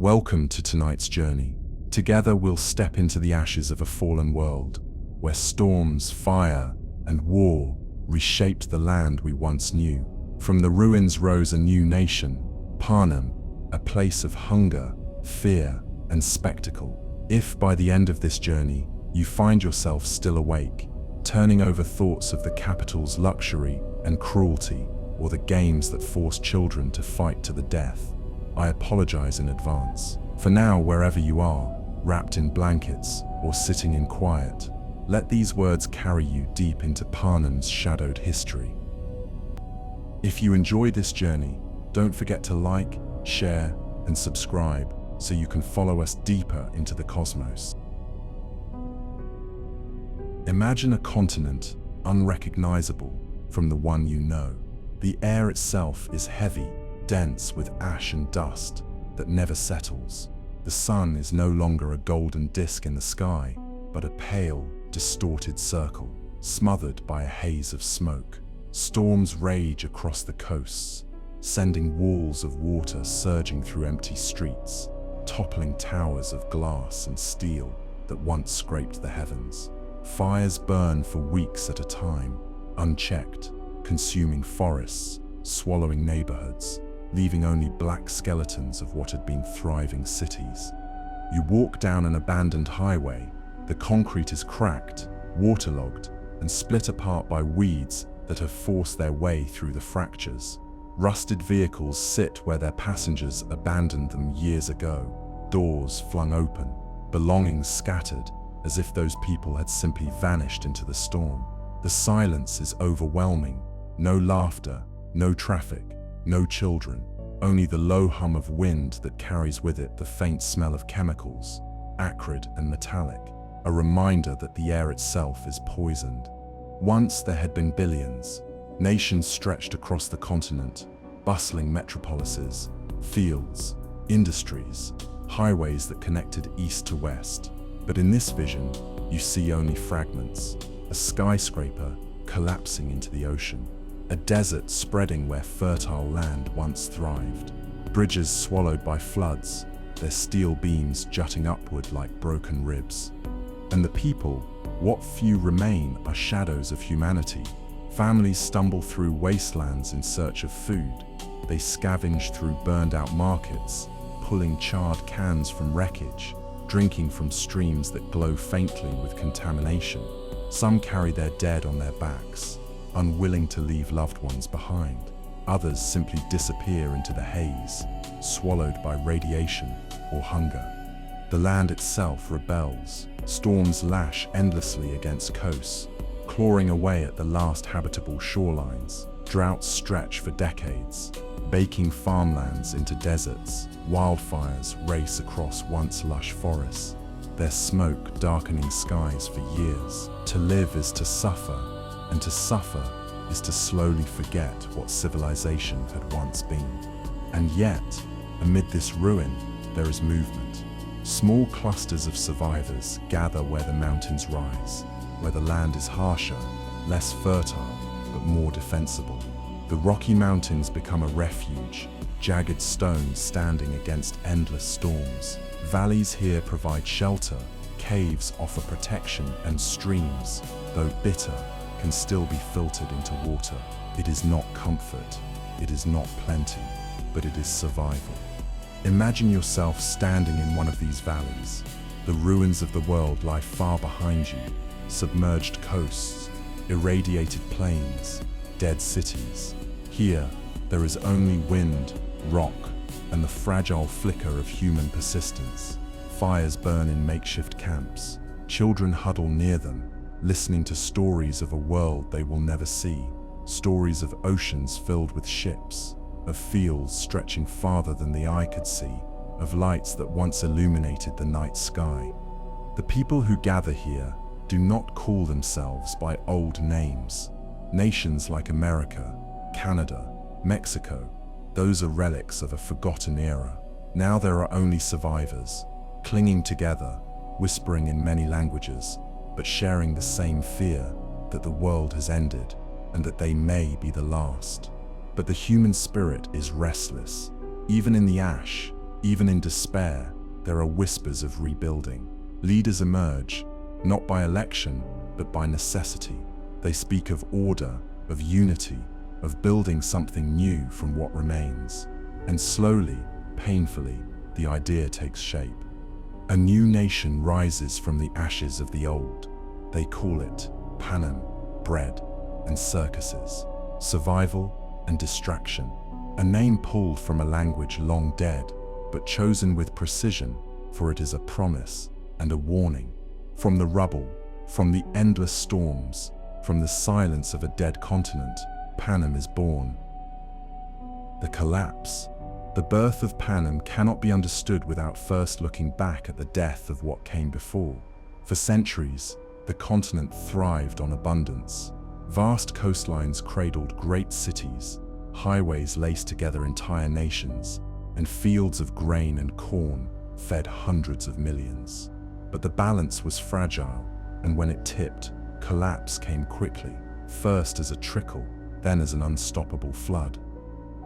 Welcome to tonight's journey. Together we'll step into the ashes of a fallen world, where storms, fire, and war reshaped the land we once knew. From the ruins rose a new nation, Panem, a place of hunger, fear, and spectacle. If by the end of this journey you find yourself still awake, turning over thoughts of the capital's luxury and cruelty, or the games that force children to fight to the death, I apologize in advance. For now, wherever you are, wrapped in blankets or sitting in quiet, let these words carry you deep into Panem's shadowed history. If you enjoy this journey, don't forget to like, share, and subscribe so you can follow us deeper into the cosmos. Imagine a continent unrecognizable from the one you know. The air itself is heavy, dense with ash and dust that never settles. The sun is no longer a golden disk in the sky, but a pale, distorted circle, smothered by a haze of smoke. Storms rage across the coasts, sending walls of water surging through empty streets, toppling towers of glass and steel that once scraped the heavens. Fires burn for weeks at a time, unchecked, consuming forests, swallowing neighborhoods, leaving only black skeletons of what had been thriving cities. You walk down an abandoned highway. The concrete is cracked, waterlogged, and split apart by weeds that have forced their way through the fractures. Rusted vehicles sit where their passengers abandoned them years ago, doors flung open, belongings scattered, as if those people had simply vanished into the storm. The silence is overwhelming. No laughter, no traffic, no children, only the low hum of wind that carries with it the faint smell of chemicals, acrid and metallic, a reminder that the air itself is poisoned. Once there had been billions. Nations stretched across the continent, bustling metropolises, fields, industries, highways that connected east to west. But in this vision, you see only fragments. A skyscraper collapsing into the ocean. A desert spreading where fertile land once thrived. Bridges swallowed by floods, their steel beams jutting upward like broken ribs. And the people, what few remain, are shadows of humanity. Families stumble through wastelands in search of food. They scavenge through burned-out markets, pulling charred cans from wreckage, drinking from streams that glow faintly with contamination. Some carry their dead on their backs, unwilling to leave loved ones behind. Others simply disappear into the haze, swallowed by radiation or hunger. The land itself rebels. Storms lash endlessly against coasts, clawing away at the last habitable shorelines. Droughts stretch for decades, baking farmlands into deserts. Wildfires race across once lush forests, their smoke darkening skies for years. To live is to suffer, and to suffer is to slowly forget what civilization had once been. And yet, amid this ruin, there is movement. Small clusters of survivors gather where the mountains rise, where the land is harsher, less fertile, but more defensible. The Rocky Mountains become a refuge, jagged stones standing against endless storms. Valleys here provide shelter, caves offer protection, and streams, though bitter, can still be filtered into water. It is not comfort, it is not plenty, but it is survival. Imagine yourself standing in one of these valleys. The ruins of the world lie far behind you, submerged coasts, irradiated plains, dead cities. Here, there is only wind, rock, and the fragile flicker of human persistence. Fires burn in makeshift camps. Children huddle near them, listening to stories of a world they will never see. Stories of oceans filled with ships, of fields stretching farther than the eye could see, of lights that once illuminated the night sky. The people who gather here do not call themselves by old names. Nations like America, Canada, Mexico, those are relics of a forgotten era. Now there are only survivors, clinging together, whispering in many languages, but sharing the same fear that the world has ended and that they may be the last. But the human spirit is restless. Even in the ash, Even in despair, there are whispers of rebuilding. Leaders emerge, not by election, but by necessity. They speak of order, of unity, of building something new from what remains. And slowly, painfully, the idea takes shape. A new nation rises from the ashes of the old. They call it Panem, bread and circuses, survival and distraction. A name pulled from a language long dead, but chosen with precision, for it is a promise and a warning. From the rubble, from the endless storms, from the silence of a dead continent, Panem is born. The collapse. The birth of Panem cannot be understood without first looking back at the death of what came before. For centuries, the continent thrived on abundance. Vast coastlines cradled great cities, highways laced together entire nations, and fields of grain and corn fed hundreds of millions. But the balance was fragile, and when it tipped, collapse came quickly, first as a trickle, then as an unstoppable flood.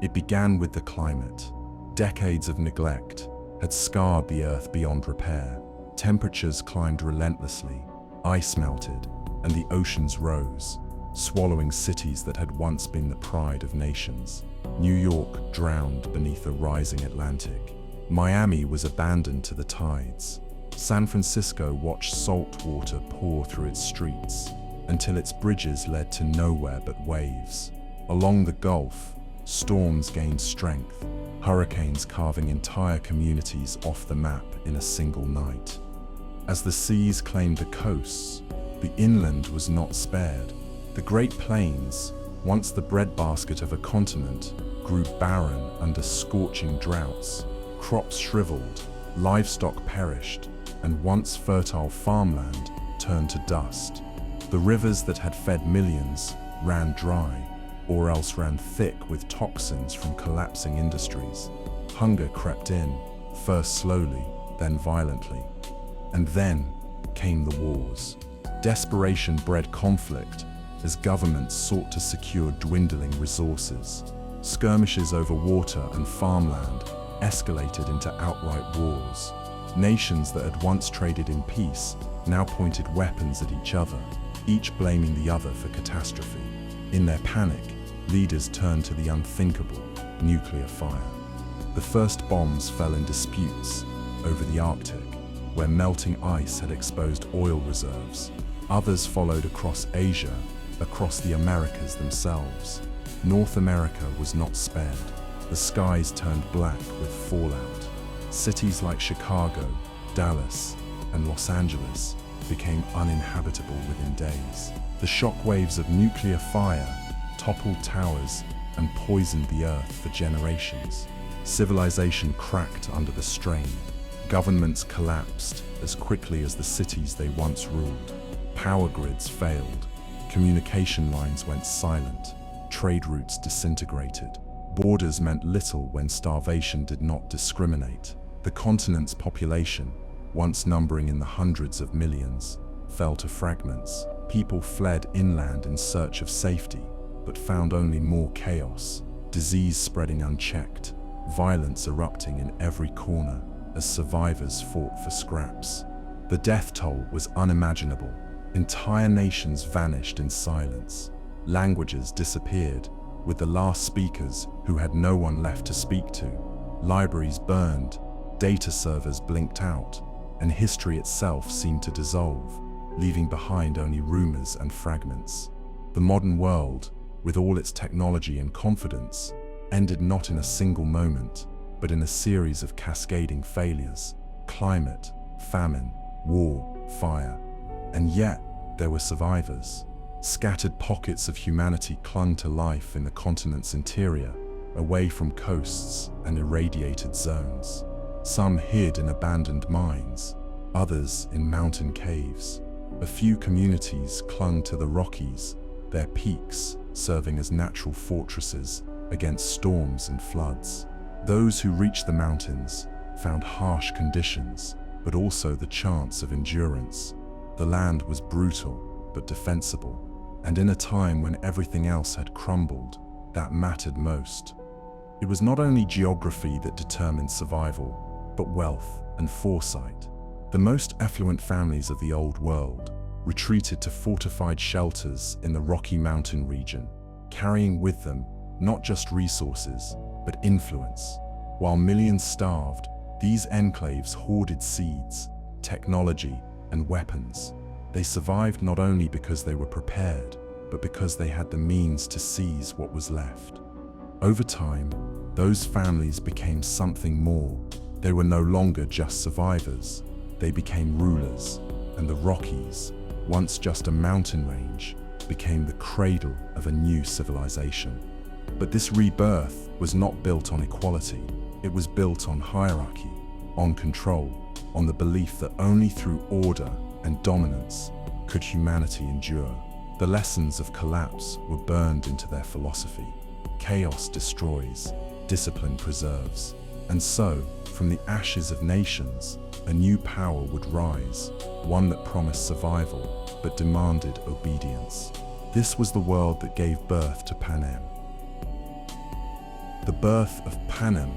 It began with the climate. Decades of neglect had scarred the earth beyond repair. Temperatures climbed relentlessly, ice melted, and the oceans rose, swallowing cities that had once been the pride of nations. New York drowned beneath a rising Atlantic. Miami was abandoned to the tides. San Francisco watched salt water pour through its streets, until its bridges led to nowhere but waves. Along the Gulf, storms gained strength, hurricanes carving entire communities off the map in a single night. As the seas claimed the coasts, the inland was not spared. The Great Plains, once the breadbasket of a continent, grew barren under scorching droughts. Crops shriveled, livestock perished, and once fertile farmland turned to dust. The rivers that had fed millions ran dry, or else ran thick with toxins from collapsing industries. Hunger crept in, first slowly, then violently. And then came the wars. Desperation bred conflict as governments sought to secure dwindling resources. Skirmishes over water and farmland escalated into outright wars. Nations that had once traded in peace now pointed weapons at each other, each blaming the other for catastrophe. In their panic, leaders turned to the unthinkable, nuclear fire. The first bombs fell in disputes over the Arctic, where melting ice had exposed oil reserves. Others followed across Asia, across the Americas themselves. North America was not spared. The skies turned black with fallout. Cities like Chicago, Dallas, and Los Angeles became uninhabitable within days. The shockwaves of nuclear fire toppled towers and poisoned the earth for generations. Civilization cracked under the strain. Governments collapsed as quickly as the cities they once ruled. Power grids failed. Communication lines went silent. Trade routes disintegrated. Borders meant little when starvation did not discriminate. The continent's population, once numbering in the hundreds of millions, fell to fragments. People fled inland in search of safety, but found only more chaos. Disease spreading unchecked, violence erupting in every corner as survivors fought for scraps. The death toll was unimaginable. Entire nations vanished in silence. Languages disappeared, with the last speakers who had no one left to speak to. Libraries burned, data servers blinked out, and history itself seemed to dissolve, leaving behind only rumors and fragments. The modern world, with all its technology and confidence, ended not in a single moment, but in a series of cascading failures: climate, famine, war, fire. And yet, there were survivors. Scattered pockets of humanity clung to life in the continent's interior, away from coasts and irradiated zones. Some hid in abandoned mines, others in mountain caves. A few communities clung to the Rockies, their peaks serving as natural fortresses against storms and floods. Those who reached the mountains found harsh conditions, but also the chance of endurance. The land was brutal, but defensible. And in a time when everything else had crumbled, that mattered most. It was not only geography that determined survival, but wealth and foresight. The most affluent families of the Old World retreated to fortified shelters in the Rocky Mountain region, carrying with them not just resources, but influence. While millions starved, these enclaves hoarded seeds, technology, and weapons. They survived not only because they were prepared, but because they had the means to seize what was left. Over time, those families became something more. They were no longer just survivors. They became rulers, and the Rockies, once just a mountain range, became the cradle of a new civilization. But this rebirth was not built on equality. It was built on hierarchy, on control, on the belief that only through order and dominance could humanity endure. The lessons of collapse were burned into their philosophy. Chaos destroys, discipline preserves. And so, from the ashes of nations, a new power would rise, one that promised survival, but demanded obedience. This was the world that gave birth to Panem. The birth of Panem.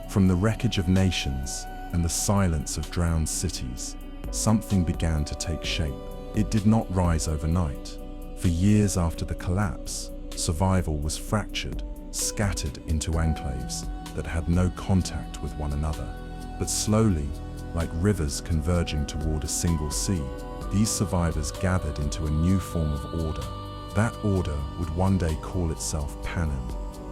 From the wreckage of nations and the silence of drowned cities, something began to take shape. It did not rise overnight. For years after the collapse, survival was fractured, scattered into enclaves that had no contact with one another. But slowly, like rivers converging toward a single sea, these survivors gathered into a new form of order. That order would one day call itself Panem.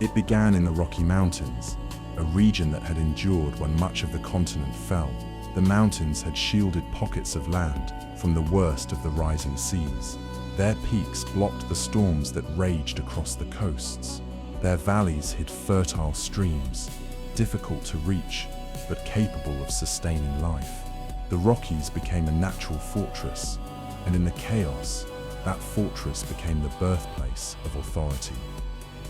It began in the Rocky Mountains, a region that had endured when much of the continent fell. The mountains had shielded pockets of land from the worst of the rising seas. Their peaks blocked the storms that raged across the coasts. Their valleys hid fertile streams, difficult to reach, but capable of sustaining life. The Rockies became a natural fortress, and in the chaos, that fortress became the birthplace of authority.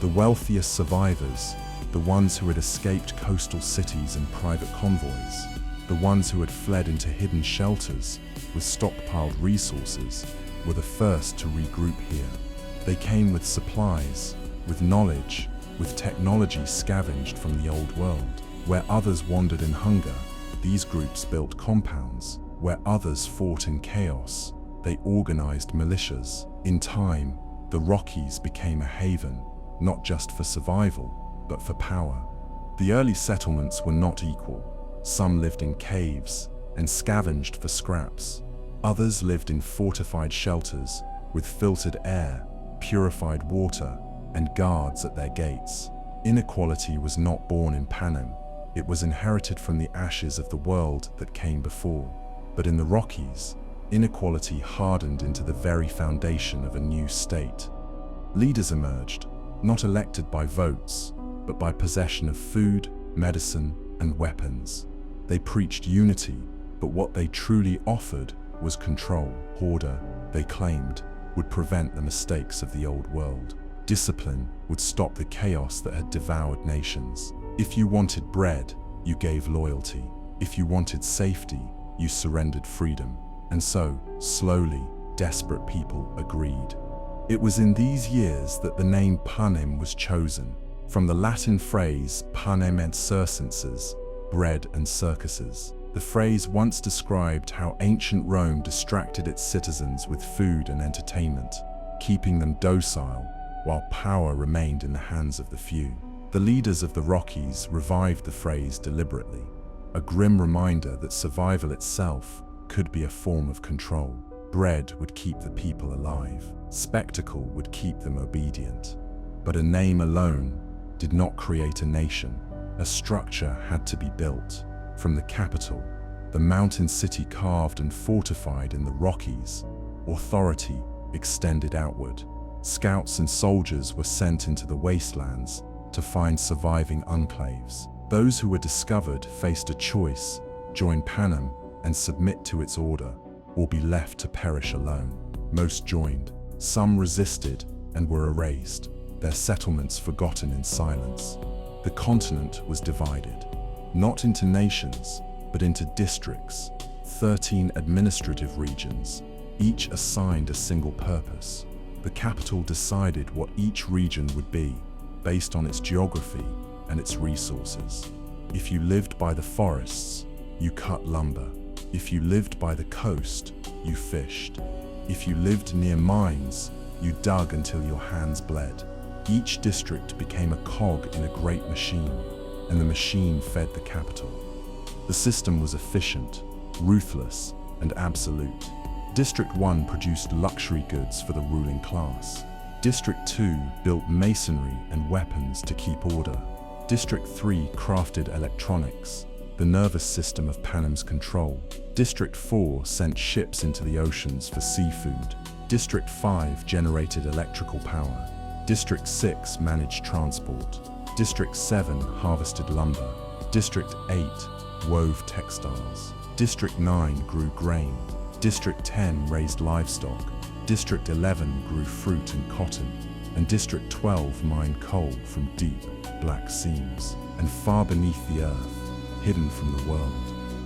The wealthiest survivors, the ones who had escaped coastal cities in private convoys, the ones who had fled into hidden shelters with stockpiled resources, were the first to regroup here. They came with supplies, with knowledge, with technology scavenged from the old world. Where others wandered in hunger, these groups built compounds. Where others fought in chaos, they organized militias. In time, the Rockies became a haven, not just for survival, but for power. The early settlements were not equal. Some lived in caves and scavenged for scraps. Others lived in fortified shelters with filtered air, purified water, and guards at their gates. Inequality was not born in Panem. It was inherited from the ashes of the world that came before. But in the Rockies, inequality hardened into the very foundation of a new state. Leaders emerged, not elected by votes, but by possession of food, medicine, and weapons. They preached unity, but what they truly offered was control. Order, they claimed, would prevent the mistakes of the old world. Discipline would stop the chaos that had devoured nations. If you wanted bread, you gave loyalty. If you wanted safety, you surrendered freedom. And so, slowly, desperate people agreed. It was in these years that the name Panem was chosen, from the Latin phrase panem et circenses, bread and circuses. The phrase once described how ancient Rome distracted its citizens with food and entertainment, keeping them docile, while power remained in the hands of the few. The leaders of the Rockies revived the phrase deliberately, a grim reminder that survival itself could be a form of control. Bread would keep the people alive. Spectacle would keep them obedient. But a name alone did not create a nation. A structure had to be built. From the capital, the mountain city carved and fortified in the Rockies, authority extended outward. Scouts and soldiers were sent into the wastelands to find surviving enclaves. Those who were discovered faced a choice: join Panem and submit to its order, or be left to perish alone. Most joined. Some resisted and were erased, their settlements forgotten in silence. The continent was divided, not into nations, but into districts, 13 administrative regions, each assigned a single purpose. The capital decided what each region would be, based on its geography and its resources. If you lived by the forests, you cut lumber. If you lived by the coast, you fished. If you lived near mines, you dug until your hands bled. Each district became a cog in a great machine, and the machine fed the capital. The system was efficient, ruthless, and absolute. District 1 produced luxury goods for the ruling class. District 2 built masonry and weapons to keep order. District 3 crafted electronics, the nervous system of Panem's control. District 4 sent ships into the oceans for seafood. District 5 generated electrical power. District 6 managed transport. District 7 harvested lumber. District 8 wove textiles. District 9 grew grain. District 10 raised livestock. District 11 grew fruit and cotton. And District 12 mined coal from deep, black seams and far beneath the earth, hidden from the world.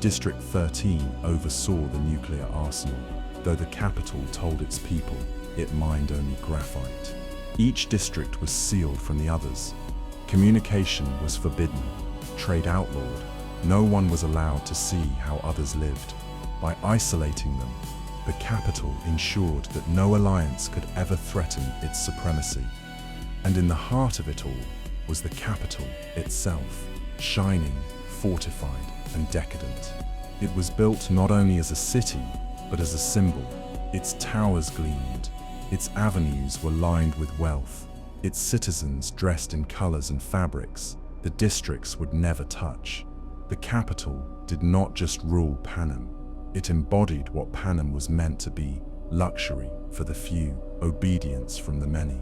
District 13 oversaw the nuclear arsenal, though the capital told its people it mined only graphite. Each district was sealed from the others. Communication was forbidden, trade outlawed. No one was allowed to see how others lived. By isolating them, the capital ensured that no alliance could ever threaten its supremacy. And in the heart of it all was the capital itself, shining, fortified, and decadent. It was built not only as a city, but as a symbol. Its towers gleamed. Its avenues were lined with wealth. Its citizens dressed in colors and fabrics the districts would never touch. The capital did not just rule Panem. It embodied what Panem was meant to be: luxury for the few, obedience from the many.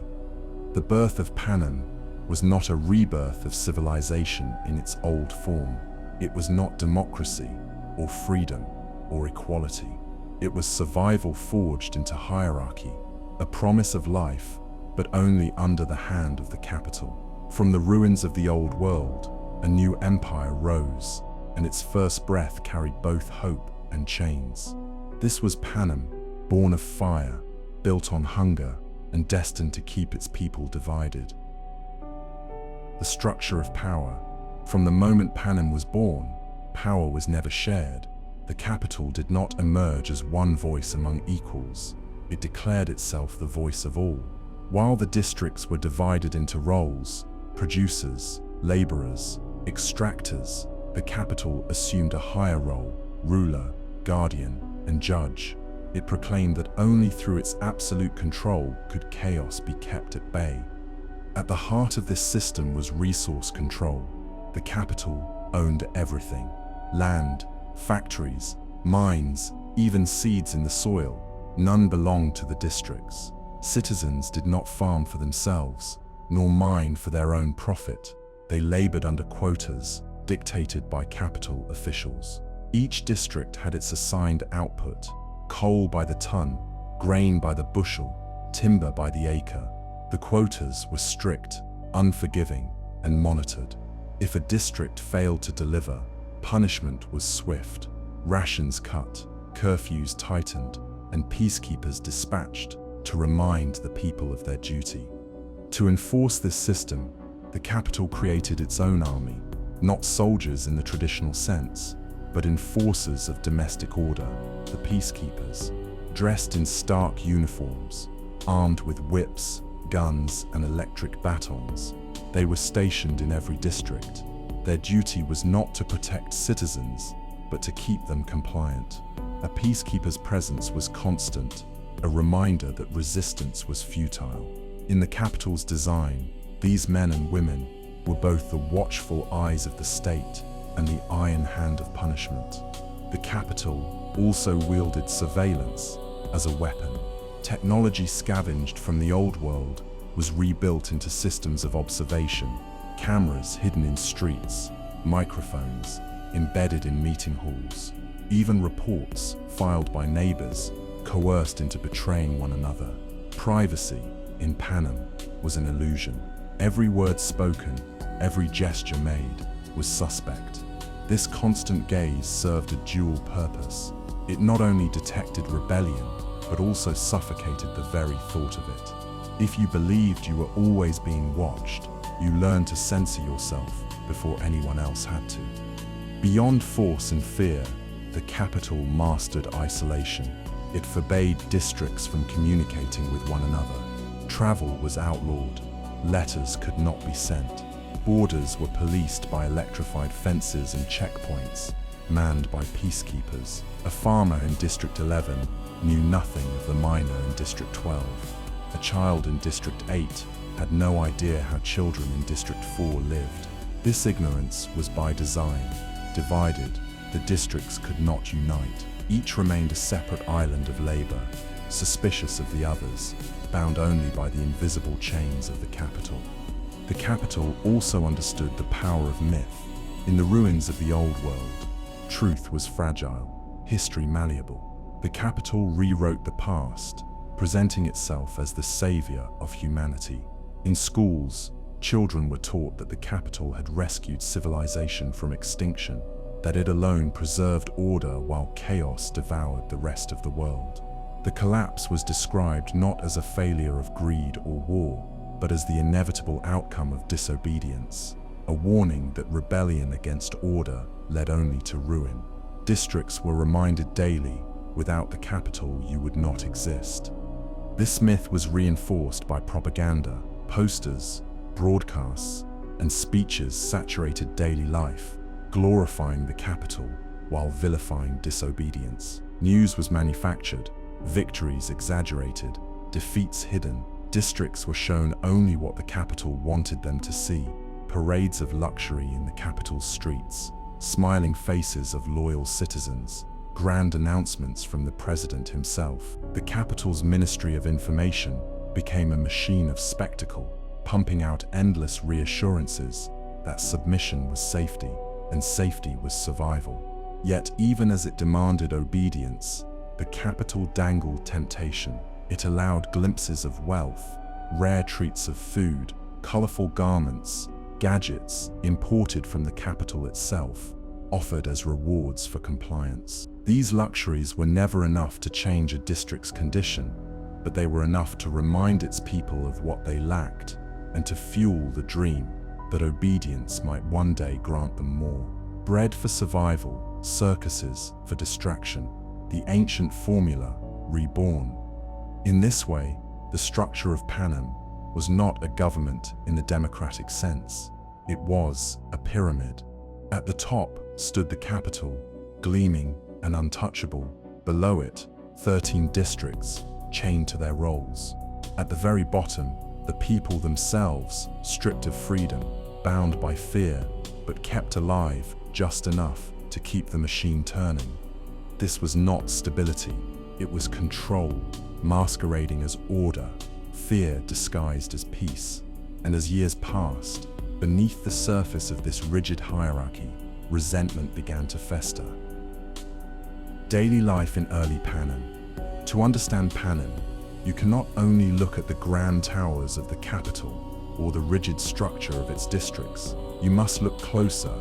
The birth of Panem was not a rebirth of civilization in its old form. It was not democracy, or freedom, or equality. It was survival forged into hierarchy, a promise of life, but only under the hand of the capital. From the ruins of the old world, a new empire rose, and its first breath carried both hope and chains. This was Panem, born of fire, built on hunger, and destined to keep its people divided. The structure of power. From the moment Panem was born, power was never shared. The capital did not emerge as one voice among equals. It declared itself the voice of all. While the districts were divided into roles, producers, laborers, extractors, the capital assumed a higher role: ruler, guardian, and judge. It proclaimed that only through its absolute control could chaos be kept at bay. At the heart of this system was resource control. The capital owned everything: land, factories, mines, even seeds in the soil. None belonged to the districts. Citizens did not farm for themselves, nor mine for their own profit. They labored under quotas dictated by capital officials. Each district had its assigned output: coal by the ton, grain by the bushel, timber by the acre. The quotas were strict, unforgiving, and monitored. If a district failed to deliver, punishment was swift. Rations cut, curfews tightened, and peacekeepers dispatched to remind the people of their duty. To enforce this system, the capital created its own army, not soldiers in the traditional sense, but enforcers of domestic order, the peacekeepers. Dressed in stark uniforms, armed with whips, guns, and electric batons, they were stationed in every district. Their duty was not to protect citizens, but to keep them compliant. A peacekeeper's presence was constant, a reminder that resistance was futile. In the capital's design, these men and women were both the watchful eyes of the state and the iron hand of punishment. The capital also wielded surveillance as a weapon. Technology scavenged from the old world was rebuilt into systems of observation: cameras hidden in streets, microphones embedded in meeting halls, even reports filed by neighbors coerced into betraying one another. Privacy in Panem was an illusion. Every word spoken, every gesture made was suspect. This constant gaze served a dual purpose. It not only detected rebellion, but also suffocated the very thought of it. If you believed you were always being watched, you learned to censor yourself before anyone else had to. Beyond force and fear, the capital mastered isolation. It forbade districts from communicating with one another. Travel was outlawed. Letters could not be sent. Borders were policed by electrified fences and checkpoints, manned by peacekeepers. A farmer in District 11 knew nothing of the miner in District 12. A child in District 8 had no idea how children in District 4 lived. This ignorance was by design. Divided, the districts could not unite. Each remained a separate island of labor, suspicious of the others, bound only by the invisible chains of the capital. The capital also understood the power of myth. In the ruins of the old world, truth was fragile, history malleable. The capital rewrote the past, presenting itself as the savior of humanity. In schools, children were taught that the capital had rescued civilization from extinction, that it alone preserved order while chaos devoured the rest of the world. The collapse was described not as a failure of greed or war, but as the inevitable outcome of disobedience, a warning that rebellion against order led only to ruin. Districts were reminded daily, without the capital you would not exist. This myth was reinforced by propaganda, posters, broadcasts, and speeches saturated daily life, glorifying the capital while vilifying disobedience. News was manufactured, victories exaggerated, defeats hidden. Districts were shown only what the capital wanted them to see. Parades of luxury in the capital's streets, smiling faces of loyal citizens, grand announcements from the president himself. The capital's Ministry of Information became a machine of spectacle, pumping out endless reassurances that submission was safety and safety was survival. Yet even as it demanded obedience, the capital dangled temptation. It allowed glimpses of wealth, rare treats of food, colorful garments, gadgets imported from the capital itself, offered as rewards for compliance. These luxuries were never enough to change a district's condition, but they were enough to remind its people of what they lacked and to fuel the dream that obedience might one day grant them more. Bread for survival, circuses for distraction, the ancient formula reborn. In this way, the structure of Panem was not a government in the democratic sense. It was a pyramid. At the top stood the capital, gleaming and untouchable. Below it, 13 districts chained to their roles. At the very bottom, the people themselves, stripped of freedom, bound by fear, but kept alive just enough to keep the machine turning. This was not stability, it was control, masquerading as order, fear disguised as peace. And as years passed, beneath the surface of this rigid hierarchy, resentment began to fester. Daily life in early Panem. To understand Panem, you cannot only look at the grand towers of the capital or the rigid structure of its districts. You must look closer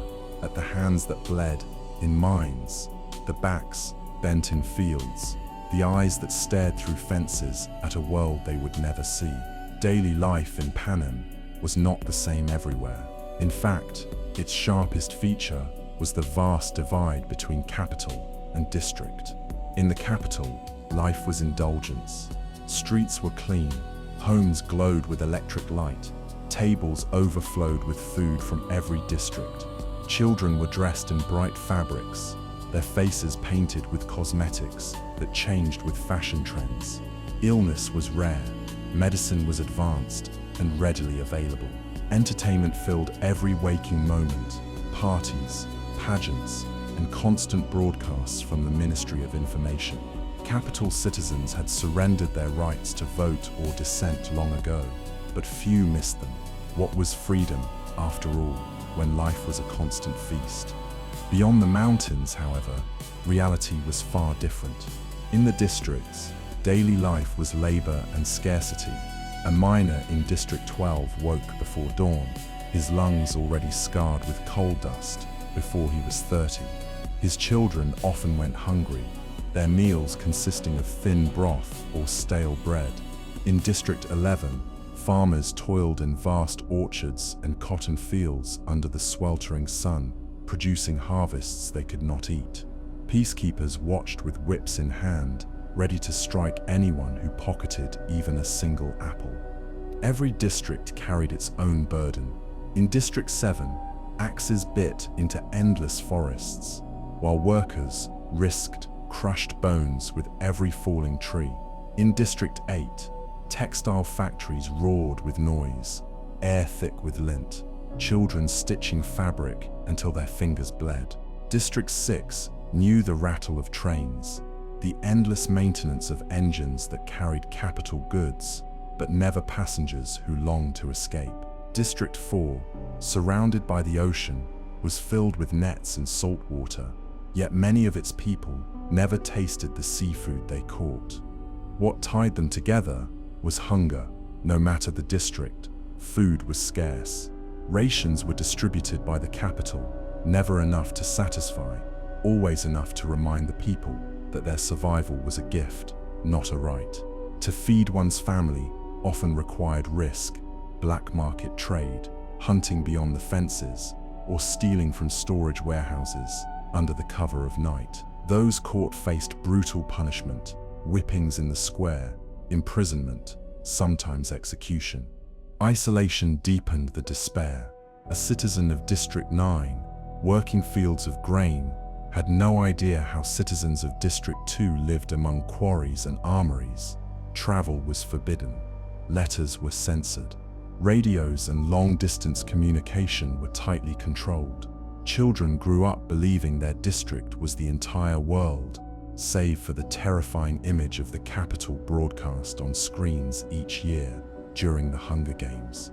at the hands that bled in mines, the backs bent in fields, the eyes that stared through fences at a world they would never see. Daily life in Panem was not the same everywhere. In fact, its sharpest feature was the vast divide between capital and district. In the capital, life was indulgence. Streets were clean, homes glowed with electric light, tables overflowed with food from every district. Children were dressed in bright fabrics, their faces painted with cosmetics that changed with fashion trends. Illness was rare, medicine was advanced and readily available. Entertainment filled every waking moment, parties, pageants, and constant broadcasts from the Ministry of Information. Capital citizens had surrendered their rights to vote or dissent long ago, but few missed them. What was freedom, after all, when life was a constant feast? Beyond the mountains, however, reality was far different. In the districts, daily life was labor and scarcity. A miner in District 12 woke before dawn, his lungs already scarred with coal dust before he was 30. His children often went hungry, their meals consisting of thin broth or stale bread. In District 11, farmers toiled in vast orchards and cotton fields under the sweltering sun, producing harvests they could not eat. Peacekeepers watched with whips in hand, ready to strike anyone who pocketed even a single apple. Every district carried its own burden. In District 7, axes bit into endless forests, while workers risked crushed bones with every falling tree. In District 8, textile factories roared with noise, air thick with lint, children stitching fabric until their fingers bled. District 6 knew the rattle of trains, the endless maintenance of engines that carried capital goods, but never passengers who longed to escape. District 4, surrounded by the ocean, was filled with nets and salt water, yet many of its people never tasted the seafood they caught. What tied them together was hunger. No matter the district, food was scarce. Rations were distributed by the capital, never enough to satisfy, always enough to remind the people that their survival was a gift, not a right. To feed one's family often required risk, black market trade, hunting beyond the fences, or stealing from storage warehouses under the cover of night. Those caught faced brutal punishment, whippings in the square, imprisonment, sometimes execution. Isolation deepened the despair. A citizen of District 9, working fields of grain, had no idea how citizens of District 2 lived among quarries and armories. Travel was forbidden. Letters were censored. Radios and long-distance communication were tightly controlled. Children grew up believing their district was the entire world, save for the terrifying image of the capital broadcast on screens each year during the Hunger Games.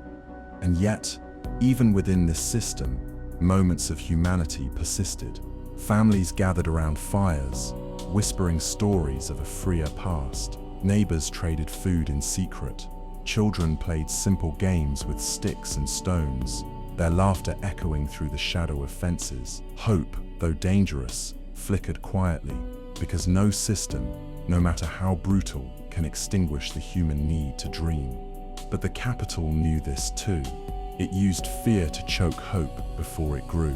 And yet, even within this system, moments of humanity persisted. Families gathered around fires, whispering stories of a freer past. Neighbors traded food in secret. Children played simple games with sticks and stones, their laughter echoing through the shadow of fences. Hope, though dangerous, flickered quietly, because no system, no matter how brutal, can extinguish the human need to dream. But the capital knew this too. It used fear to choke hope before it grew.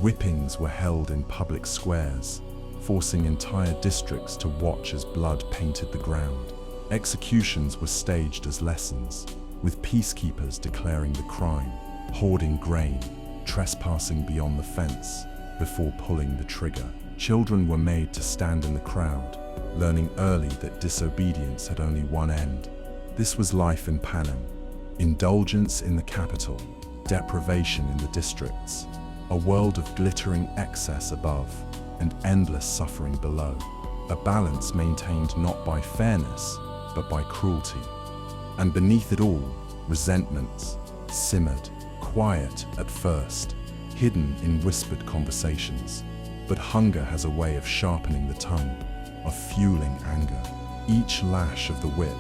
Whippings were held in public squares, forcing entire districts to watch as blood painted the ground. Executions were staged as lessons, with peacekeepers declaring the crime, hoarding grain, trespassing beyond the fence, before pulling the trigger. Children were made to stand in the crowd, learning early that disobedience had only one end. This was life in Panem, indulgence in the capital, deprivation in the districts, a world of glittering excess above and endless suffering below, a balance maintained not by fairness, but by cruelty. And beneath it all, resentments simmered, quiet at first, hidden in whispered conversations. But hunger has a way of sharpening the tongue, of fueling anger. Each lash of the whip,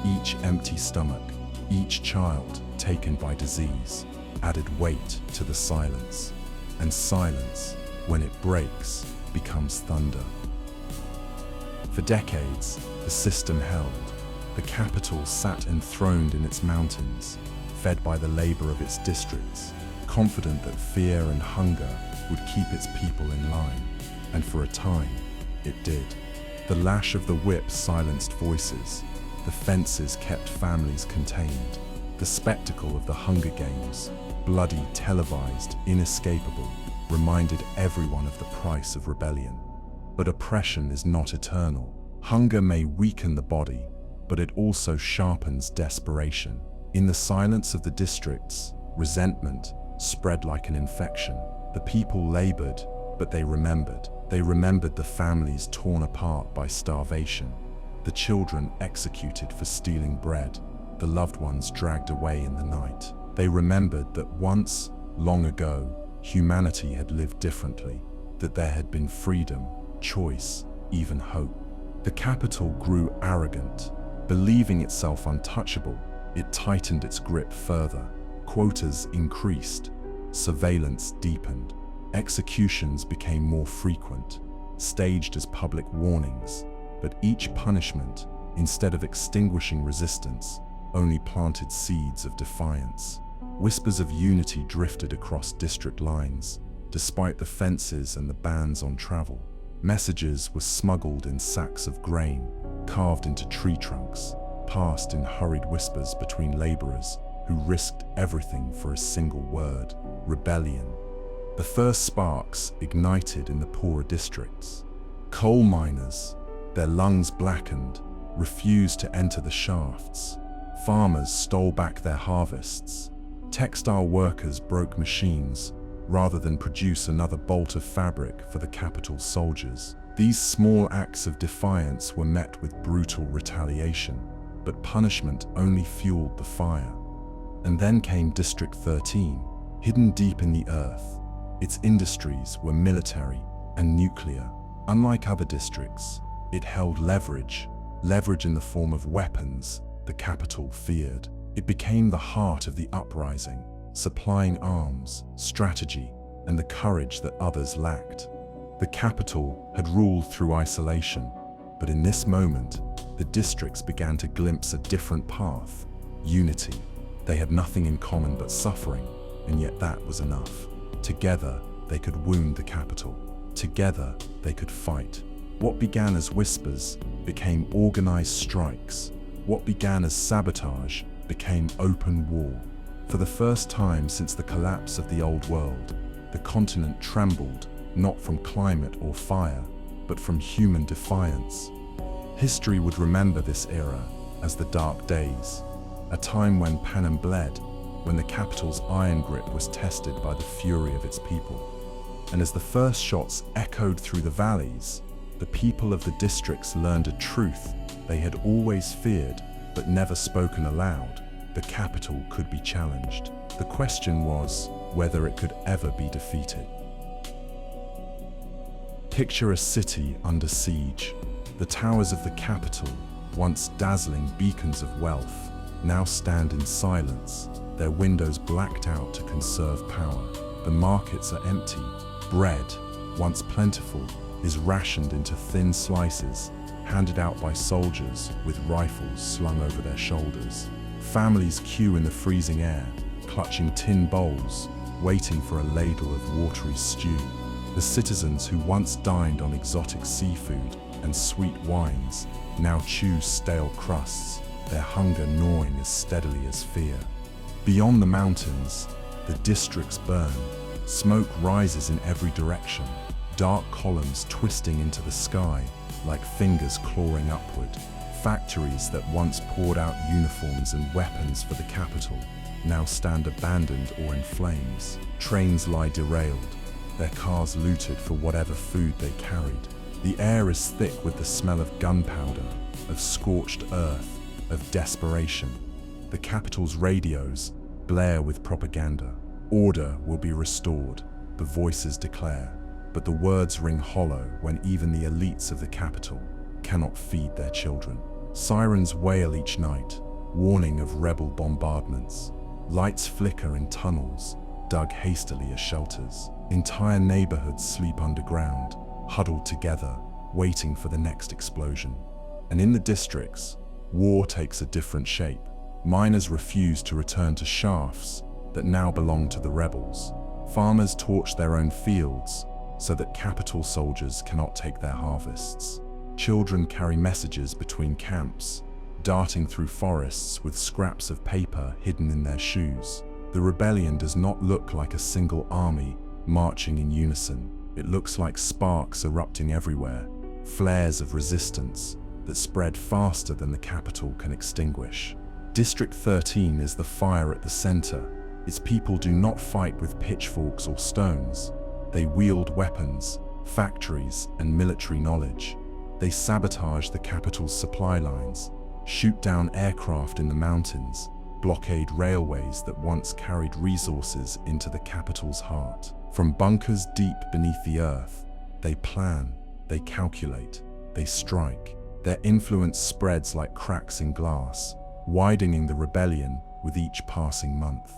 each empty stomach, each child taken by disease, added weight to the silence. And silence, when it breaks, becomes thunder. For decades, the system held. The capital sat enthroned in its mountains, fed by the labor of its districts, confident that fear and hunger would keep its people in line. And for a time, it did. The lash of the whip silenced voices. The fences kept families contained. The spectacle of the Hunger Games, bloody, televised, inescapable, reminded everyone of the price of rebellion. But oppression is not eternal. Hunger may weaken the body, but it also sharpens desperation. In the silence of the districts, resentment spread like an infection. The people labored, but they remembered. They remembered the families torn apart by starvation, the children executed for stealing bread, the loved ones dragged away in the night. They remembered that once, long ago, humanity had lived differently, that there had been freedom, choice, even hope. The capital grew arrogant. Believing itself untouchable, it tightened its grip further. Quotas increased. Surveillance deepened. Executions became more frequent, staged as public warnings. But each punishment, instead of extinguishing resistance, only planted seeds of defiance. Whispers of unity drifted across district lines, despite the fences and the bans on travel. Messages were smuggled in sacks of grain, carved into tree trunks, passed in hurried whispers between laborers who risked everything for a single word: rebellion. The first sparks ignited in the poorer districts. Coal miners, their lungs blackened, refused to enter the shafts. Farmers stole back their harvests. Textile workers broke machines rather than produce another bolt of fabric for the capital's soldiers. These small acts of defiance were met with brutal retaliation, but punishment only fueled the fire. And then came District 13, hidden deep in the earth. Its industries were military and nuclear. Unlike other districts, it held leverage in the form of weapons the capital feared. It became the heart of the uprising, supplying arms, strategy, and the courage that others lacked. The capital had ruled through isolation, but in this moment, the districts began to glimpse a different path: unity. They had nothing in common but suffering, and yet that was enough. Together, they could wound the capital. Together, they could fight. What began as whispers became organized strikes. What began as sabotage became open war. For the first time since the collapse of the old world, the continent trembled, not from climate or fire, but from human defiance. History would remember this era as the Dark Days, a time when Panem bled, when the capital's iron grip was tested by the fury of its people. And as the first shots echoed through the valleys, the people of the districts learned a truth they had always feared but never spoken aloud: the capital could be challenged. The question was whether it could ever be defeated. Picture a city under siege. The towers of the capital, once dazzling beacons of wealth, now stand in silence, their windows blacked out to conserve power. The markets are empty. Bread, once plentiful, is rationed into thin slices, handed out by soldiers with rifles slung over their shoulders. Families queue in the freezing air, clutching tin bowls, waiting for a ladle of watery stew. The citizens who once dined on exotic seafood and sweet wines now chew stale crusts, their hunger gnawing as steadily as fear. Beyond the mountains, the districts burn. Smoke rises in every direction, dark columns twisting into the sky like fingers clawing upward. Factories that once poured out uniforms and weapons for the capital now stand abandoned or in flames. Trains lie derailed, their cars looted for whatever food they carried. The air is thick with the smell of gunpowder, of scorched earth, of desperation. The capital's radios blare with propaganda. Order will be restored, the voices declare, but the words ring hollow when even the elites of the capital cannot feed their children. Sirens wail each night, warning of rebel bombardments. Lights flicker in tunnels, dug hastily as shelters. Entire neighborhoods sleep underground, huddled together, waiting for the next explosion. And in the districts, war takes a different shape. Miners refuse to return to shafts that now belong to the rebels. Farmers torch their own fields so that capital soldiers cannot take their harvests. Children carry messages between camps, darting through forests with scraps of paper hidden in their shoes. The rebellion does not look like a single army marching in unison. It looks like sparks erupting everywhere, flares of resistance that spread faster than the capital can extinguish. District 13 is the fire at the center. Its people do not fight with pitchforks or stones. They wield weapons, factories, and military knowledge. They sabotage the capital's supply lines, shoot down aircraft in the mountains, blockade railways that once carried resources into the capital's heart. From bunkers deep beneath the earth, they plan, they calculate, they strike. Their influence spreads like cracks in glass, widening the rebellion with each passing month.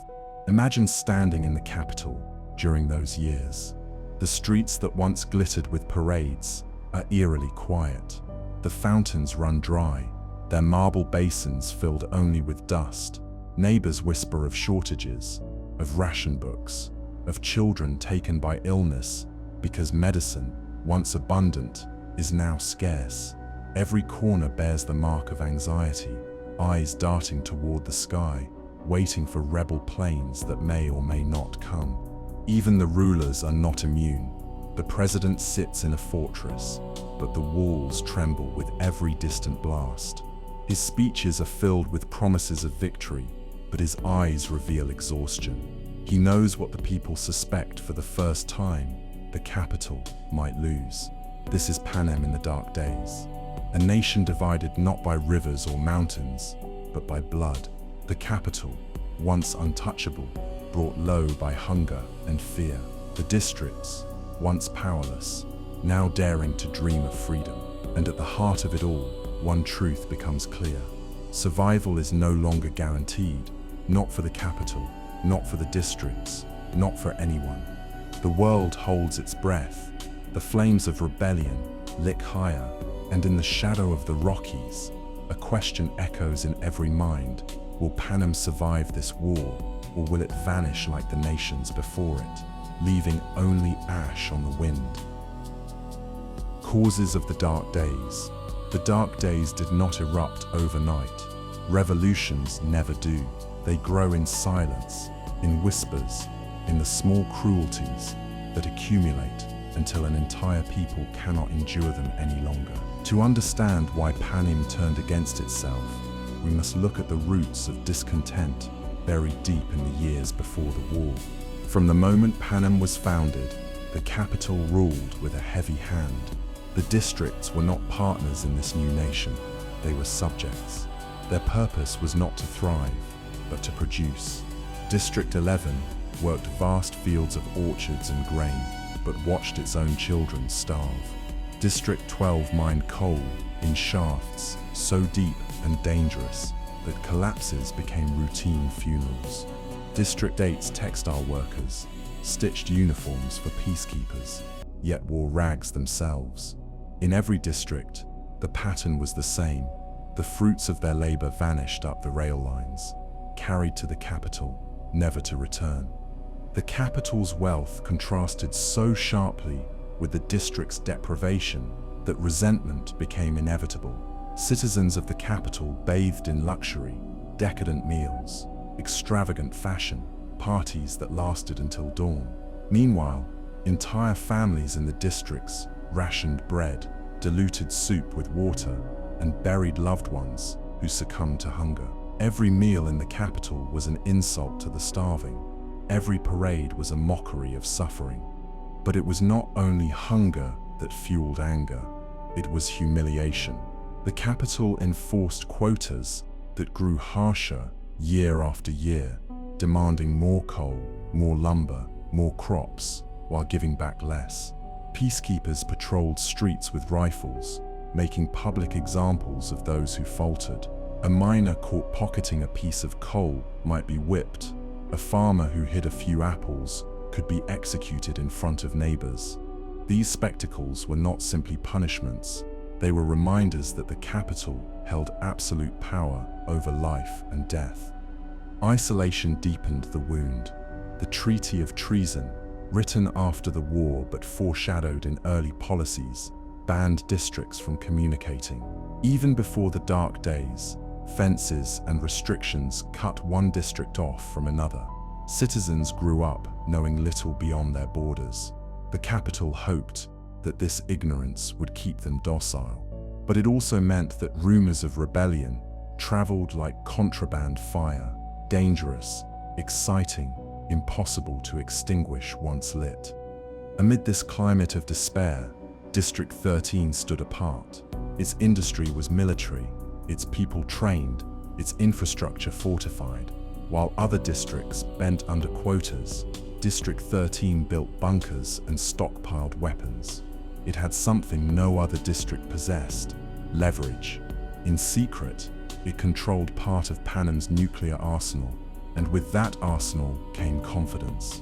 Imagine standing in the capital during those years. The streets that once glittered with parades are eerily quiet. The fountains run dry, their marble basins filled only with dust. Neighbors whisper of shortages, of ration books, of children taken by illness because medicine, once abundant, is now scarce. Every corner bears the mark of anxiety, eyes darting toward the sky, waiting for rebel planes that may or may not come. Even the rulers are not immune. The president sits in a fortress, but the walls tremble with every distant blast. His speeches are filled with promises of victory, but his eyes reveal exhaustion. He knows what the people suspect for the first time: the capital might lose. This is Panem in the dark days. A nation divided not by rivers or mountains, but by blood. The capital, once untouchable, brought low by hunger and fear. The districts, once powerless, now daring to dream of freedom. And at the heart of it all, one truth becomes clear. Survival is no longer guaranteed, not for the capital, not for the districts, not for anyone. The world holds its breath. The flames of rebellion lick higher, and in the shadow of the Rockies, a question echoes in every mind. Will Panem survive this war, or will it vanish like the nations before it, leaving only ash on the wind? Causes of the dark days. The dark days did not erupt overnight. Revolutions never do. They grow in silence, in whispers, in the small cruelties that accumulate until an entire people cannot endure them any longer. To understand why Panem turned against itself, we must look at the roots of discontent buried deep in the years before the war. From the moment Panem was founded, the capital ruled with a heavy hand. The districts were not partners in this new nation, they were subjects. Their purpose was not to thrive, but to produce. District 11 worked vast fields of orchards and grain, but watched its own children starve. District 12 mined coal in shafts so deep and dangerous that collapses became routine funerals. District 8's textile workers stitched uniforms for peacekeepers, yet wore rags themselves. In every district, the pattern was the same. The fruits of their labor vanished up the rail lines, carried to the capital, never to return. The capital's wealth contrasted so sharply with the district's deprivation that resentment became inevitable. Citizens of the capital bathed in luxury, decadent meals, extravagant fashion, parties that lasted until dawn. Meanwhile, entire families in the districts rationed bread, diluted soup with water, and buried loved ones who succumbed to hunger. Every meal in the capital was an insult to the starving. Every parade was a mockery of suffering. But it was not only hunger that fueled anger, it was humiliation. The capital enforced quotas that grew harsher year after year, demanding more coal, more lumber, more crops, while giving back less. Peacekeepers patrolled streets with rifles, making public examples of those who faltered. A miner caught pocketing a piece of coal might be whipped. A farmer who hid a few apples could be executed in front of neighbors. These spectacles were not simply punishments, they were reminders that the capital held absolute power over life and death. Isolation deepened the wound. The Treaty of Treason, written after the war but foreshadowed in early policies, banned districts from communicating. Even before the dark days, fences and restrictions cut one district off from another. Citizens grew up knowing little beyond their borders. The capital hoped that this ignorance would keep them docile. But it also meant that rumors of rebellion traveled like contraband fire, dangerous, exciting, impossible to extinguish once lit. Amid this climate of despair, District 13 stood apart. Its industry was military, its people trained, its infrastructure fortified. While other districts bent under quotas, District 13 built bunkers and stockpiled weapons. It had something no other district possessed: leverage. In secret, it controlled part of Panem's nuclear arsenal, and with that arsenal came confidence.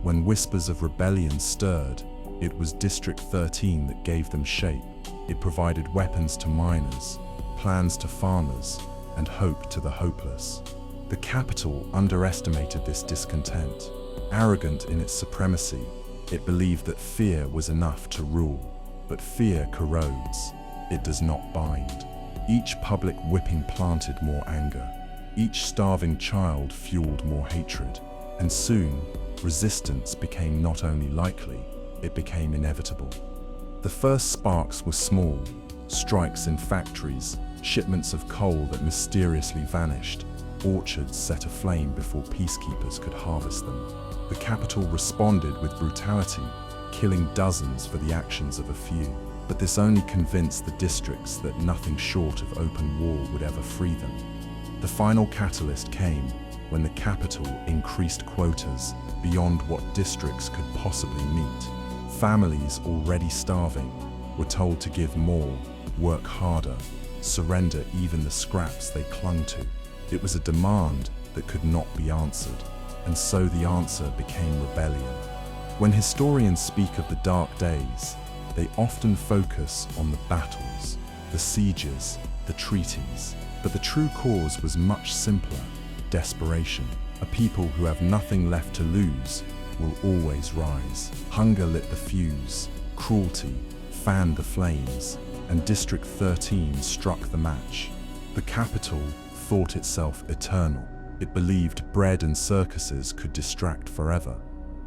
When whispers of rebellion stirred, it was District 13 that gave them shape. It provided weapons to miners, plans to farmers, and hope to the hopeless. The capital underestimated this discontent. Arrogant in its supremacy, it believed that fear was enough to rule. But fear corrodes, it does not bind. Each public whipping planted more anger. Each starving child fueled more hatred. And soon, resistance became not only likely, it became inevitable. The first sparks were small, strikes in factories, shipments of coal that mysteriously vanished, orchards set aflame before peacekeepers could harvest them. The capital responded with brutality, killing dozens for the actions of a few. But this only convinced the districts that nothing short of open war would ever free them. The final catalyst came when the capital increased quotas beyond what districts could possibly meet. Families already starving were told to give more, work harder, surrender even the scraps they clung to. It was a demand that could not be answered, and so the answer became rebellion. When historians speak of the dark days, they often focus on the battles, the sieges, the treaties. But the true cause was much simpler: desperation. A people who have nothing left to lose will always rise. Hunger lit the fuse, cruelty fanned the flames, and District 13 struck the match. The capital thought itself eternal. It believed bread and circuses could distract forever.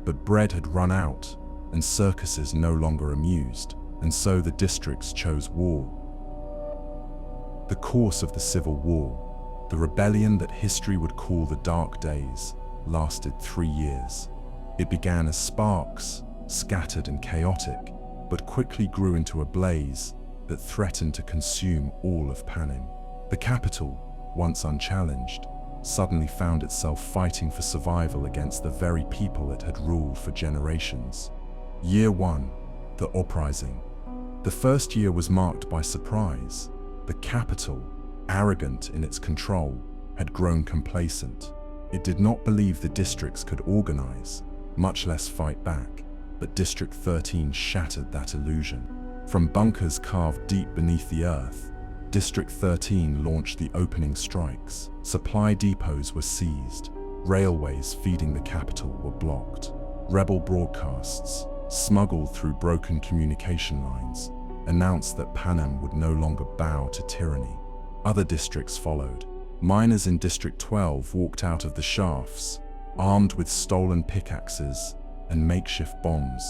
But bread had run out, and circuses no longer amused, and so the districts chose war. The course of the Civil War, the rebellion that history would call the Dark Days, lasted 3 years. It began as sparks, scattered and chaotic, but quickly grew into a blaze that threatened to consume all of Panem. The capital, once unchallenged, suddenly found itself fighting for survival against the very people it had ruled for generations. Year 1, the uprising. The first year was marked by surprise. The capital, arrogant in its control, had grown complacent. It did not believe the districts could organize, much less fight back. But District 13 shattered that illusion. From bunkers carved deep beneath the earth, District 13 launched the opening strikes. Supply depots were seized. Railways feeding the capital were blocked. Rebel broadcasts, smuggled through broken communication lines, announced that Panem would no longer bow to tyranny. Other districts followed. Miners in District 12 walked out of the shafts, armed with stolen pickaxes and makeshift bombs.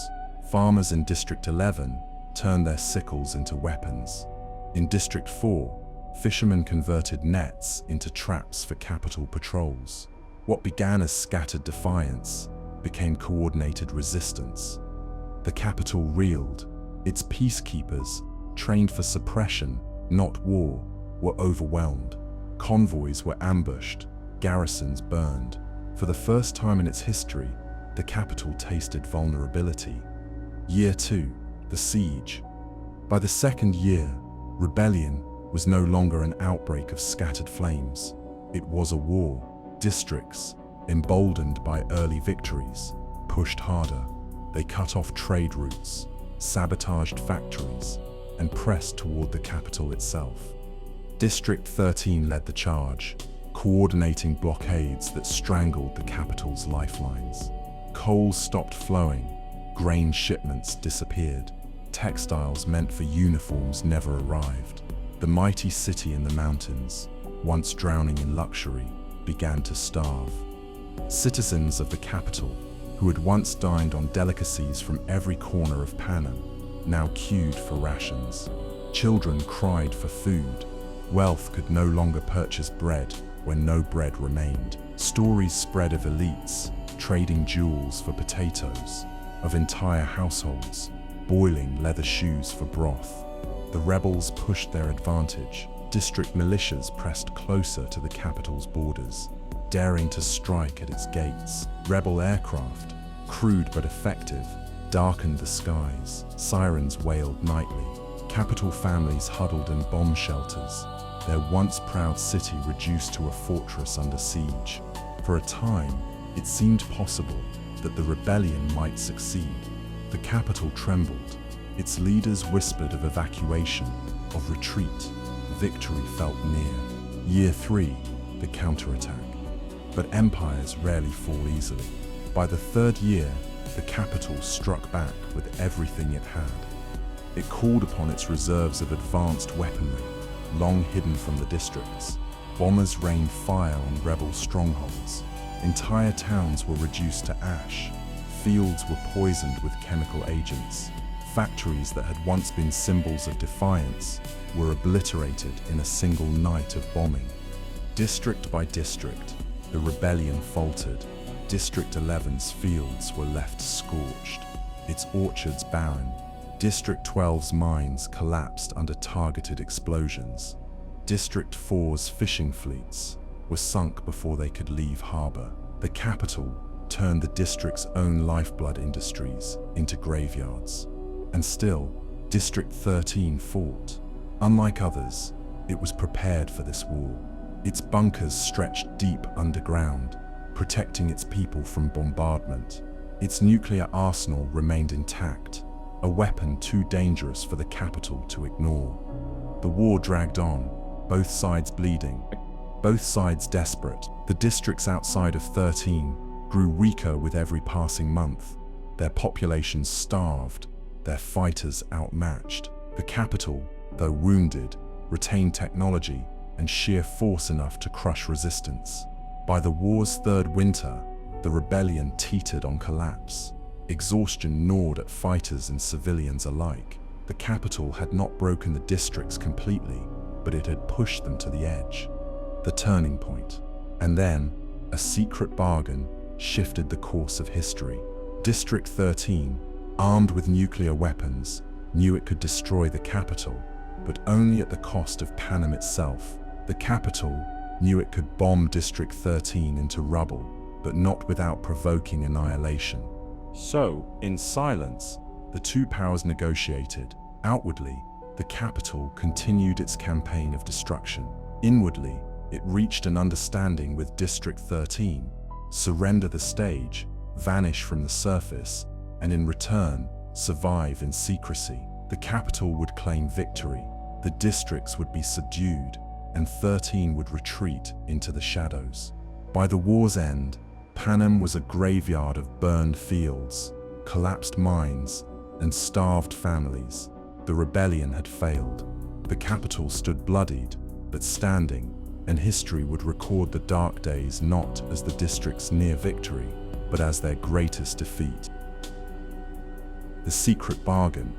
Farmers in District 11 turned their sickles into weapons. In District 4, fishermen converted nets into traps for capital patrols. What began as scattered defiance became coordinated resistance. The capital reeled. Its peacekeepers, trained for suppression, not war, were overwhelmed. Convoys were ambushed, garrisons burned. For the first time in its history, the capital tasted vulnerability. Year 2, the siege. By the second year, rebellion was no longer an outbreak of scattered flames. It was a war. Districts, emboldened by early victories, pushed harder. They cut off trade routes, sabotaged factories, and pressed toward the capital itself. District 13 led the charge, coordinating blockades that strangled the capital's lifelines. Coal stopped flowing, grain shipments disappeared, textiles meant for uniforms never arrived. The mighty city in the mountains, once drowning in luxury, began to starve. Citizens of the capital, who had once dined on delicacies from every corner of Panem, now queued for rations. Children cried for food. Wealth could no longer purchase bread when no bread remained. Stories spread of elites trading jewels for potatoes, of entire households boiling leather shoes for broth. The rebels pushed their advantage. District militias pressed closer to the capital's borders, daring to strike at its gates. Rebel aircraft, crude but effective, darkened the skies. Sirens wailed nightly. Capital families huddled in bomb shelters, their once proud city reduced to a fortress under siege. For a time, it seemed possible that the rebellion might succeed. The capital trembled. Its leaders whispered of evacuation, of retreat. Victory felt near. Year 3, the counterattack. But empires rarely fall easily. By the third year, the capital struck back with everything it had. It called upon its reserves of advanced weaponry, long hidden from the districts. Bombers rained fire on rebel strongholds. Entire towns were reduced to ash. Fields were poisoned with chemical agents. Factories that had once been symbols of defiance were obliterated in a single night of bombing. District by district, the rebellion faltered. District 11's fields were left scorched, its orchards barren. District 12's mines collapsed under targeted explosions. District 4's fishing fleets were sunk before they could leave harbor. The capital turned the district's own lifeblood industries into graveyards. And still, District 13 fought. Unlike others, it was prepared for this war. Its bunkers stretched deep underground, protecting its people from bombardment. Its nuclear arsenal remained intact, a weapon too dangerous for the capital to ignore. The war dragged on, both sides bleeding, both sides desperate. The districts outside of 13 grew weaker with every passing month. Their populations starved, their fighters outmatched. The capital, though wounded, retained technology and sheer force enough to crush resistance. By the war's third winter, the rebellion teetered on collapse. Exhaustion gnawed at fighters and civilians alike. The capital had not broken the districts completely, but it had pushed them to the edge, the turning point. And then, a secret bargain shifted the course of history. District 13, armed with nuclear weapons, knew it could destroy the capital, but only at the cost of Panem itself. The capital knew it could bomb District 13 into rubble, but not without provoking annihilation. So, in silence, the two powers negotiated. Outwardly, the capital continued its campaign of destruction. Inwardly, it reached an understanding with District 13. Surrender the stage, vanish from the surface, and in return, survive in secrecy. The capital would claim victory, the districts would be subdued, and 13 would retreat into the shadows. By the war's end, Panem was a graveyard of burned fields, collapsed mines, and starved families. The rebellion had failed. The capital stood bloodied, but standing, and history would record the dark days not as the district's near victory, but as their greatest defeat. The secret bargain.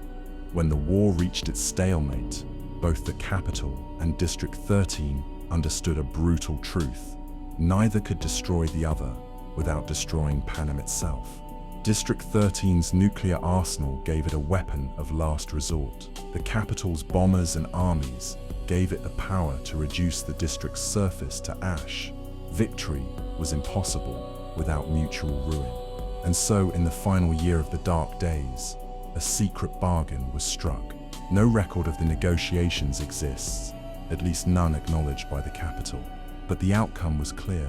When the war reached its stalemate, both the capital and District 13 understood a brutal truth. Neither could destroy the other without destroying Panem itself. District 13's nuclear arsenal gave it a weapon of last resort. The capital's bombers and armies gave it the power to reduce the district's surface to ash. Victory was impossible without mutual ruin. And so, in the final year of the Dark Days, a secret bargain was struck. No record of the negotiations exists, at least none acknowledged by the capital. But the outcome was clear.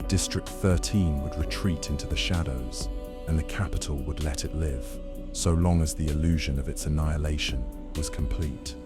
District 13 would retreat into the shadows, and the capital would let it live, so long as the illusion of its annihilation was complete.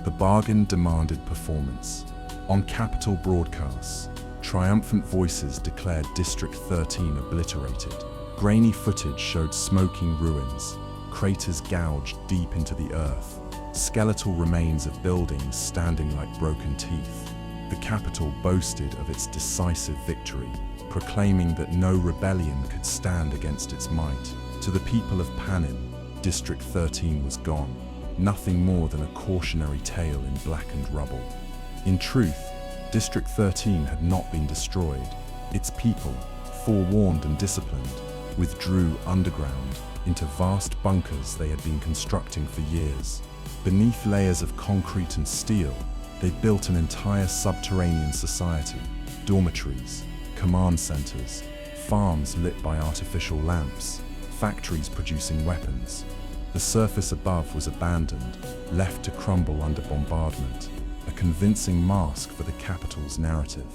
The bargain demanded performance. On capital broadcasts, triumphant voices declared District 13 obliterated. Grainy footage showed smoking ruins, craters gouged deep into the earth, skeletal remains of buildings standing like broken teeth. The capital boasted of its decisive victory, proclaiming that no rebellion could stand against its might. To the people of Panem, District 13 was gone, nothing more than a cautionary tale in blackened rubble. In truth, District 13 had not been destroyed. Its people, forewarned and disciplined, withdrew underground into vast bunkers they had been constructing for years. Beneath layers of concrete and steel, they built an entire subterranean society, dormitories, command centers, farms lit by artificial lamps, factories producing weapons. The surface above was abandoned, left to crumble under bombardment, a convincing mask for the capital's narrative.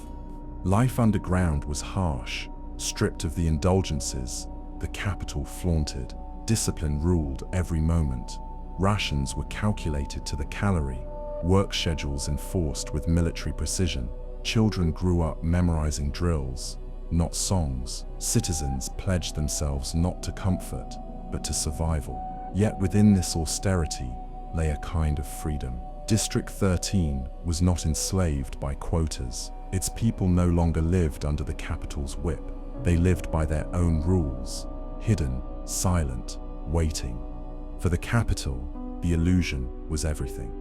Life underground was harsh, stripped of the indulgences the capital flaunted. Discipline ruled every moment. Rations were calculated to the calorie, work schedules enforced with military precision. Children grew up memorizing drills, not songs. Citizens pledged themselves not to comfort, but to survival. Yet within this austerity lay a kind of freedom. District 13 was not enslaved by quotas. Its people no longer lived under the capital's whip. They lived by their own rules, hidden, silent, waiting. For the capital, the illusion was everything.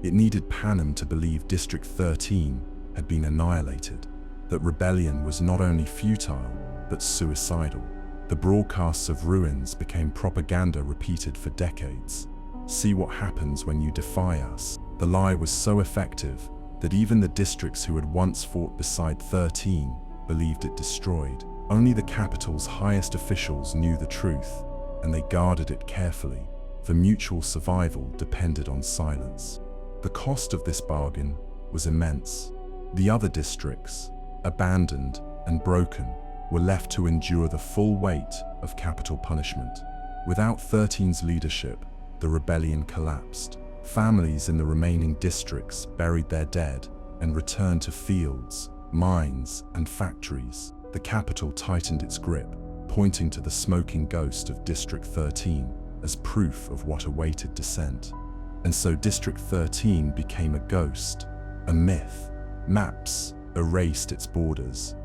It needed Panem to believe District 13 had been annihilated, that rebellion was not only futile, but suicidal. The broadcasts of ruins became propaganda repeated for decades. See what happens when you defy us. The lie was so effective that even the districts who had once fought beside 13 believed it destroyed. Only the capital's highest officials knew the truth, and they guarded it carefully, for mutual survival depended on silence. The cost of this bargain was immense. The other districts, abandoned and broken, were left to endure the full weight of capital punishment. Without 13's leadership, the rebellion collapsed. Families in the remaining districts buried their dead and returned to fields, mines, and factories. The capital tightened its grip, pointing to the smoking ghost of District 13 as proof of what awaited descent. And so District 13 became a ghost, a myth. Maps erased its borders.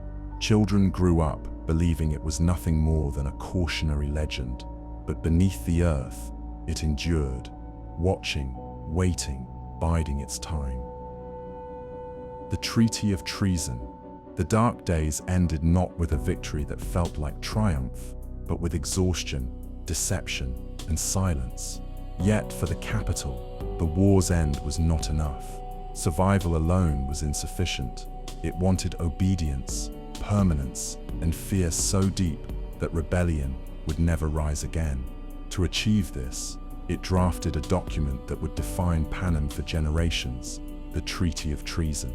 Children grew up believing it was nothing more than a cautionary legend, but beneath the earth, it endured, watching, waiting, biding its time. The Treaty of Treason. The dark days ended not with a victory that felt like triumph, but with exhaustion, deception, and silence. Yet for the capital, the war's end was not enough. Survival alone was insufficient. It wanted obedience, permanence, and fear so deep that rebellion would never rise again. To achieve this, it drafted a document that would define Panem for generations, the Treaty of Treason.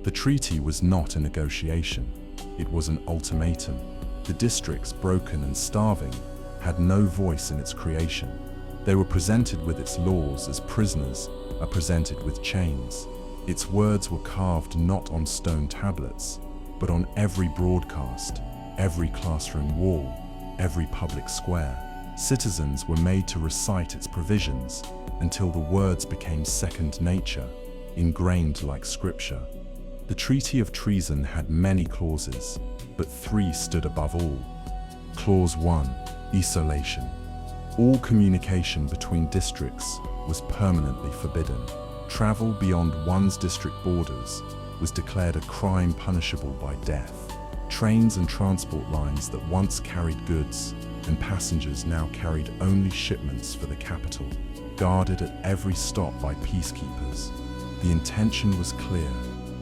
The treaty was not a negotiation, it was an ultimatum. The districts, broken and starving, had no voice in its creation. They were presented with its laws as prisoners are presented with chains. Its words were carved not on stone tablets, but on every broadcast, every classroom wall, every public square. Citizens were made to recite its provisions until the words became second nature, ingrained like scripture. The Treaty of Treason had many clauses, but three stood above all. Clause 1. Isolation. All communication between districts was permanently forbidden. Travel beyond one's district borders was declared a crime punishable by death. Trains and transport lines that once carried goods and passengers now carried only shipments for the capital, guarded at every stop by peacekeepers. The intention was clear.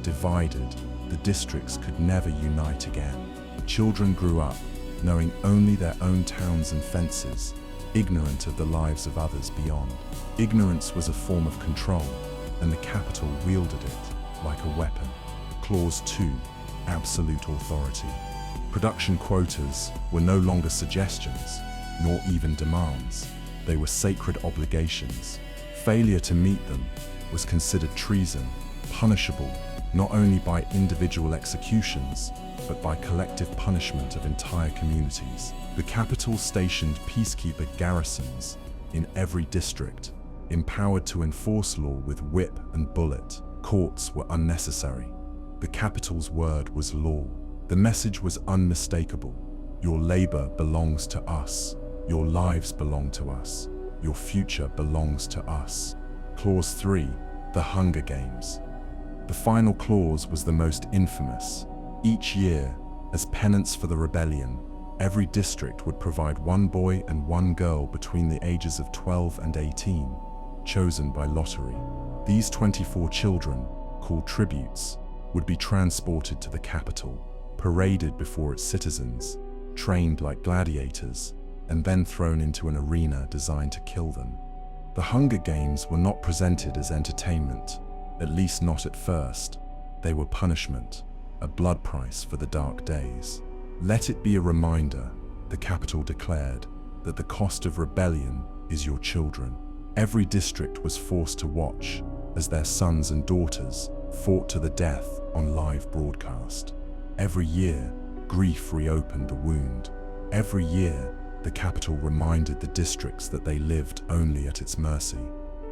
Divided, the districts could never unite again. Children grew up knowing only their own towns and fences, ignorant of the lives of others beyond. Ignorance was a form of control, and the capital wielded it like a weapon. Clause 2. Absolute authority. Production quotas were no longer suggestions, nor even demands. They were sacred obligations. Failure to meet them was considered treason, punishable not only by individual executions, but by collective punishment of entire communities. The capital stationed peacekeeper garrisons in every district, empowered to enforce law with whip and bullet. Courts were unnecessary. The capital's word was law. The message was unmistakable. Your labor belongs to us. Your lives belong to us. Your future belongs to us. Clause 3. The Hunger Games. The final clause was the most infamous. Each year, as penance for the rebellion, every district would provide one boy and one girl between the ages of 12 and 18, chosen by lottery. These 24 children, called tributes, would be transported to the capital, paraded before its citizens, trained like gladiators, and then thrown into an arena designed to kill them. The Hunger Games were not presented as entertainment, at least not at first. They were punishment, a blood price for the dark days. Let it be a reminder, the capital declared, that the cost of rebellion is your children. Every district was forced to watch as their sons and daughters fought to the death on live broadcast. Every year, grief reopened the wound. Every year, the capital reminded the districts that they lived only at its mercy.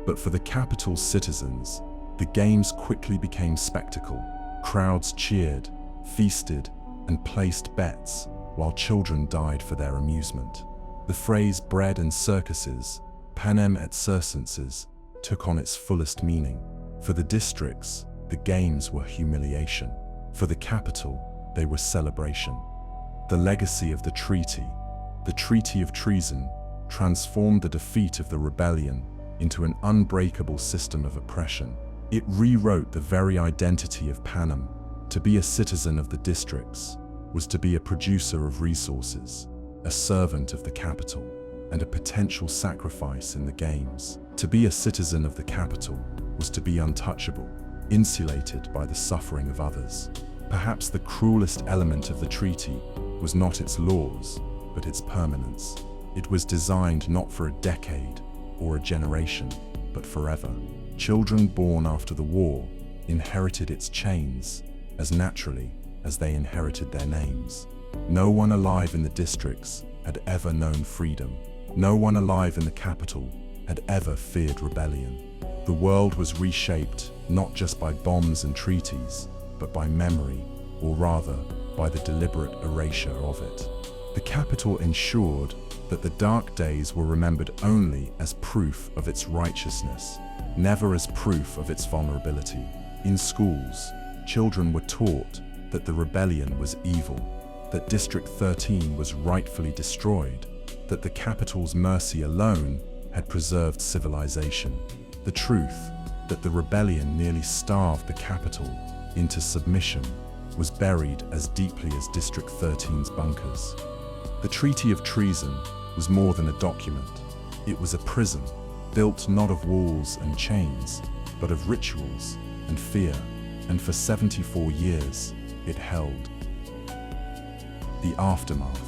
But for the capital's citizens, the games quickly became spectacle. Crowds cheered, feasted, and placed bets, while children died for their amusement. The phrase bread and circuses, Panem et circenses, took on its fullest meaning. For the districts, the games were humiliation. For the capital, they were celebration. The legacy of the Treaty of Treason, transformed the defeat of the rebellion into an unbreakable system of oppression. It rewrote the very identity of Panem. To be a citizen of the districts was to be a producer of resources, a servant of the capital, and a potential sacrifice in the games. To be a citizen of the capital was to be untouchable, insulated by the suffering of others. Perhaps the cruelest element of the treaty was not its laws, but its permanence. It was designed not for a decade or a generation, but forever. Children born after the war inherited its chains as naturally as they inherited their names. No one alive in the districts had ever known freedom. No one alive in the capital had ever feared rebellion. The world was reshaped not just by bombs and treaties, but by memory, or rather, by the deliberate erasure of it. The capital ensured that the dark days were remembered only as proof of its righteousness, never as proof of its vulnerability. In schools, children were taught that the rebellion was evil, that District 13 was rightfully destroyed, that the capital's mercy alone had preserved civilization. The truth that the rebellion nearly starved the capital into submission was buried as deeply as District 13's bunkers. The Treaty of Treason was more than a document. It was a prison, built not of walls and chains, but of rituals and fear, and for 74 years it held. The aftermath.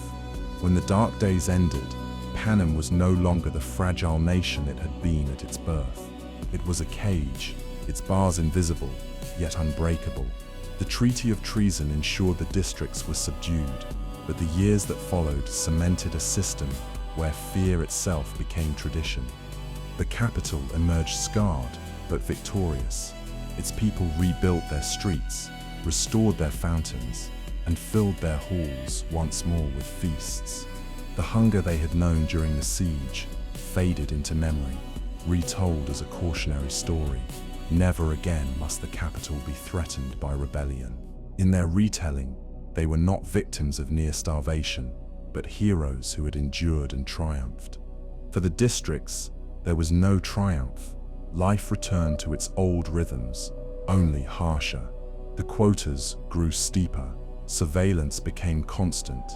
When the dark days ended, Panem was no longer the fragile nation it had been at its birth. It was a cage, its bars invisible, yet unbreakable. The Treaty of Treason ensured the districts were subdued, but the years that followed cemented a system where fear itself became tradition. The capital emerged scarred, but victorious. Its people rebuilt their streets, restored their fountains, and filled their halls once more with feasts. The hunger they had known during the siege faded into memory, retold as a cautionary story. Never again must the capital be threatened by rebellion. In their retelling, they were not victims of near starvation, but heroes who had endured and triumphed. For the districts, there was no triumph. Life returned to its old rhythms, only harsher. The quotas grew steeper, surveillance became constant.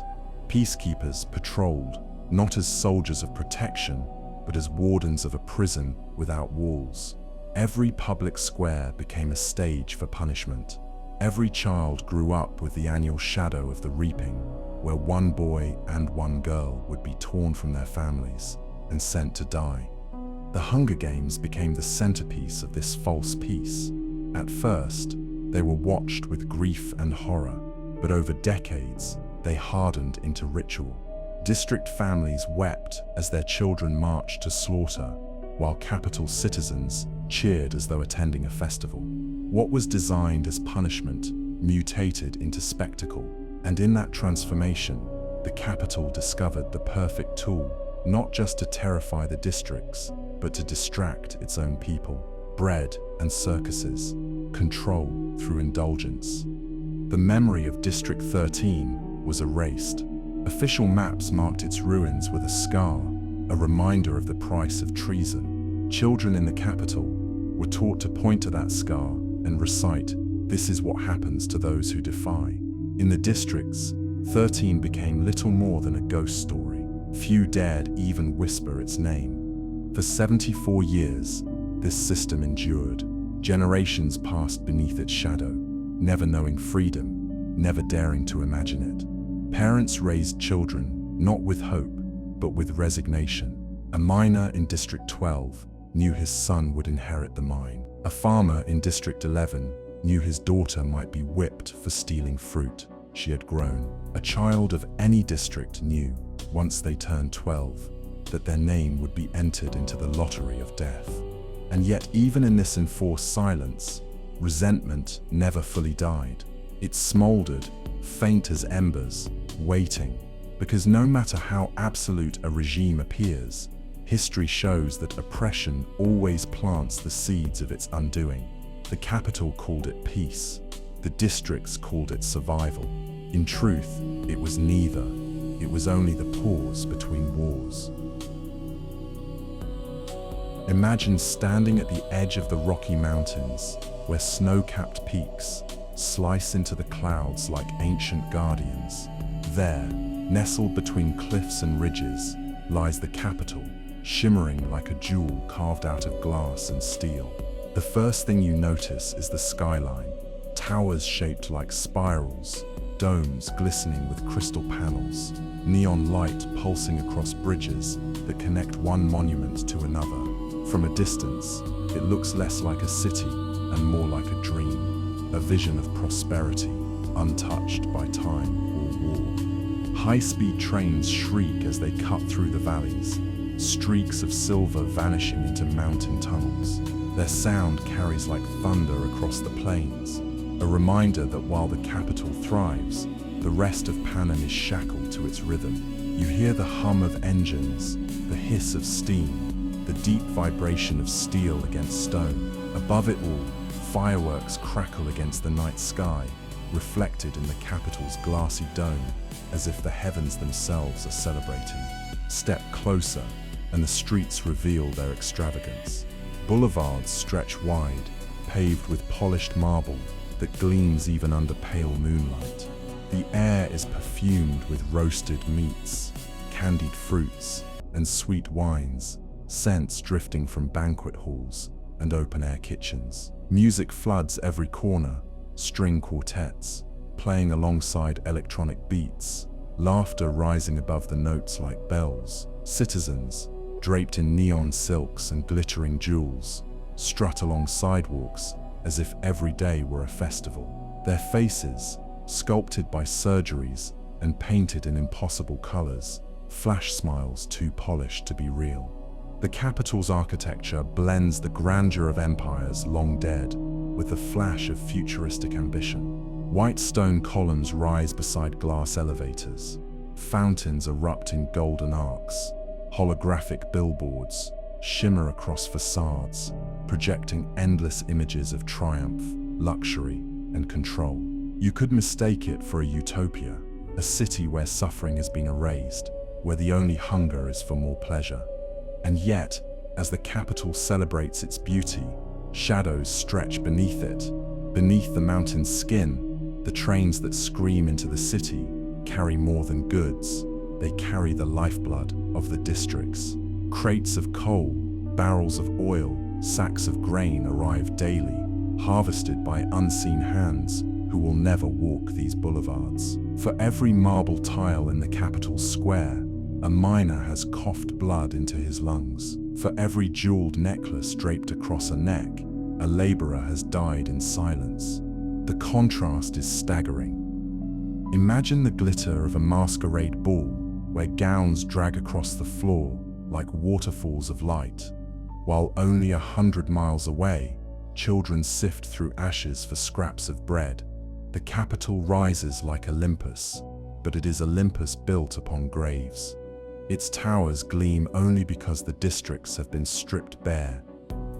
Peacekeepers patrolled, not as soldiers of protection, but as wardens of a prison without walls. Every public square became a stage for punishment. Every child grew up with the annual shadow of the reaping, where one boy and one girl would be torn from their families and sent to die. The Hunger Games became the centerpiece of this false peace. At first, they were watched with grief and horror, but over decades, they hardened into ritual. District families wept as their children marched to slaughter, while capital citizens cheered as though attending a festival. What was designed as punishment mutated into spectacle, and in that transformation, the capital discovered the perfect tool, not just to terrify the districts, but to distract its own people. Bread and circuses, control through indulgence. The memory of District 13 was erased. Official maps marked its ruins with a scar, a reminder of the price of treason. Children in the capital were taught to point to that scar and recite, "This is what happens to those who defy." In the districts, 13 became little more than a ghost story. Few dared even whisper its name. For 74 years, this system endured. Generations passed beneath its shadow, never knowing freedom, never daring to imagine it. Parents raised children, not with hope, but with resignation. A miner in District 12 knew his son would inherit the mine. A farmer in District 11 knew his daughter might be whipped for stealing fruit. she had grown. A child of any district knew, once they turned 12, that their name would be entered into the lottery of death. And yet, even in this enforced silence, resentment never fully died. It smoldered, faint as embers, waiting, because no matter how absolute a regime appears, history shows that oppression always plants the seeds of its undoing. The capital called it peace. The districts called it survival. In truth, it was neither. It was only the pause between wars. Imagine standing at the edge of the Rocky Mountains, where snow-capped peaks slice into the clouds like ancient guardians. There, nestled between cliffs and ridges, lies the capital, shimmering like a jewel carved out of glass and steel. The first thing you notice is the skyline, towers shaped like spirals, domes glistening with crystal panels, neon light pulsing across bridges that connect one monument to another. From a distance, it looks less like a city and more like a dream, a vision of prosperity, untouched by time or war. High-speed trains shriek as they cut through the valleys, streaks of silver vanishing into mountain tunnels. Their sound carries like thunder across the plains, a reminder that while the capital thrives, the rest of Panem is shackled to its rhythm. You hear the hum of engines, the hiss of steam, the deep vibration of steel against stone. Above it all, fireworks crackle against the night sky, reflected in the capital's glassy dome, as if the heavens themselves are celebrating. Step closer, and the streets reveal their extravagance. Boulevards stretch wide, paved with polished marble that gleams even under pale moonlight. The air is perfumed with roasted meats, candied fruits, and sweet wines, scents drifting from banquet halls and open-air kitchens. Music floods every corner, string quartets, playing alongside electronic beats, laughter rising above the notes like bells. Citizens, draped in neon silks and glittering jewels, strut along sidewalks as if every day were a festival. Their faces, sculpted by surgeries and painted in impossible colors, flash smiles too polished to be real. The capital's architecture blends the grandeur of empires long dead with the flash of futuristic ambition. White stone columns rise beside glass elevators. Fountains erupt in golden arcs. Holographic billboards shimmer across facades, projecting endless images of triumph, luxury, and control. You could mistake it for a utopia, a city where suffering has been erased, where the only hunger is for more pleasure. And yet, as the capital celebrates its beauty, shadows stretch beneath it. Beneath the mountain's skin, the trains that scream into the city carry more than goods. They carry the lifeblood of the districts. Crates of coal, barrels of oil, sacks of grain arrive daily, harvested by unseen hands who will never walk these boulevards. For every marble tile in the capital's square, a miner has coughed blood into his lungs. For every jeweled necklace draped across a neck, a laborer has died in silence. The contrast is staggering. Imagine the glitter of a masquerade ball, where gowns drag across the floor like waterfalls of light, while only 100 miles away, children sift through ashes for scraps of bread. The capital rises like Olympus, but it is Olympus built upon graves. Its towers gleam only because the districts have been stripped bare.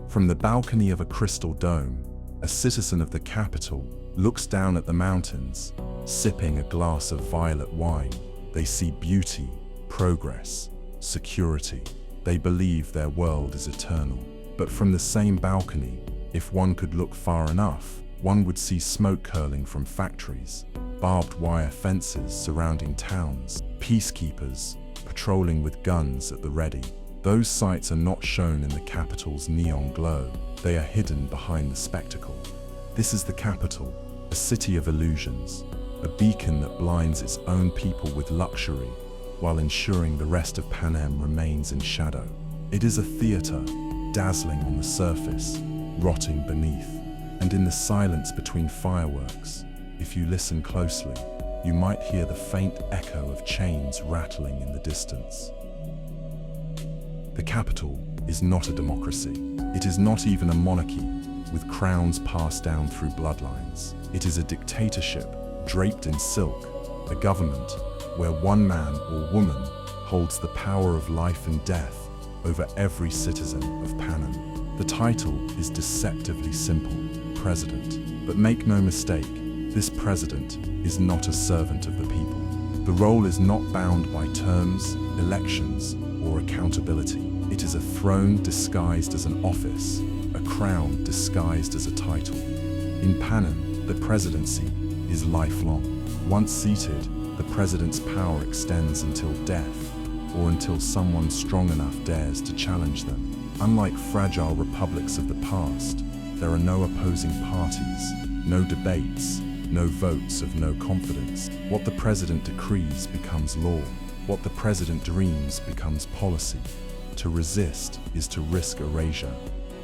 From the balcony of a crystal dome, a citizen of the capital looks down at the mountains, sipping a glass of violet wine. They see beauty, progress, security. They believe their world is eternal. But from the same balcony, if one could look far enough, one would see smoke curling from factories, barbed wire fences surrounding towns, peacekeepers patrolling with guns at the ready. Those sights are not shown in the capital's neon glow. They are hidden behind the spectacle. This is the capital, a city of illusions, a beacon that blinds its own people with luxury while ensuring the rest of Panem remains in shadow. It is a theater, dazzling on the surface, rotting beneath. And in the silence between fireworks, if you listen closely, you might hear the faint echo of chains rattling in the distance. The capital is not a democracy. It is not even a monarchy, with crowns passed down through bloodlines. It is a dictatorship draped in silk, a government where one man or woman holds the power of life and death over every citizen of Panem. The title is deceptively simple, President. But make no mistake, this president is not a servant of the people. The role is not bound by terms, elections, or accountability. It is a throne disguised as an office, a crown disguised as a title. In Panem, the presidency is lifelong. Once seated, the president's power extends until death, or until someone strong enough dares to challenge them. Unlike fragile republics of the past, there are no opposing parties, no debates, no votes of no confidence. What the president decrees becomes law. What the president dreams becomes policy. To resist is to risk erasure.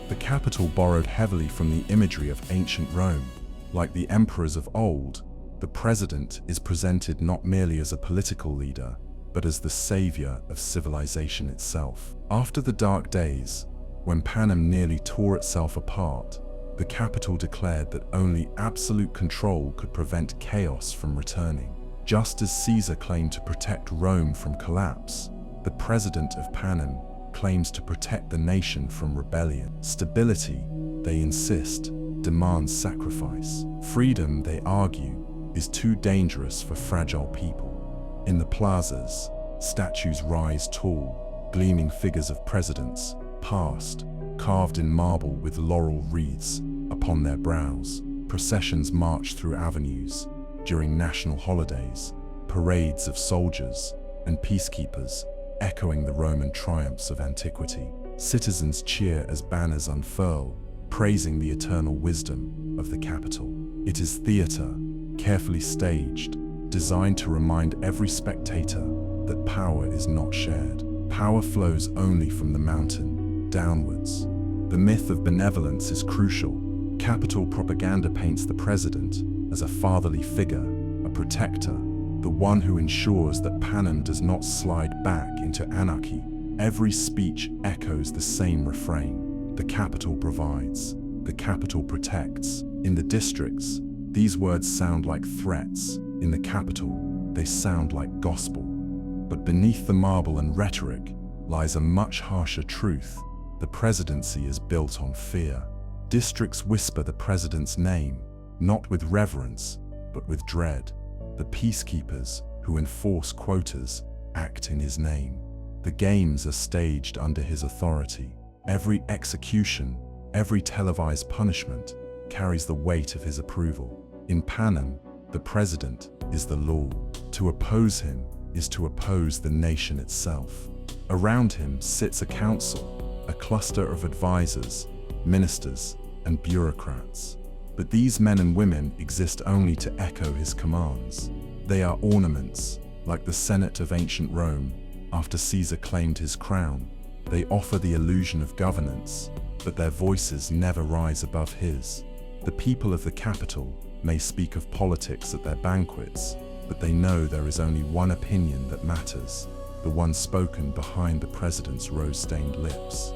The capital borrowed heavily from the imagery of ancient Rome. Like the emperors of old, the president is presented not merely as a political leader, but as the savior of civilization itself. After the dark days, when Panem nearly tore itself apart, the capital declared that only absolute control could prevent chaos from returning. Just as Caesar claimed to protect Rome from collapse, the president of Panem claims to protect the nation from rebellion. Stability, they insist, demands sacrifice. Freedom, they argue, is too dangerous for fragile people. In the plazas, statues rise tall, gleaming figures of presidents, past, carved in marble with laurel wreaths upon their brows. Processions march through avenues. During national holidays, parades of soldiers and peacekeepers echoing the Roman triumphs of antiquity. Citizens cheer as banners unfurl, praising the eternal wisdom of the capital. It is theater, carefully staged, designed to remind every spectator that power is not shared. Power flows only from the mountain, downwards. The myth of benevolence is crucial. Capital propaganda paints the president as a fatherly figure, a protector, the one who ensures that Panem does not slide back into anarchy. Every speech echoes the same refrain. The capital provides, the capital protects. In the districts, these words sound like threats. In the capital, they sound like gospel. But beneath the marble and rhetoric lies a much harsher truth. The presidency is built on fear. Districts whisper the president's name, not with reverence, but with dread. The peacekeepers who enforce quotas act in his name. The games are staged under his authority. Every execution, every televised punishment carries the weight of his approval. In Panem, the president is the law. To oppose him is to oppose the nation itself. Around him sits a council, a cluster of advisors, ministers, and bureaucrats. But these men and women exist only to echo his commands. They are ornaments, like the Senate of ancient Rome. After Caesar claimed his crown, they offer the illusion of governance, but their voices never rise above his. The people of the capital may speak of politics at their banquets, but they know there is only one opinion that matters, the one spoken behind the president's rose-stained lips.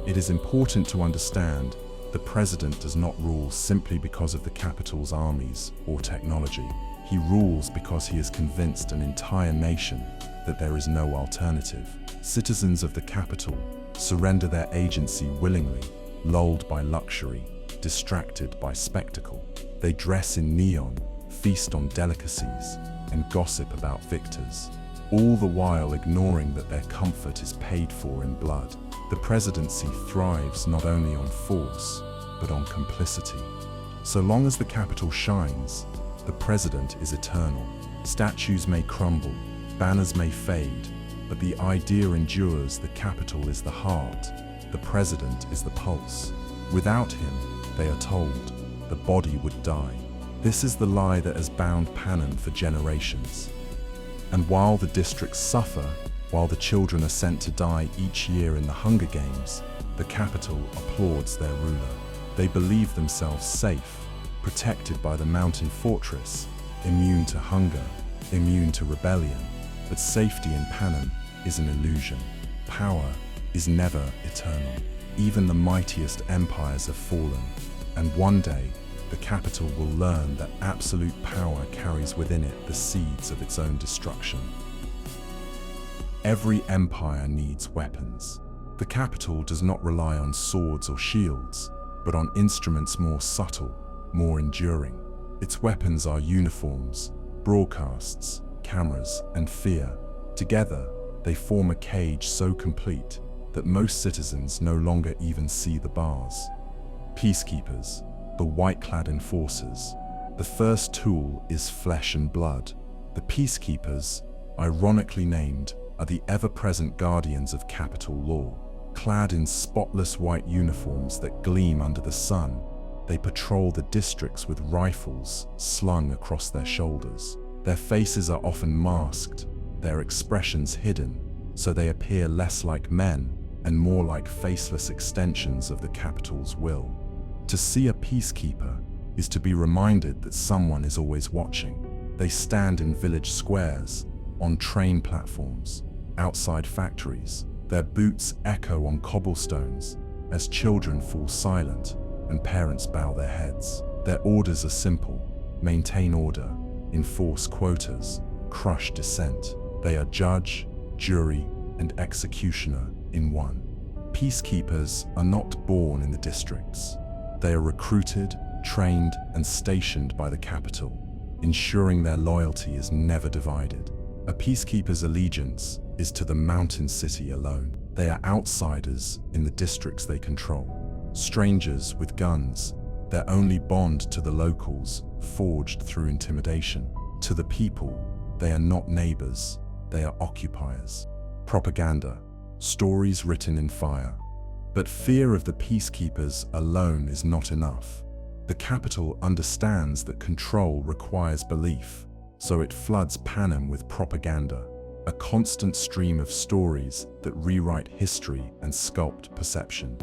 It is important to understand the president does not rule simply because of the capital's armies or technology. He rules because he has convinced an entire nation that there is no alternative. Citizens of the capital surrender their agency willingly, lulled by luxury, distracted by spectacle. They dress in neon, feast on delicacies, and gossip about victors, all the while ignoring that their comfort is paid for in blood. The presidency thrives not only on force, but on complicity. So long as the capital shines, the president is eternal. Statues may crumble, banners may fade, but the idea endures. The capital is the heart, the president is the pulse. Without him, they are told, the body would die. This is the lie that has bound Panem for generations. And while the districts suffer, while the children are sent to die each year in the Hunger Games, the capital applauds their ruler. They believe themselves safe, protected by the mountain fortress, immune to hunger, immune to rebellion. But safety in Panem is an illusion. Power is never eternal. Even the mightiest empires have fallen, and one day the capital will learn that absolute power carries within it the seeds of its own destruction. Every empire needs weapons. The capital does not rely on swords or shields, but on instruments more subtle, more enduring. Its weapons are uniforms, broadcasts, cameras, and fear. Together, they form a cage so complete that most citizens no longer even see the bars. Peacekeepers, the white-clad enforcers. The first tool is flesh and blood. The peacekeepers, ironically named, are the ever-present guardians of capital law. Clad in spotless white uniforms that gleam under the sun, they patrol the districts with rifles slung across their shoulders. Their faces are often masked, their expressions hidden, so they appear less like men and more like faceless extensions of the capital's will. To see a peacekeeper is to be reminded that someone is always watching. They stand in village squares, on train platforms, outside factories. Their boots echo on cobblestones as children fall silent and parents bow their heads. Their orders are simple: maintain order, enforce quotas, crush dissent. They are judge, jury, and executioner in one. Peacekeepers are not born in the districts. They are recruited, trained, and stationed by the capital, ensuring their loyalty is never divided. A peacekeeper's allegiance is to the mountain city alone. They are outsiders in the districts they control. Strangers with guns, their only bond to the locals, forged through intimidation. To the people, they are not neighbors, they are occupiers. Propaganda, stories written in fire. But fear of the peacekeepers alone is not enough. The capital understands that control requires belief, so it floods Panem with propaganda, a constant stream of stories that rewrite history and sculpt perception.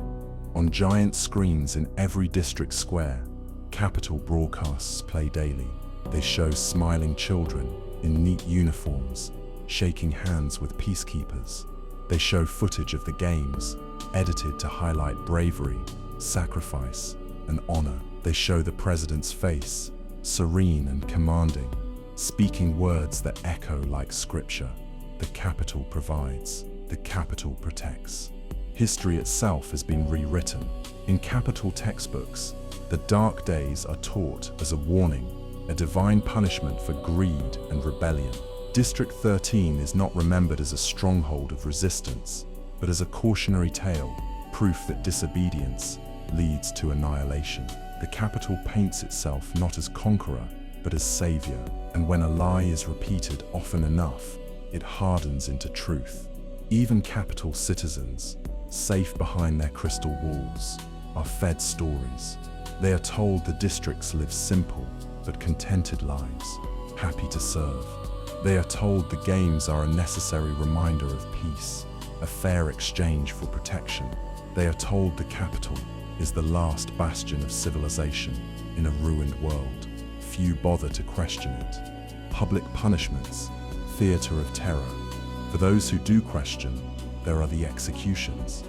On giant screens in every district square, capital broadcasts play daily. They show smiling children in neat uniforms, shaking hands with peacekeepers. They show footage of the games, edited to highlight bravery, sacrifice, and honor. They show the president's face, serene and commanding, speaking words that echo like scripture. The capital provides, the capital protects. History itself has been rewritten. In capital textbooks, the dark days are taught as a warning, a divine punishment for greed and rebellion. District 13 is not remembered as a stronghold of resistance, but as a cautionary tale, proof that disobedience leads to annihilation. The capital paints itself not as conqueror, but as savior, and when a lie is repeated often enough, it hardens into truth. Even capital citizens, safe behind their crystal walls, are fed stories. They are told the districts live simple but contented lives, happy to serve. They are told the games are a necessary reminder of peace, a fair exchange for protection. They are told the capital is the last bastion of civilization in a ruined world. Few bother to question it. Public punishments, theater of terror. For those who do question, there are the executions.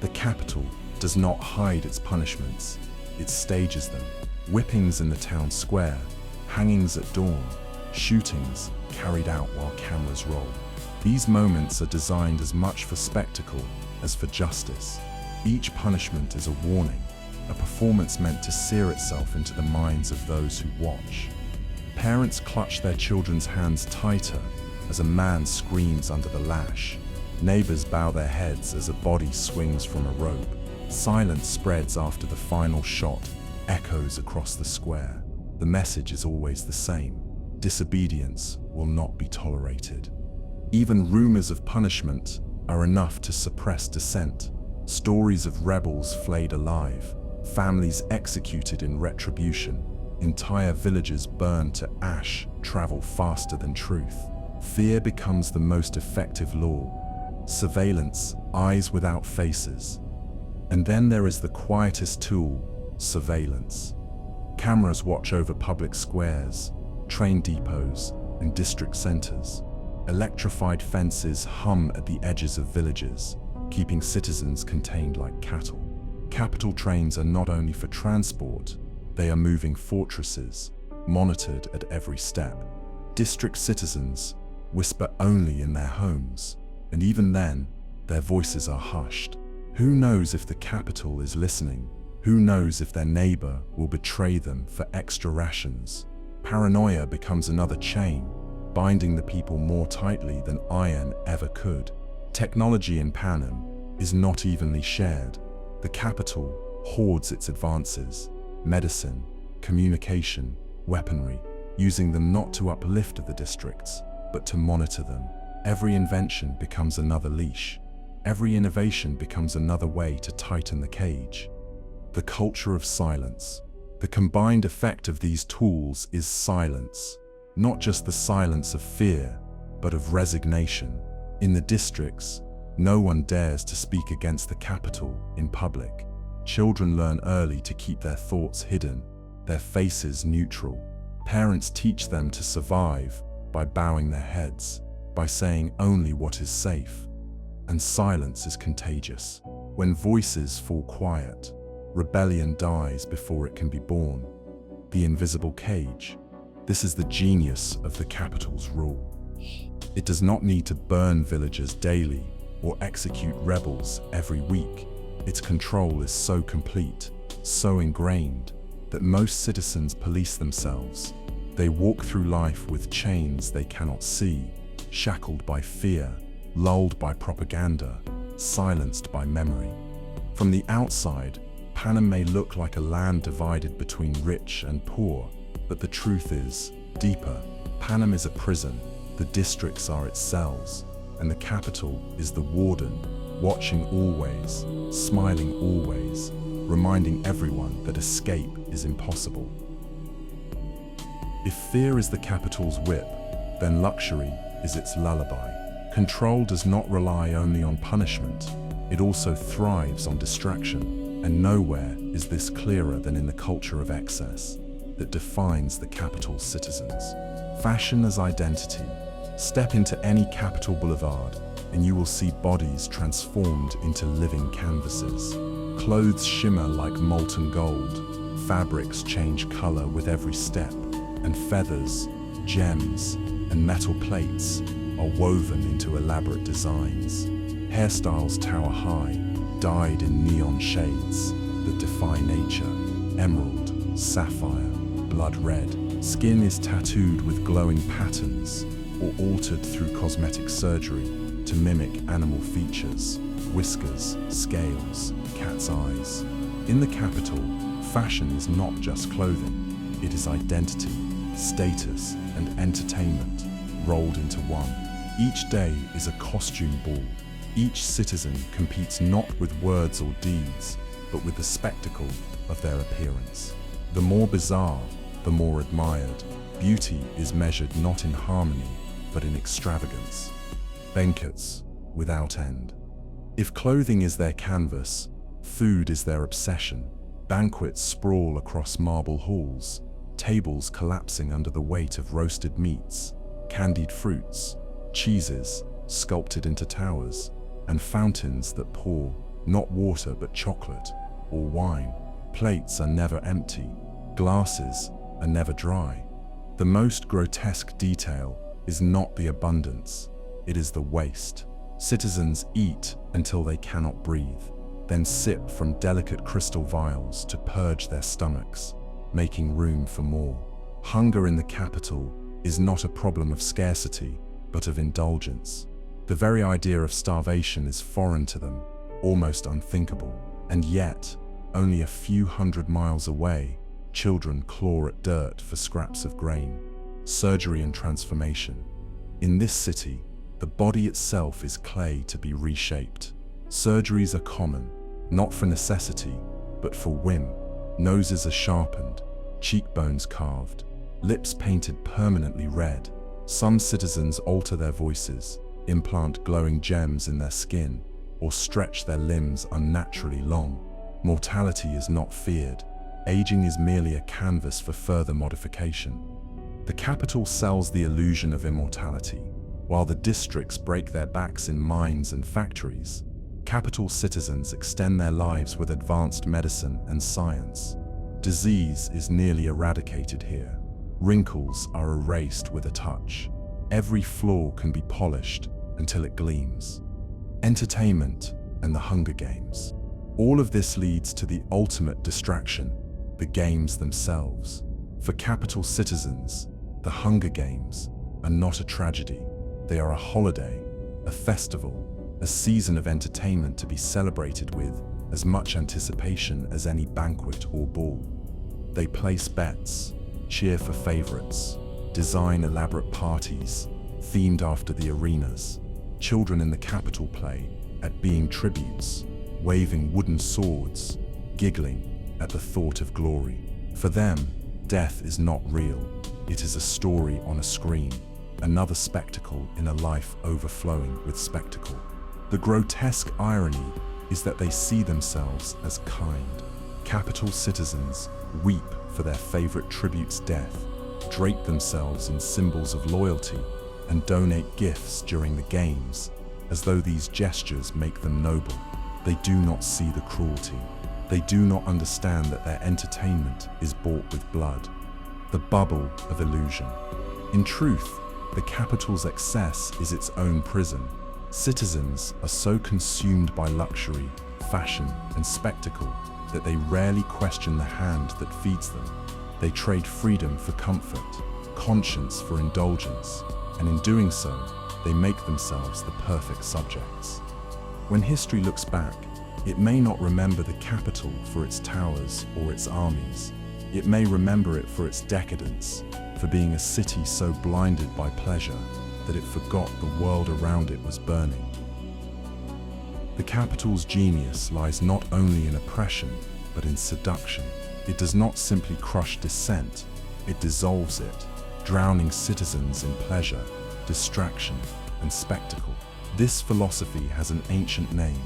The capital does not hide its punishments, it stages them. Whippings in the town square, hangings at dawn, shootings carried out while cameras roll. These moments are designed as much for spectacle as for justice. Each punishment is a warning, a performance meant to sear itself into the minds of those who watch. Parents clutch their children's hands tighter as a man screams under the lash. Neighbors bow their heads as a body swings from a rope. Silence spreads after the final shot, echoes across the square. The message is always the same: disobedience will not be tolerated. Even rumors of punishment are enough to suppress dissent. Stories of rebels flayed alive, families executed in retribution, entire villages burned to ash travel faster than truth. Fear becomes the most effective law. Surveillance, eyes without faces. And then there is the quietest tool: surveillance. Cameras watch over public squares, train depots, and district centers. Electrified fences hum at the edges of villages, keeping citizens contained like cattle. Capital trains are not only for transport, they are moving fortresses, monitored at every step. District citizens whisper only in their homes, and even then, their voices are hushed. Who knows if the capital is listening? Who knows if their neighbor will betray them for extra rations? Paranoia becomes another chain, binding the people more tightly than iron ever could. Technology in Panem is not evenly shared. The capital hoards its advances, medicine, communication, weaponry, using them not to uplift the districts, but to monitor them. Every invention becomes another leash. Every innovation becomes another way to tighten the cage. The culture of silence. The combined effect of these tools is silence, not just the silence of fear, but of resignation. In the districts, no one dares to speak against the capital in public. Children learn early to keep their thoughts hidden, their faces neutral. Parents teach them to survive by bowing their heads, by saying only what is safe. And silence is contagious. When voices fall quiet, rebellion dies before it can be born. The invisible cage. This is the genius of the capital's rule. It does not need to burn villagers daily or execute rebels every week. Its control is so complete, so ingrained, that most citizens police themselves. They walk through life with chains they cannot see, shackled by fear, lulled by propaganda, silenced by memory. From the outside, Panem may look like a land divided between rich and poor, but the truth is deeper. Panem is a prison, the districts are its cells, and the capital is the warden, watching always, smiling always, reminding everyone that escape is impossible. If fear is the capital's whip, then luxury is its lullaby. Control does not rely only on punishment, it also thrives on distraction, and nowhere is this clearer than in the culture of excess that defines the capital's citizens. Fashion as identity. Step into any capital boulevard, and you will see bodies transformed into living canvases. Clothes shimmer like molten gold, fabrics change color with every step, and feathers, gems, and metal plates are woven into elaborate designs. Hairstyles tower high, dyed in neon shades that defy nature. Emerald, sapphire, blood red. Skin is tattooed with glowing patterns or altered through cosmetic surgery to mimic animal features, whiskers, scales, cat's eyes. In the capital, fashion is not just clothing, it is identity, status, and entertainment rolled into one. Each day is a costume ball. Each citizen competes not with words or deeds, but with the spectacle of their appearance. The more bizarre, the more admired. Beauty is measured not in harmony, but in extravagance. Banquets without end. If clothing is their canvas, food is their obsession. Banquets sprawl across marble halls, tables collapsing under the weight of roasted meats, candied fruits, cheeses sculpted into towers, and fountains that pour not water but chocolate or wine. Plates are never empty, glasses are never dry. The most grotesque detail is not the abundance, it is the waste. Citizens eat until they cannot breathe, then sip from delicate crystal vials to purge their stomachs, making room for more. Hunger in the capital is not a problem of scarcity, but of indulgence. The very idea of starvation is foreign to them, almost unthinkable. And yet, only a few hundred miles away, children claw at dirt for scraps of grain. Surgery and transformation. In this city, the body itself is clay to be reshaped. Surgeries are common, not for necessity, but for whim. Noses are sharpened, cheekbones carved, lips painted permanently red. Some citizens alter their voices, implant glowing gems in their skin, or stretch their limbs unnaturally long. Mortality is not feared. Aging is merely a canvas for further modification. The capital sells the illusion of immortality, while the districts break their backs in mines and factories. Capital citizens extend their lives with advanced medicine and science. Disease is nearly eradicated here. Wrinkles are erased with a touch. Every flaw can be polished until it gleams. Entertainment and the Hunger Games. All of this leads to the ultimate distraction, the games themselves. For capital citizens, the Hunger Games are not a tragedy. They are a holiday, a festival, a season of entertainment to be celebrated with as much anticipation as any banquet or ball. They place bets, cheer for favorites, design elaborate parties themed after the arenas. Children in the capital play at being tributes, waving wooden swords, giggling at the thought of glory. For them, death is not real. It is a story on a screen, another spectacle in a life overflowing with spectacle. The grotesque irony is that they see themselves as kind. Capital citizens weep for their favorite tribute's death, drape themselves in symbols of loyalty, and donate gifts during the games, as though these gestures make them noble. They do not see the cruelty. They do not understand that their entertainment is bought with blood. The bubble of illusion. In truth, the capital's excess is its own prison. Citizens are so consumed by luxury, fashion, and spectacle that they rarely question the hand that feeds them. They trade freedom for comfort, conscience for indulgence, and in doing so, they make themselves the perfect subjects. When history looks back, it may not remember the capital for its towers or its armies. It may remember it for its decadence, for being a city so blinded by pleasure that it forgot the world around it was burning. The capital's genius lies not only in oppression, but in seduction. It does not simply crush dissent, it dissolves it, drowning citizens in pleasure, distraction, and spectacle. This philosophy has an ancient name,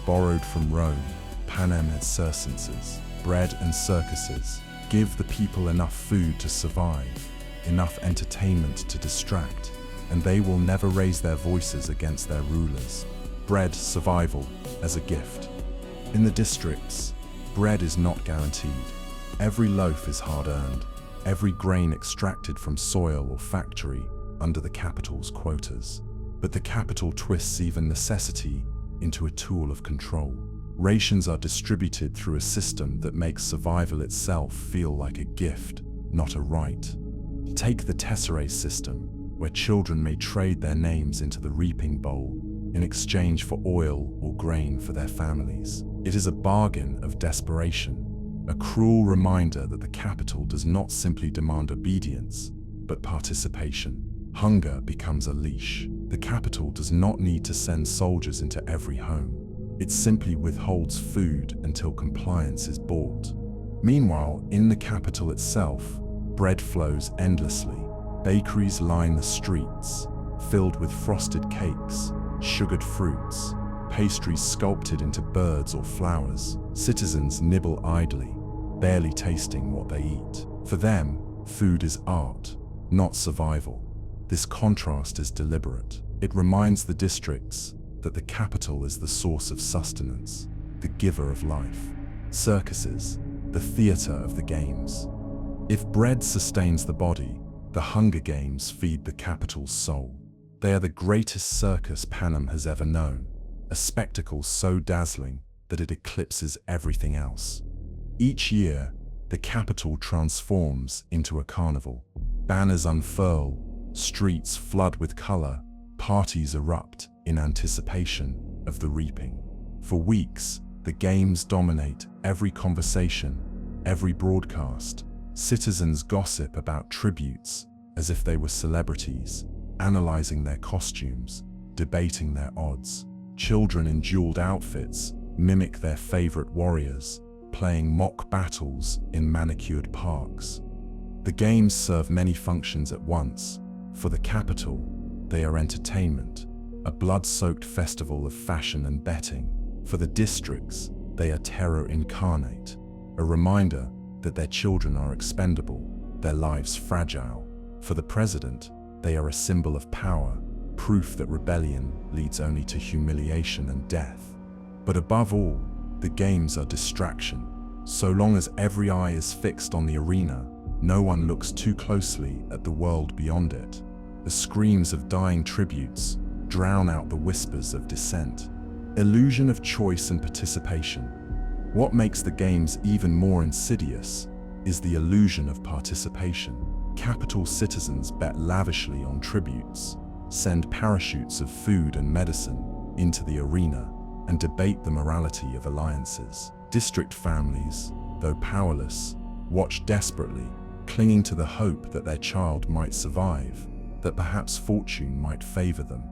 borrowed from Rome, Panem et circenses. Bread and circuses give the people enough food to survive, enough entertainment to distract, and they will never raise their voices against their rulers. Bread survival as a gift. In the districts, bread is not guaranteed. Every loaf is hard-earned, every grain extracted from soil or factory under the capital's quotas. But the capital twists even necessity into a tool of control. Rations are distributed through a system that makes survival itself feel like a gift, not a right. Take the tesserae system, where children may trade their names into the reaping bowl in exchange for oil or grain for their families. It is a bargain of desperation, a cruel reminder that the capital does not simply demand obedience, but participation. Hunger becomes a leash. The capital does not need to send soldiers into every home. It simply withholds food until compliance is bought. Meanwhile, in the capital itself, bread flows endlessly. Bakeries line the streets, filled with frosted cakes, sugared fruits, pastries sculpted into birds or flowers. Citizens nibble idly, barely tasting what they eat. For them, food is art, not survival. This contrast is deliberate. It reminds the districts that the capital is the source of sustenance, the giver of life. Circuses, the theater of the games. If bread sustains the body, the Hunger Games feed the capital's soul. They are the greatest circus Panem has ever known, a spectacle so dazzling that it eclipses everything else. Each year, the capital transforms into a carnival. Banners unfurl, streets flood with color, parties erupt in anticipation of the reaping. For weeks, the games dominate every conversation, every broadcast. Citizens gossip about tributes as if they were celebrities, analyzing their costumes, debating their odds. Children in jeweled outfits mimic their favorite warriors, playing mock battles in manicured parks. The games serve many functions at once. For the capital, they are entertainment, a blood-soaked festival of fashion and betting. For the districts, they are terror incarnate, a reminder that their children are expendable, their lives fragile. For the president, they are a symbol of power, proof that rebellion leads only to humiliation and death. But above all, the games are distraction. So long as every eye is fixed on the arena, no one looks too closely at the world beyond it. The screams of dying tributes drown out the whispers of dissent. Illusion of choice and participation. What makes the games even more insidious is the illusion of participation. Capital citizens bet lavishly on tributes, send parachutes of food and medicine into the arena, and debate the morality of alliances. District families, though powerless, watch desperately, clinging to the hope that their child might survive, that perhaps fortune might favor them.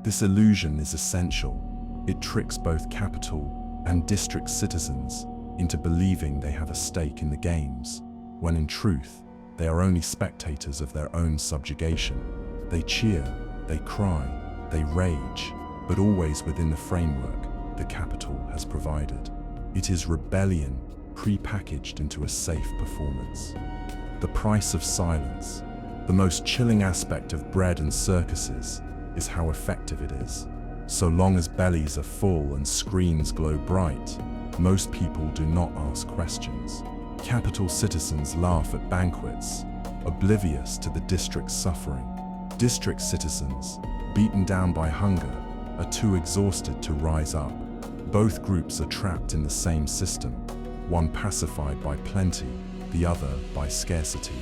This illusion is essential. It tricks both capital and district citizens into believing they have a stake in the games, when in truth, they are only spectators of their own subjugation. They cheer, they cry, they rage, but always within the framework the capital has provided. It is rebellion pre-packaged into a safe performance. The price of silence. The most chilling aspect of bread and circuses is how effective it is. So long as bellies are full and screens glow bright, most people do not ask questions. Capital citizens laugh at banquets, oblivious to the district's suffering. District citizens, beaten down by hunger, are too exhausted to rise up. Both groups are trapped in the same system, one pacified by plenty, the other by scarcity.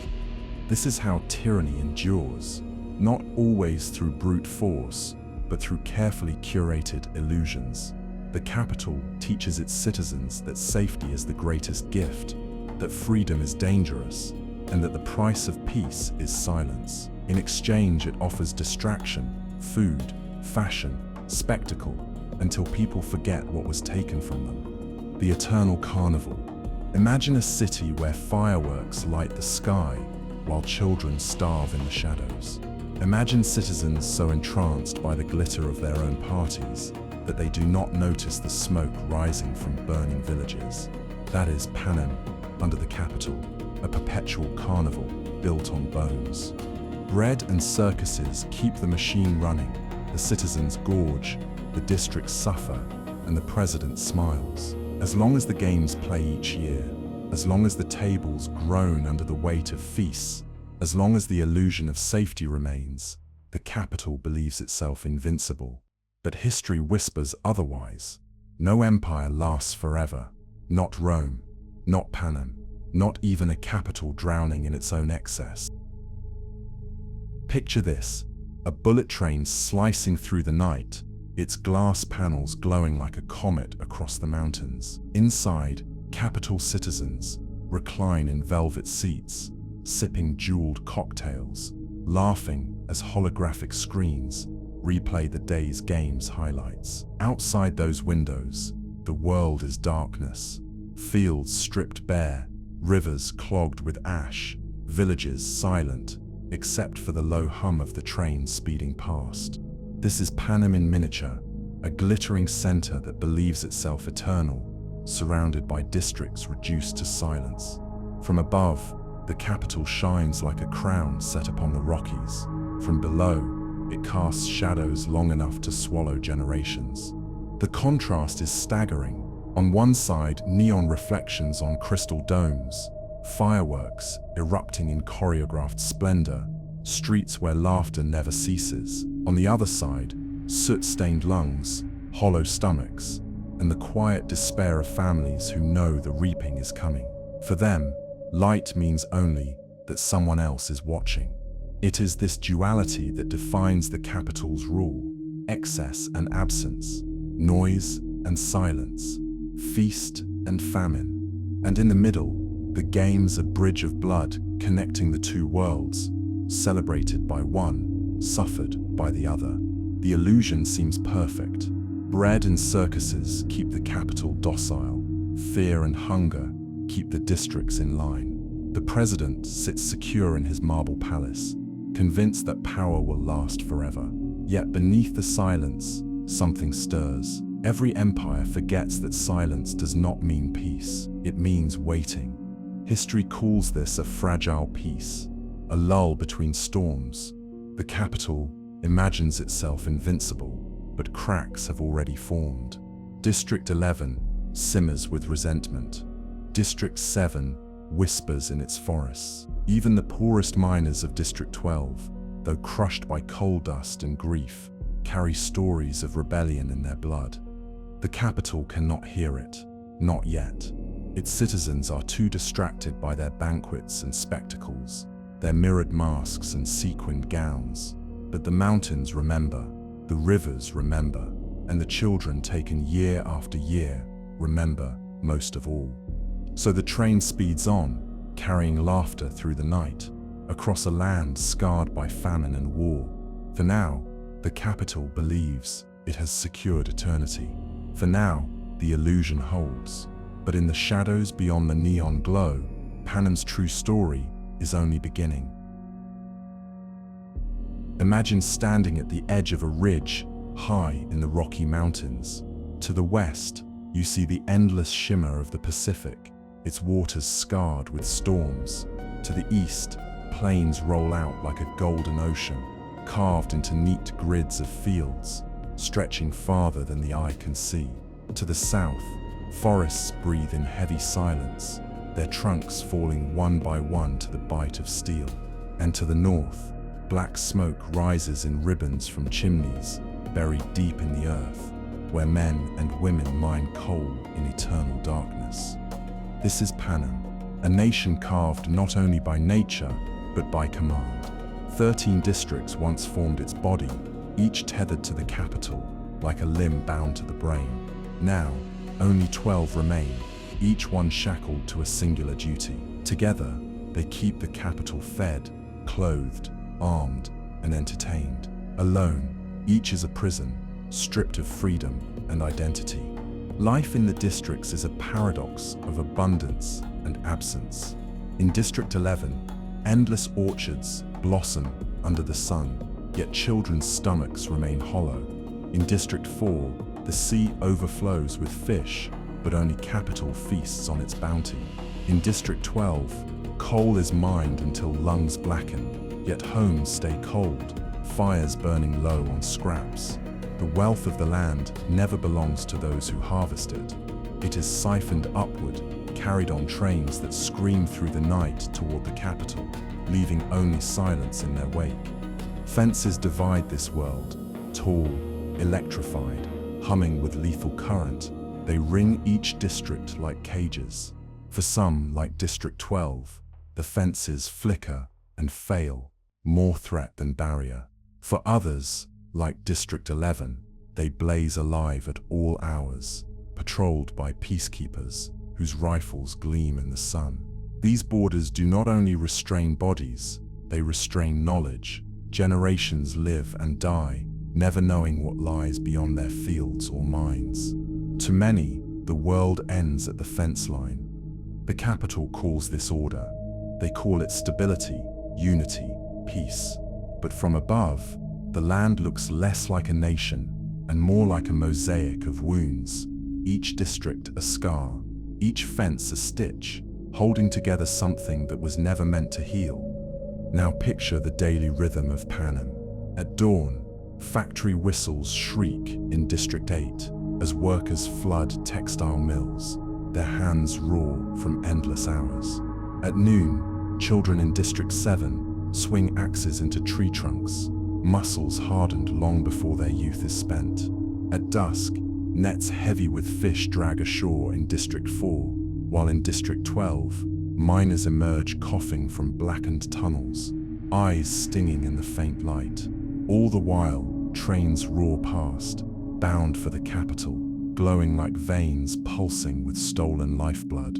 This is how tyranny endures, not always through brute force, but through carefully curated illusions. The capital teaches its citizens that safety is the greatest gift, that freedom is dangerous, and that the price of peace is silence. In exchange, it offers distraction, food, fashion, spectacle, until people forget what was taken from them. The eternal carnival. Imagine a city where fireworks light the sky while children starve in the shadows. Imagine citizens so entranced by the glitter of their own parties that they do not notice the smoke rising from burning villages. That is Panem, under the capital, a perpetual carnival built on bones. Bread and circuses keep the machine running. The citizens gorge, the districts suffer, and the president smiles. As long as the games play each year, as long as the tables groan under the weight of feasts, as long as the illusion of safety remains, the capital believes itself invincible. But history whispers otherwise. No empire lasts forever. Not Rome, not Panem, not even a capital drowning in its own excess. Picture this, a bullet train slicing through the night, its glass panels glowing like a comet across the mountains. Inside, capital citizens recline in velvet seats, sipping jeweled cocktails, laughing as holographic screens replay the day's games highlights. Outside those windows, the world is darkness. Fields stripped bare, rivers clogged with ash, villages silent, except for the low hum of the train speeding past. This is Panem in miniature, a glittering center that believes itself eternal, surrounded by districts reduced to silence. From above, the capital shines like a crown set upon the Rockies. From below, it casts shadows long enough to swallow generations. The contrast is staggering. On one side, neon reflections on crystal domes, fireworks erupting in choreographed splendor, streets where laughter never ceases. On the other side, soot-stained lungs, hollow stomachs, and the quiet despair of families who know the reaping is coming. For them, light means only that someone else is watching. It is this duality that defines the capital's rule: excess and absence, noise and silence, feast and famine. And in the middle, the game's a bridge of blood connecting the two worlds, celebrated by one, suffered by the other. The illusion seems perfect. Bread and circuses keep the capital docile. Fear and hunger keep the districts in line. The president sits secure in his marble palace, convinced that power will last forever. Yet beneath the silence, something stirs. Every empire forgets that silence does not mean peace. It means waiting. History calls this a fragile peace, a lull between storms. The capital imagines itself invincible, but cracks have already formed. District 11 simmers with resentment. District 7 whispers in its forests. Even the poorest miners of District 12, though crushed by coal dust and grief, carry stories of rebellion in their blood. The capital cannot hear it, not yet. Its citizens are too distracted by their banquets and spectacles, their mirrored masks and sequined gowns. But the mountains remember, the rivers remember, and the children taken year after year remember most of all. So the train speeds on, carrying laughter through the night, across a land scarred by famine and war. For now, the capital believes it has secured eternity. For now, the illusion holds. But in the shadows beyond the neon glow, Panem's true story is only beginning. Imagine standing at the edge of a ridge, high in the Rocky Mountains. To the west, you see the endless shimmer of the Pacific, its waters scarred with storms. To the east, plains roll out like a golden ocean, carved into neat grids of fields, stretching farther than the eye can see. To the south, forests breathe in heavy silence, their trunks falling one by one to the bite of steel. And to the north, black smoke rises in ribbons from chimneys buried deep in the earth, where men and women mine coal in eternal darkness. This is Panem, a nation carved not only by nature, but by command. 13 districts once formed its body, each tethered to the capital, like a limb bound to the brain. Now, only 12 remain, each one shackled to a singular duty. Together, they keep the capital fed, clothed, armed, and entertained. Alone, each is a prison, stripped of freedom and identity. Life in the districts is a paradox of abundance and absence. In District 11, endless orchards blossom under the sun, yet children's stomachs remain hollow. In District 4, the sea overflows with fish, but only capital feasts on its bounty. In District 12, coal is mined until lungs blacken, yet homes stay cold, fires burning low on scraps. The wealth of the land never belongs to those who harvest it. It is siphoned upward, carried on trains that scream through the night toward the capital, leaving only silence in their wake. Fences divide this world, tall, electrified, humming with lethal current. They ring each district like cages. For some, like District 12, the fences flicker and fail, more threat than barrier. For others, like District 11, they blaze alive at all hours, patrolled by peacekeepers whose rifles gleam in the sun. These borders do not only restrain bodies, they restrain knowledge. Generations live and die, never knowing what lies beyond their fields or minds. To many, the world ends at the fence line. The capital calls this order. They call it stability, unity, peace. But from above, the land looks less like a nation and more like a mosaic of wounds, each district a scar, each fence a stitch, holding together something that was never meant to heal. Now picture the daily rhythm of Panem. At dawn, factory whistles shriek in District 8 as workers flood textile mills, their hands raw from endless hours. At noon, children in District 7 swing axes into tree trunks, muscles hardened long before their youth is spent. At dusk, nets heavy with fish drag ashore in District 4, while in District 12, miners emerge coughing from blackened tunnels, eyes stinging in the faint light. All the while, trains roar past, bound for the capital, glowing like veins pulsing with stolen lifeblood.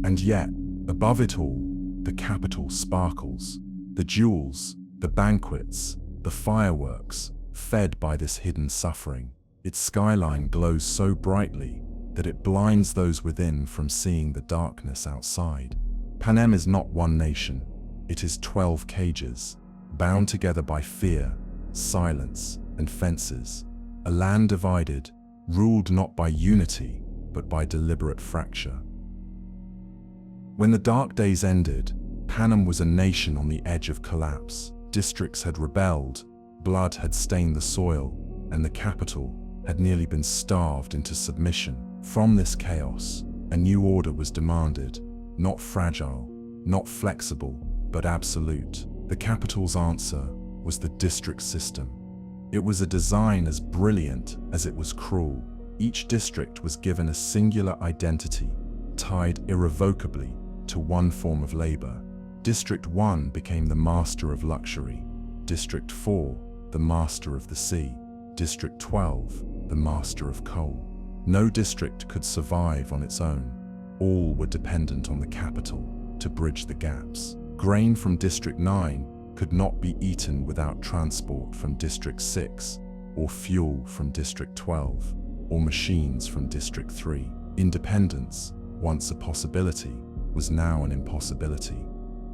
And yet, above it all, the capital sparkles. The jewels, the banquets, the fireworks, fed by this hidden suffering. Its skyline glows so brightly that it blinds those within from seeing the darkness outside. Panem is not one nation. It is 12 cages, bound together by fear, silence, and fences. A land divided, ruled not by unity, but by deliberate fracture. When the dark days ended, Panem was a nation on the edge of collapse. Districts had rebelled, blood had stained the soil, and the capital had nearly been starved into submission. From this chaos, a new order was demanded, not fragile, not flexible, but absolute. The capital's answer was the district system. It was a design as brilliant as it was cruel. Each district was given a singular identity, tied irrevocably to one form of labor. District 1 became the master of luxury, District 4 the master of the sea, District 12 the master of coal. No district could survive on its own. All were dependent on the capital to bridge the gaps. Grain from District 9 could not be eaten without transport from District 6, or fuel from District 12, or machines from District 3. Independence, once a possibility, was now an impossibility.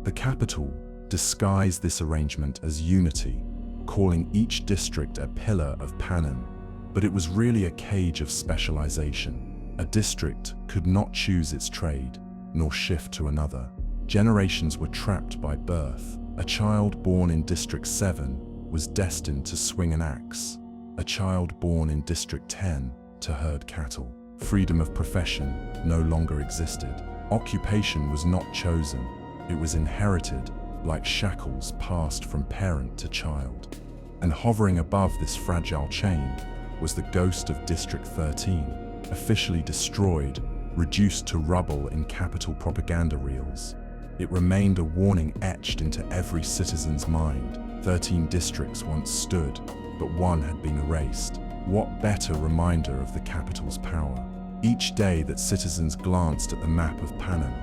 The capital disguised this arrangement as unity, calling each district a pillar of Panem, but it was really a cage of specialization. A district could not choose its trade, nor shift to another. Generations were trapped by birth. A child born in District 7 was destined to swing an axe. A child born in District 10 to herd cattle. Freedom of profession no longer existed. Occupation was not chosen. It was inherited, like shackles passed from parent to child. And hovering above this fragile chain was the ghost of District 13, officially destroyed, reduced to rubble in capital propaganda reels. It remained a warning etched into every citizen's mind. 13 districts once stood, but one had been erased. What better reminder of the capital's power? Each day that citizens glanced at the map of Panem,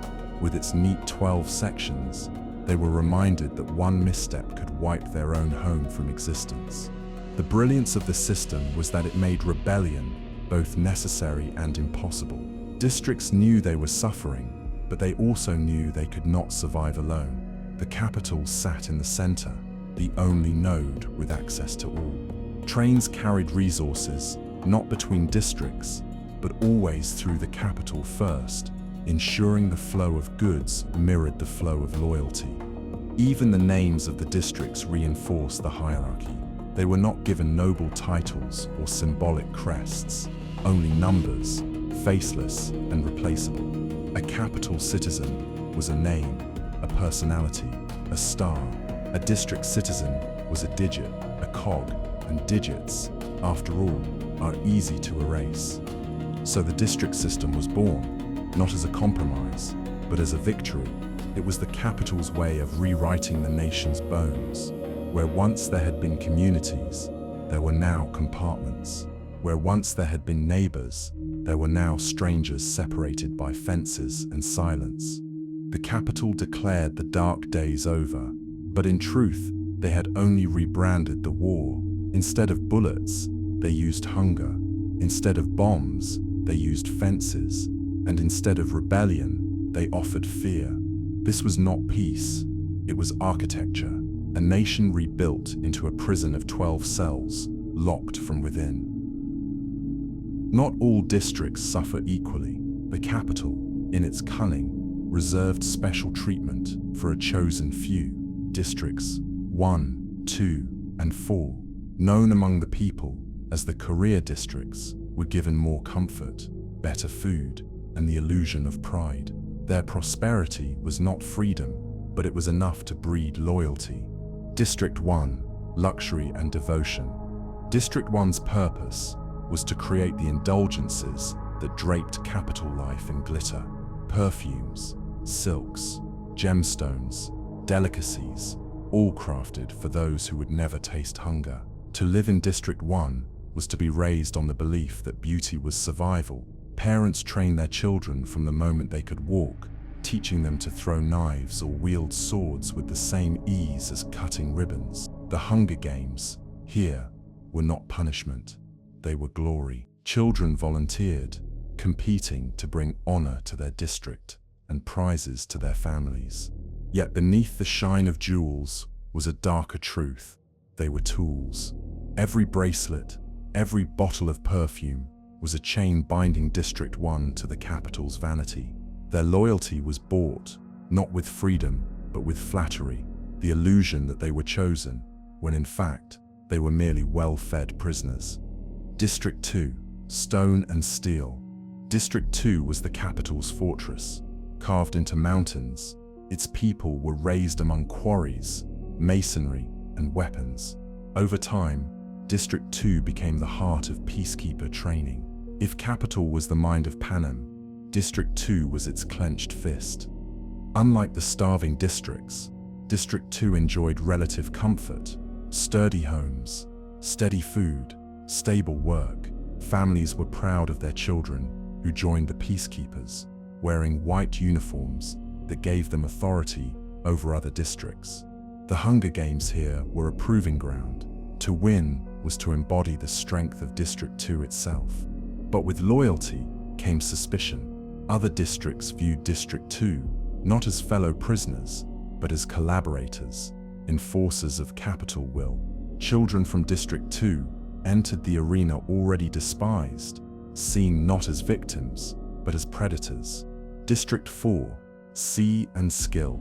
with its neat 12 sections, they were reminded that one misstep could wipe their own home from existence. The brilliance of the system was that it made rebellion both necessary and impossible. Districts knew they were suffering, but they also knew they could not survive alone. The capital sat in the center, the only node with access to all. Trains carried resources, not between districts, but always through the capital first, ensuring the flow of goods mirrored the flow of loyalty. Even the names of the districts reinforced the hierarchy. They were not given noble titles or symbolic crests, only numbers, faceless and replaceable. A capital citizen was a name, a personality, a star. A district citizen was a digit, a cog, and digits, after all, are easy to erase. So the district system was born, not as a compromise, but as a victory. It was the capital's way of rewriting the nation's bones. Where once there had been communities, there were now compartments. Where once there had been neighbors, there were now strangers separated by fences and silence. The capital declared the dark days over, but in truth, they had only rebranded the war. Instead of bullets, they used hunger. Instead of bombs, they used fences. And instead of rebellion, they offered fear. This was not peace, it was architecture, a nation rebuilt into a prison of 12 cells, locked from within. Not all districts suffer equally. The capital, in its cunning, reserved special treatment for a chosen few. Districts 1, 2, and 4, known among the people as the career districts, were given more comfort, better food, and the illusion of pride. Their prosperity was not freedom, but it was enough to breed loyalty. District 1, luxury and devotion. District 1's purpose was to create the indulgences that draped capital life in glitter. Perfumes, silks, gemstones, delicacies, all crafted for those who would never taste hunger. To live in District 1 was to be raised on the belief that beauty was survival. Parents trained their children from the moment they could walk, teaching them to throw knives or wield swords with the same ease as cutting ribbons. The Hunger Games, here, were not punishment. They were glory. Children volunteered, competing to bring honor to their district and prizes to their families. Yet beneath the shine of jewels was a darker truth. They were tools. Every bracelet, every bottle of perfume was a chain binding District 1 to the capital's vanity. Their loyalty was bought, not with freedom, but with flattery, the illusion that they were chosen, when in fact, they were merely well-fed prisoners. District 2, Stone and Steel. District 2 was the capital's fortress. Carved into mountains, its people were raised among quarries, masonry, and weapons. Over time, District 2 became the heart of peacekeeper training. If Capital was the mind of Panem, District 2 was its clenched fist. Unlike the starving districts, District 2 enjoyed relative comfort, sturdy homes, steady food, stable work. Families were proud of their children who joined the peacekeepers, wearing white uniforms that gave them authority over other districts. The Hunger Games here were a proving ground. To win was to embody the strength of District 2 itself. But with loyalty came suspicion. Other districts viewed District 2 not as fellow prisoners, but as collaborators, enforcers of capital will. Children from District 2 entered the arena already despised, seen not as victims, but as predators. District 4, Sea and Skill.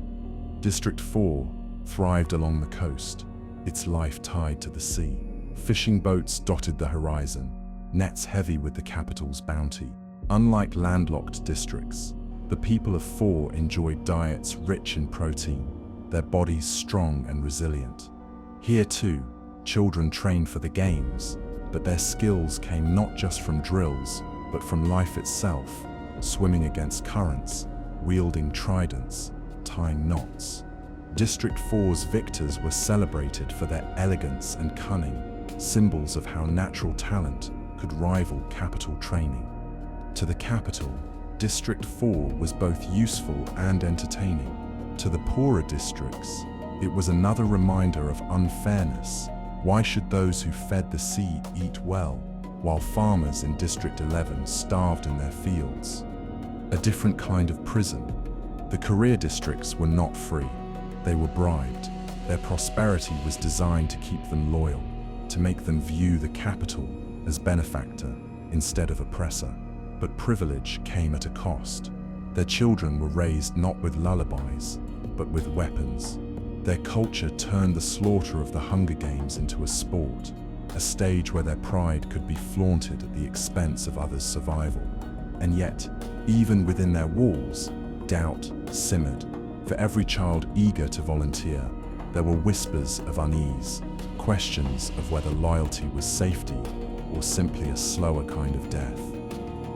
District 4 thrived along the coast, its life tied to the sea. Fishing boats dotted the horizon, nets heavy with the capital's bounty. Unlike landlocked districts, the people of 4 enjoyed diets rich in protein, their bodies strong and resilient. Here too, children trained for the games, but their skills came not just from drills, but from life itself, swimming against currents, wielding tridents, tying knots. District 4's victors were celebrated for their elegance and cunning, symbols of how natural talent could rival capital training. To the capital, District 4 was both useful and entertaining. To the poorer districts, it was another reminder of unfairness. Why should those who fed the sea eat well, while farmers in District 11 starved in their fields? A different kind of prison. The career districts were not free. They were bribed. Their prosperity was designed to keep them loyal, to make them view the capital as benefactor instead of oppressor. But privilege came at a cost. Their children were raised not with lullabies, but with weapons. Their culture turned the slaughter of the Hunger Games into a sport, a stage where their pride could be flaunted at the expense of others' survival. And yet, even within their walls, doubt simmered. For every child eager to volunteer, there were whispers of unease, questions of whether loyalty was safety or simply a slower kind of death.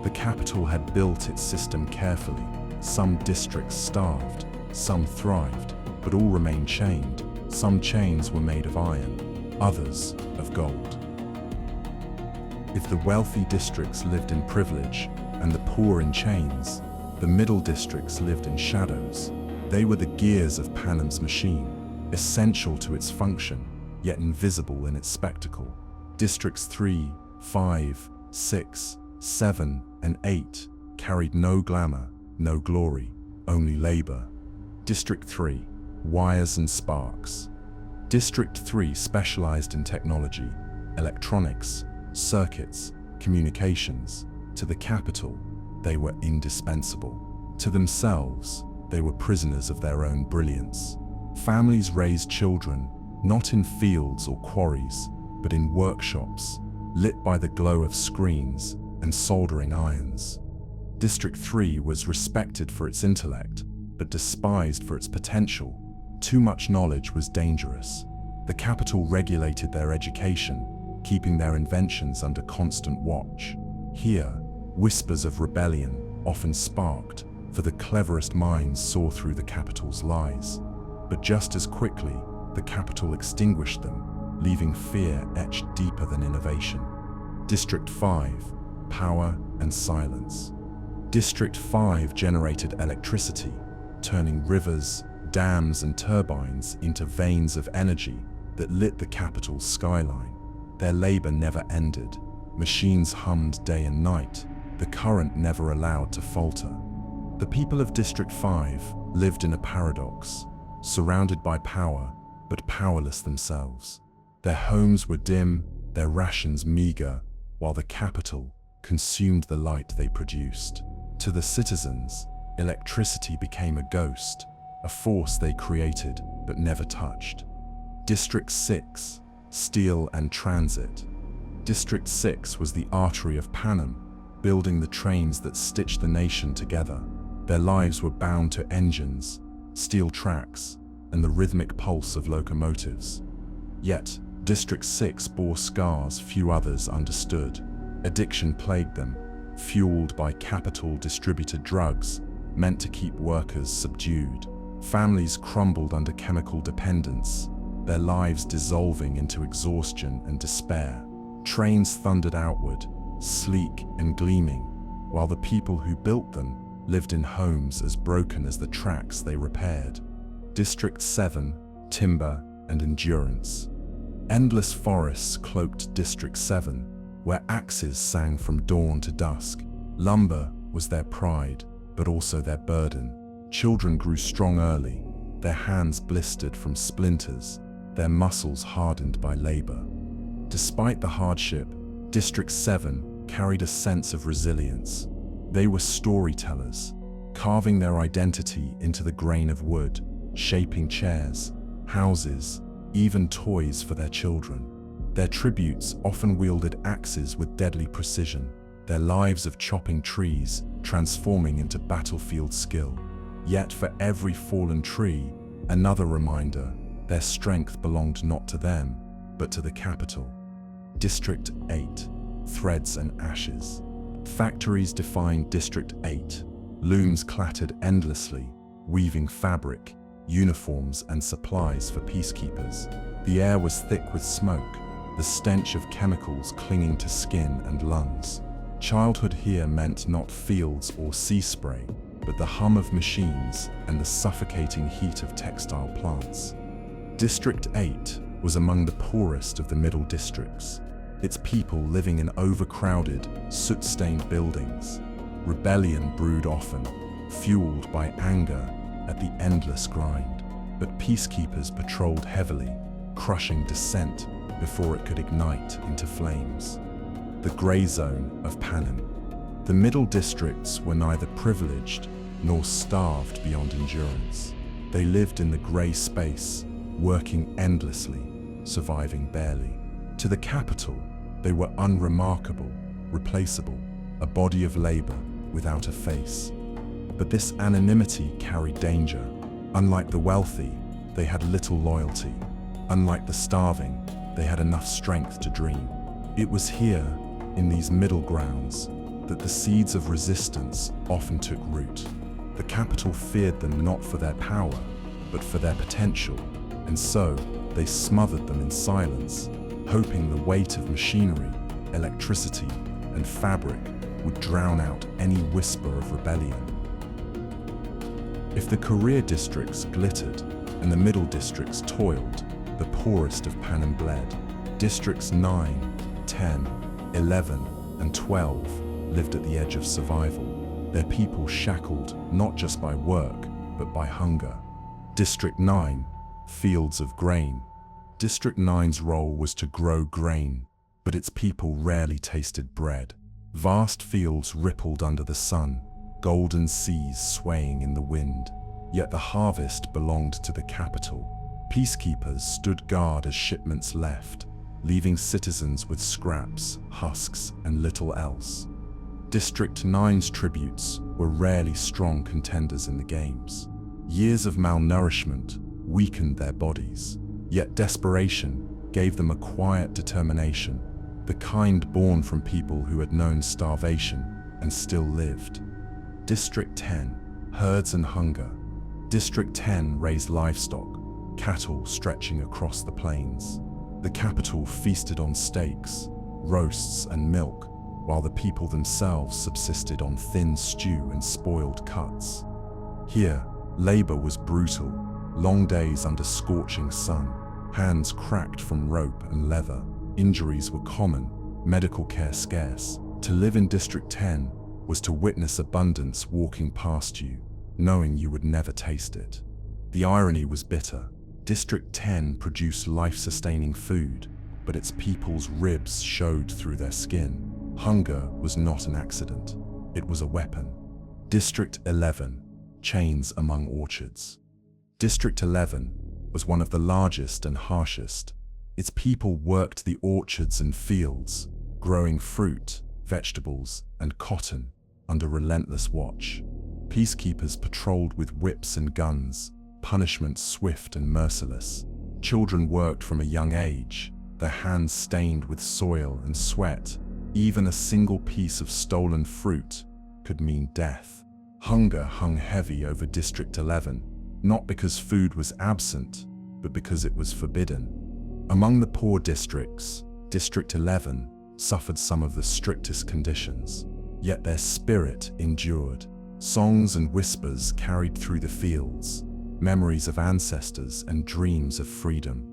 The capital had built its system carefully. Some districts starved, some thrived, but all remained chained. Some chains were made of iron, others of gold. If the wealthy districts lived in privilege and the poor in chains, the middle districts lived in shadows. They were the gears of Panem's machine, essential to its function, yet invisible in its spectacle. Districts 3, 5, 6, 7, and 8 carried no glamour, no glory, only labor. District 3, Wires and Sparks. District 3 specialized in technology, electronics, circuits, communications. To the capital, they were indispensable. To themselves, they were prisoners of their own brilliance. Families raised children, not in fields or quarries, but in workshops, lit by the glow of screens and soldering irons. District 3 was respected for its intellect, but despised for its potential. Too much knowledge was dangerous. The capital regulated their education, keeping their inventions under constant watch. Here, whispers of rebellion often sparked, for the cleverest minds saw through the capital's lies. But just as quickly, the capital extinguished them, leaving fear etched deeper than innovation. District 5, Power and Silence. District 5 generated electricity, turning rivers, dams and turbines into veins of energy that lit the capital's skyline. Their labor never ended. Machines hummed day and night, the current never allowed to falter. The people of District 5 lived in a paradox, surrounded by power, but powerless themselves. Their homes were dim, their rations meager, while the capital consumed the light they produced. To the citizens, electricity became a ghost, a force they created but never touched. District 6, Steel and Transit. District 6 was the artery of Panem, building the trains that stitched the nation together. Their lives were bound to engines, steel tracks, and the rhythmic pulse of locomotives. Yet, District 6 bore scars few others understood. Addiction plagued them, fueled by capital-distributed drugs meant to keep workers subdued. Families crumbled under chemical dependence, their lives dissolving into exhaustion and despair. Trains thundered outward, sleek and gleaming, while the people who built them lived in homes as broken as the tracks they repaired. District 7, Timber and Endurance. Endless forests cloaked District 7, where axes sang from dawn to dusk. Lumber was their pride, but also their burden. Children grew strong early, their hands blistered from splinters, their muscles hardened by labor. Despite the hardship, District 7 carried a sense of resilience. They were storytellers, carving their identity into the grain of wood, shaping chairs, houses, even toys for their children. Their tributes often wielded axes with deadly precision, their lives of chopping trees transforming into battlefield skill. Yet for every fallen tree, another reminder, their strength belonged not to them, but to the capital. District 8, Threads and Ashes. Factories defined District 8. Looms clattered endlessly, weaving fabric, uniforms and supplies for peacekeepers. The air was thick with smoke, the stench of chemicals clinging to skin and lungs. Childhood here meant not fields or sea spray, but the hum of machines and the suffocating heat of textile plants. District 8 was among the poorest of the middle districts, its people living in overcrowded, soot-stained buildings. Rebellion brewed often, fueled by anger at the endless grind. But peacekeepers patrolled heavily, crushing dissent before it could ignite into flames. The grey zone of Panem. The middle districts were neither privileged nor starved beyond endurance. They lived in the grey space, working endlessly, surviving barely. To the capital, they were unremarkable, replaceable, a body of labor without a face. But this anonymity carried danger. Unlike the wealthy, they had little loyalty. Unlike the starving, they had enough strength to dream. It was here, in these middle grounds, that the seeds of resistance often took root. The capital feared them not for their power, but for their potential, and so they smothered them in silence, hoping the weight of machinery, electricity, and fabric would drown out any whisper of rebellion. If the career districts glittered and the middle districts toiled, the poorest of Panem bled. Districts 9, 10, 11, and 12 lived at the edge of survival, their people shackled not just by work, but by hunger. District 9, Fields of Grain. District 9's role was to grow grain, but its people rarely tasted bread. Vast fields rippled under the sun, golden seas swaying in the wind. Yet the harvest belonged to the capital. Peacekeepers stood guard as shipments left, leaving citizens with scraps, husks, and little else. District 9's tributes were rarely strong contenders in the games. Years of malnourishment weakened their bodies, yet desperation gave them a quiet determination, the kind born from people who had known starvation and still lived. District 10, Herds and Hunger. District 10 raised livestock, cattle stretching across the plains. The capital feasted on steaks, roasts, and milk, while the people themselves subsisted on thin stew and spoiled cuts. Here, labor was brutal, long days under scorching sun, hands cracked from rope and leather. Injuries were common, medical care scarce. To live in District 10 was to witness abundance walking past you, knowing you would never taste it. The irony was bitter. District 10 produced life-sustaining food, but its people's ribs showed through their skin. Hunger was not an accident, it was a weapon. District 11, Chains Among Orchards. District 11 was one of the largest and harshest. Its people worked the orchards and fields, growing fruit, vegetables, and cotton under relentless watch. Peacekeepers patrolled with whips and guns, punishment swift and merciless. Children worked from a young age, their hands stained with soil and sweat. Even a single piece of stolen fruit could mean death. Hunger hung heavy over District 11, not because food was absent, but because it was forbidden. Among the poor districts, District 11 suffered some of the strictest conditions, yet their spirit endured. Songs and whispers carried through the fields, memories of ancestors and dreams of freedom.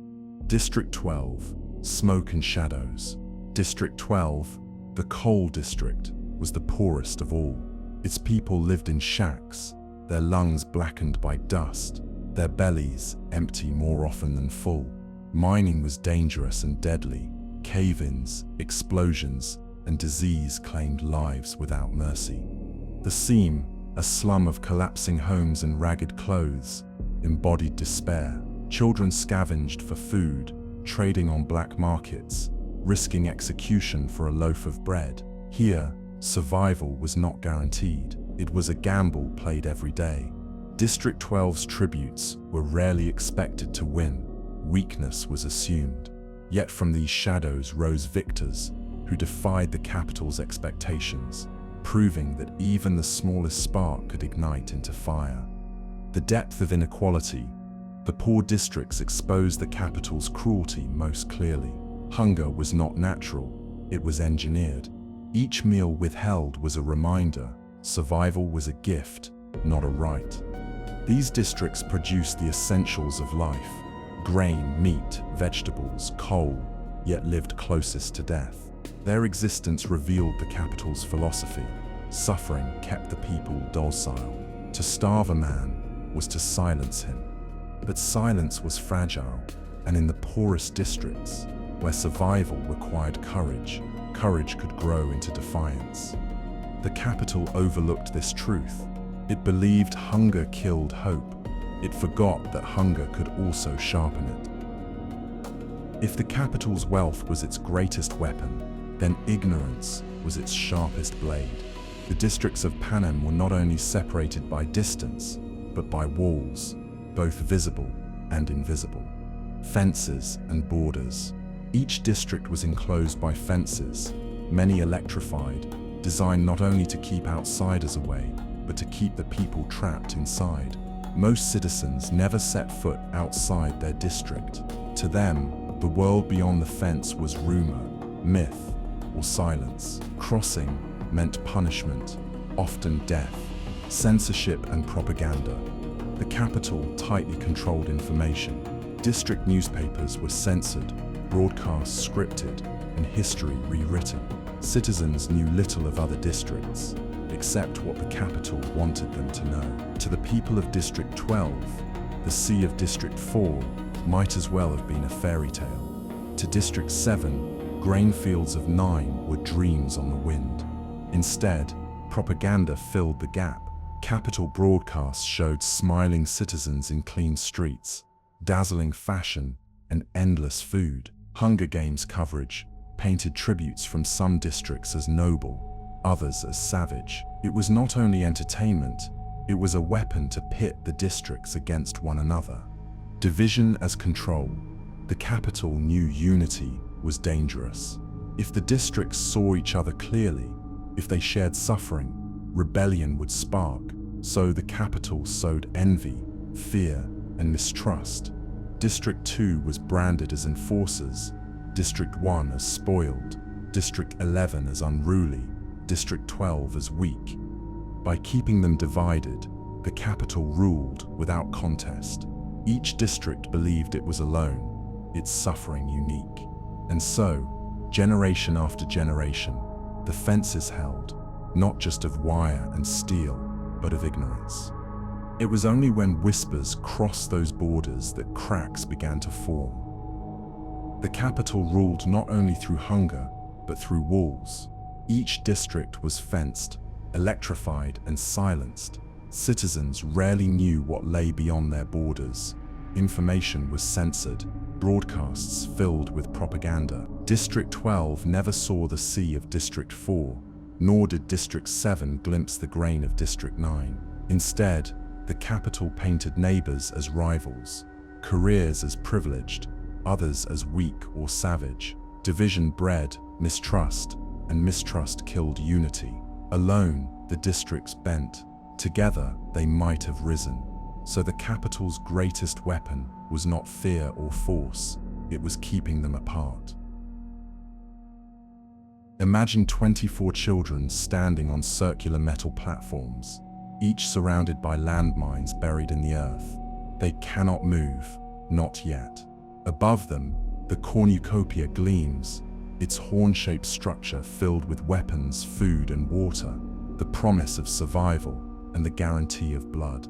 District 12, smoke and shadows. District 12, the coal district, was the poorest of all. Its people lived in shacks, their lungs blackened by dust, their bellies empty more often than full. Mining was dangerous and deadly. Cave-ins, explosions, and disease claimed lives without mercy. The Seam, a slum of collapsing homes and ragged clothes, embodied despair. Children scavenged for food, trading on black markets, risking execution for a loaf of bread. Here, survival was not guaranteed. It was a gamble played every day. District 12's tributes were rarely expected to win. Weakness was assumed. Yet from these shadows rose victors who defied the capital's expectations, proving that even the smallest spark could ignite into fire. The depth of inequality. The poor districts exposed the capital's cruelty most clearly. Hunger was not natural, it was engineered. Each meal withheld was a reminder. Survival was a gift, not a right. These districts produced the essentials of life: grain, meat, vegetables, coal, yet lived closest to death. Their existence revealed the capital's philosophy. Suffering kept the people docile. To starve a man was to silence him. But silence was fragile, and in the poorest districts, where survival required courage, courage could grow into defiance. The capital overlooked this truth. It believed hunger killed hope. It forgot that hunger could also sharpen it. If the capital's wealth was its greatest weapon, then ignorance was its sharpest blade. The districts of Panem were not only separated by distance, but by walls, both visible and invisible. Fences and borders. Each district was enclosed by fences, many electrified, designed not only to keep outsiders away, but to keep the people trapped inside. Most citizens never set foot outside their district. To them, the world beyond the fence was rumor, myth, or silence. Crossing meant punishment, often death, censorship and propaganda. The capital tightly controlled information. District newspapers were censored, broadcasts scripted, and history rewritten. Citizens knew little of other districts, except what the capital wanted them to know. To the people of District 12, the sea of District 4 might as well have been a fairy tale. To District 7, grain fields of 9 were dreams on the wind. Instead, propaganda filled the gap. Capital broadcasts showed smiling citizens in clean streets, dazzling fashion, and endless food. Hunger Games coverage painted tributes from some districts as noble, others as savage. It was not only entertainment, it was a weapon to pit the districts against one another. Division as control. The capital knew unity was dangerous. If the districts saw each other clearly, if they shared suffering, rebellion would spark. So the capital sowed envy, fear, and mistrust. District 2 was branded as enforcers, District 1 as spoiled, District 11 as unruly, District 12 as weak. By keeping them divided, the capital ruled without contest. Each district believed it was alone, its suffering unique. And so, generation after generation, the fences held, not just of wire and steel, but of ignorance. It was only when whispers crossed those borders that cracks began to form. The capital ruled not only through hunger, but through walls. Each district was fenced, electrified, and silenced. Citizens rarely knew what lay beyond their borders. Information was censored, broadcasts filled with propaganda. District 12 never saw the sea of District 4, nor did District 7 glimpse the grain of District 9. Instead, the capital painted neighbors as rivals, careers as privileged, others as weak or savage. Division bred mistrust, and mistrust killed unity. Alone, the districts bent. Together, they might have risen. So the capital's greatest weapon was not fear or force, it was keeping them apart. Imagine 24 children standing on circular metal platforms, each surrounded by landmines buried in the earth. They cannot move, not yet. Above them, the cornucopia gleams, its horn-shaped structure filled with weapons, food, and water, the promise of survival and the guarantee of blood.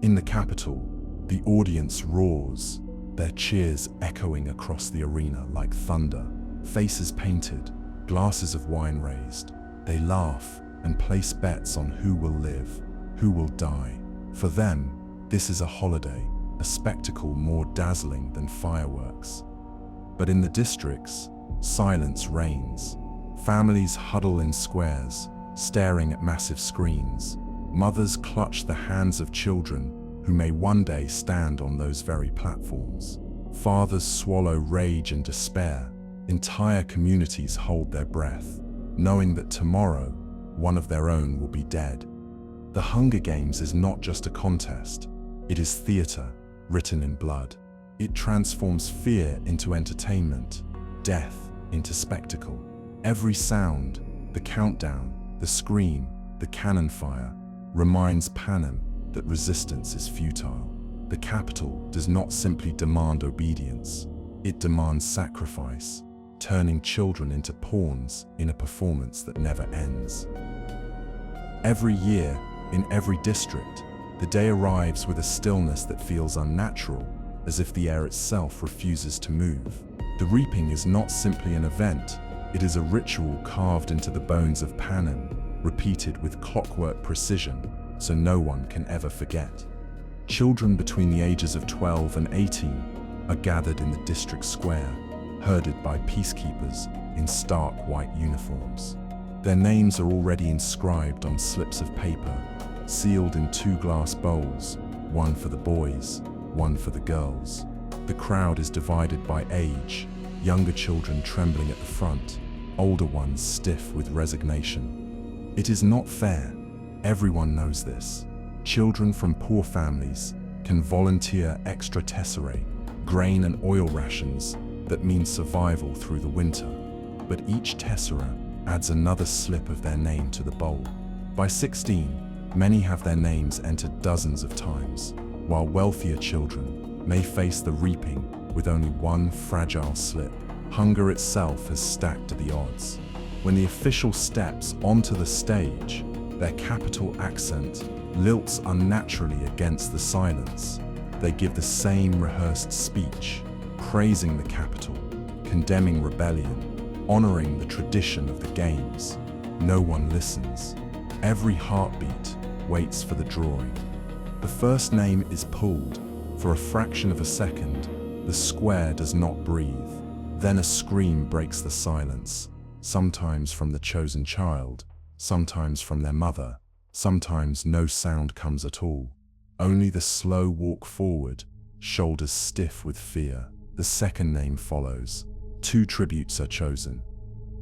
In the capital, the audience roars, their cheers echoing across the arena like thunder. Faces painted, glasses of wine raised. They laugh and place bets on who will live, who will die. For them, this is a holiday, a spectacle more dazzling than fireworks. But in the districts, silence reigns. Families huddle in squares, staring at massive screens. Mothers clutch the hands of children who may one day stand on those very platforms. Fathers swallow rage and despair. Entire communities hold their breath, knowing that tomorrow, one of their own will be dead. The Hunger Games is not just a contest, it is theater, written in blood. It transforms fear into entertainment, death into spectacle. Every sound, the countdown, the scream, the cannon fire, reminds Panem that resistance is futile. The capital does not simply demand obedience, it demands sacrifice, turning children into pawns in a performance that never ends. Every year, in every district, the day arrives with a stillness that feels unnatural, as if the air itself refuses to move. The reaping is not simply an event, it is a ritual carved into the bones of Panem, repeated with clockwork precision, so no one can ever forget. Children between the ages of 12 and 18 are gathered in the district square, herded by peacekeepers in stark white uniforms. Their names are already inscribed on slips of paper, sealed in 2 glass bowls, one for the boys, one for the girls. The crowd is divided by age, younger children trembling at the front, older ones stiff with resignation. It is not fair. Everyone knows this. Children from poor families can volunteer extra tesserae, grain and oil rations that mean survival through the winter. But each tessera adds another slip of their name to the bowl. By 16, many have their names entered dozens of times, while wealthier children may face the reaping with only one fragile slip. Hunger itself has stacked the odds. When the official steps onto the stage, their capital accent lilts unnaturally against the silence. They give the same rehearsed speech, praising the capital, condemning rebellion, honoring the tradition of the games. No one listens. Every heartbeat waits for the drawing. The first name is pulled. For a fraction of a second, the square does not breathe. Then a scream breaks the silence, sometimes from the chosen child, sometimes from their mother, sometimes no sound comes at all. Only the slow walk forward, shoulders stiff with fear. The second name follows. 2 tributes are chosen.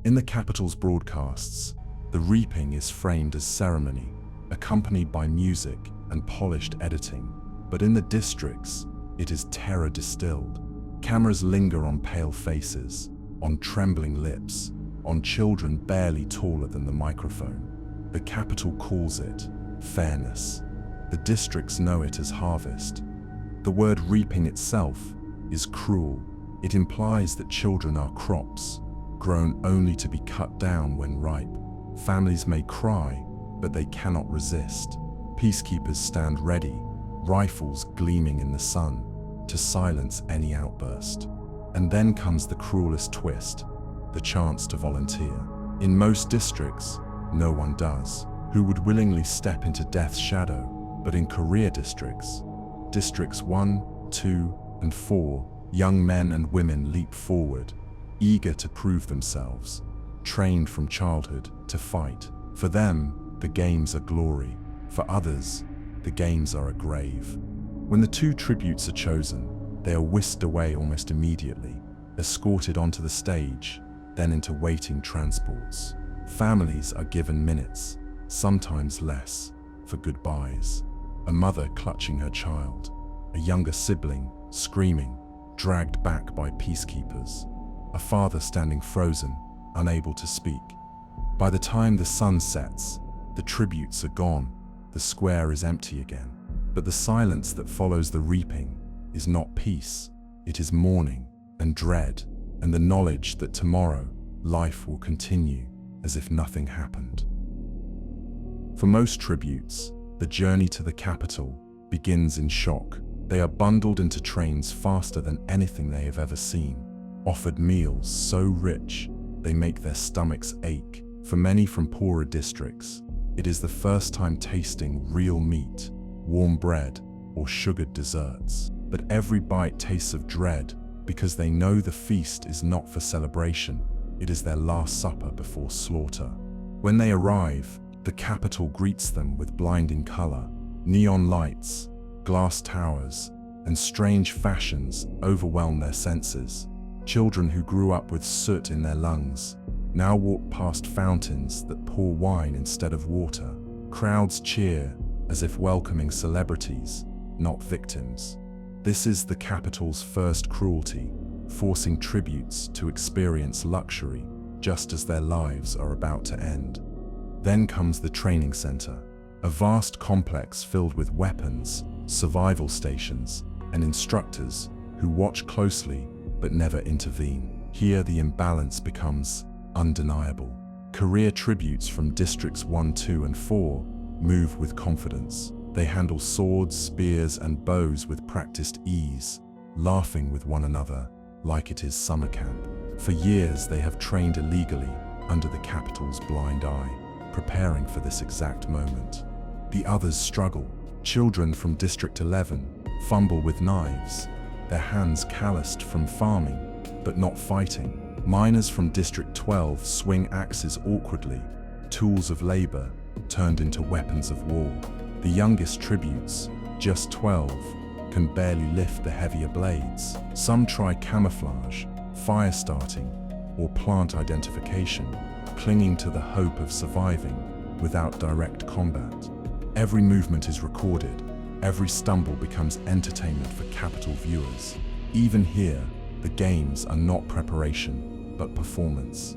In the capital's broadcasts, the reaping is framed as ceremony, accompanied by music and polished editing. But in the districts, it is terror distilled. Cameras linger on pale faces, on trembling lips, on children barely taller than the microphone. The capital calls it fairness. The districts know it as harvest. The word reaping itself is cruel. It implies that children are crops, grown only to be cut down when ripe. Families may cry, but they cannot resist. Peacekeepers stand ready, rifles gleaming in the sun, to silence any outburst. And then comes the cruelest twist, the chance to volunteer. In most districts, no one does. Who would willingly step into death's shadow? but in career districts. Districts 1, 2, and 4, young men and women leap forward, eager to prove themselves, trained from childhood to fight. For them, the games are glory. For others, the games are a grave. When the two tributes are chosen, they are whisked away almost immediately, escorted onto the stage, then into waiting transports. Families are given minutes, sometimes less, for goodbyes. A mother clutching her child, a younger sibling screaming, dragged back by peacekeepers, a father standing frozen, unable to speak. By the time the sun sets, the tributes are gone, the square is empty again. But the silence that follows the reaping is not peace, it is mourning and dread, and the knowledge that tomorrow life will continue as if nothing happened. For most tributes, the journey to the capital begins in shock. They are bundled into trains faster than anything they have ever seen, offered meals so rich they make their stomachs ache. For many from poorer districts, it is the first time tasting real meat, warm bread, or sugared desserts. But every bite tastes of dread because they know the feast is not for celebration, it is their last supper before slaughter. When they arrive, the capital greets them with blinding color. Neon lights, glass towers, and strange fashions overwhelm their senses. Children who grew up with soot in their lungs now walk past fountains that pour wine instead of water. Crowds cheer as if welcoming celebrities, not victims. This is the capital's first cruelty, forcing tributes to experience luxury just as their lives are about to end. Then comes the training center, a vast complex filled with weapons, survival stations, and instructors who watch closely but never intervene. Here the imbalance becomes undeniable. Career tributes from districts 1, 2, and 4 move with confidence. They handle swords, spears, and bows with practiced ease, laughing with one another like it is summer camp. For years they have trained illegally under the capital's blind eye, preparing for this exact moment. The others struggle. Children from District 11 fumble with knives, their hands calloused from farming, but not fighting. Miners from District 12 swing axes awkwardly, tools of labor turned into weapons of war. The youngest tributes, just 12, can barely lift the heavier blades. Some try camouflage, fire starting, or plant identification, clinging to the hope of surviving without direct combat. Every movement is recorded. Every stumble becomes entertainment for capital viewers. Even here, the games are not preparation, but performance.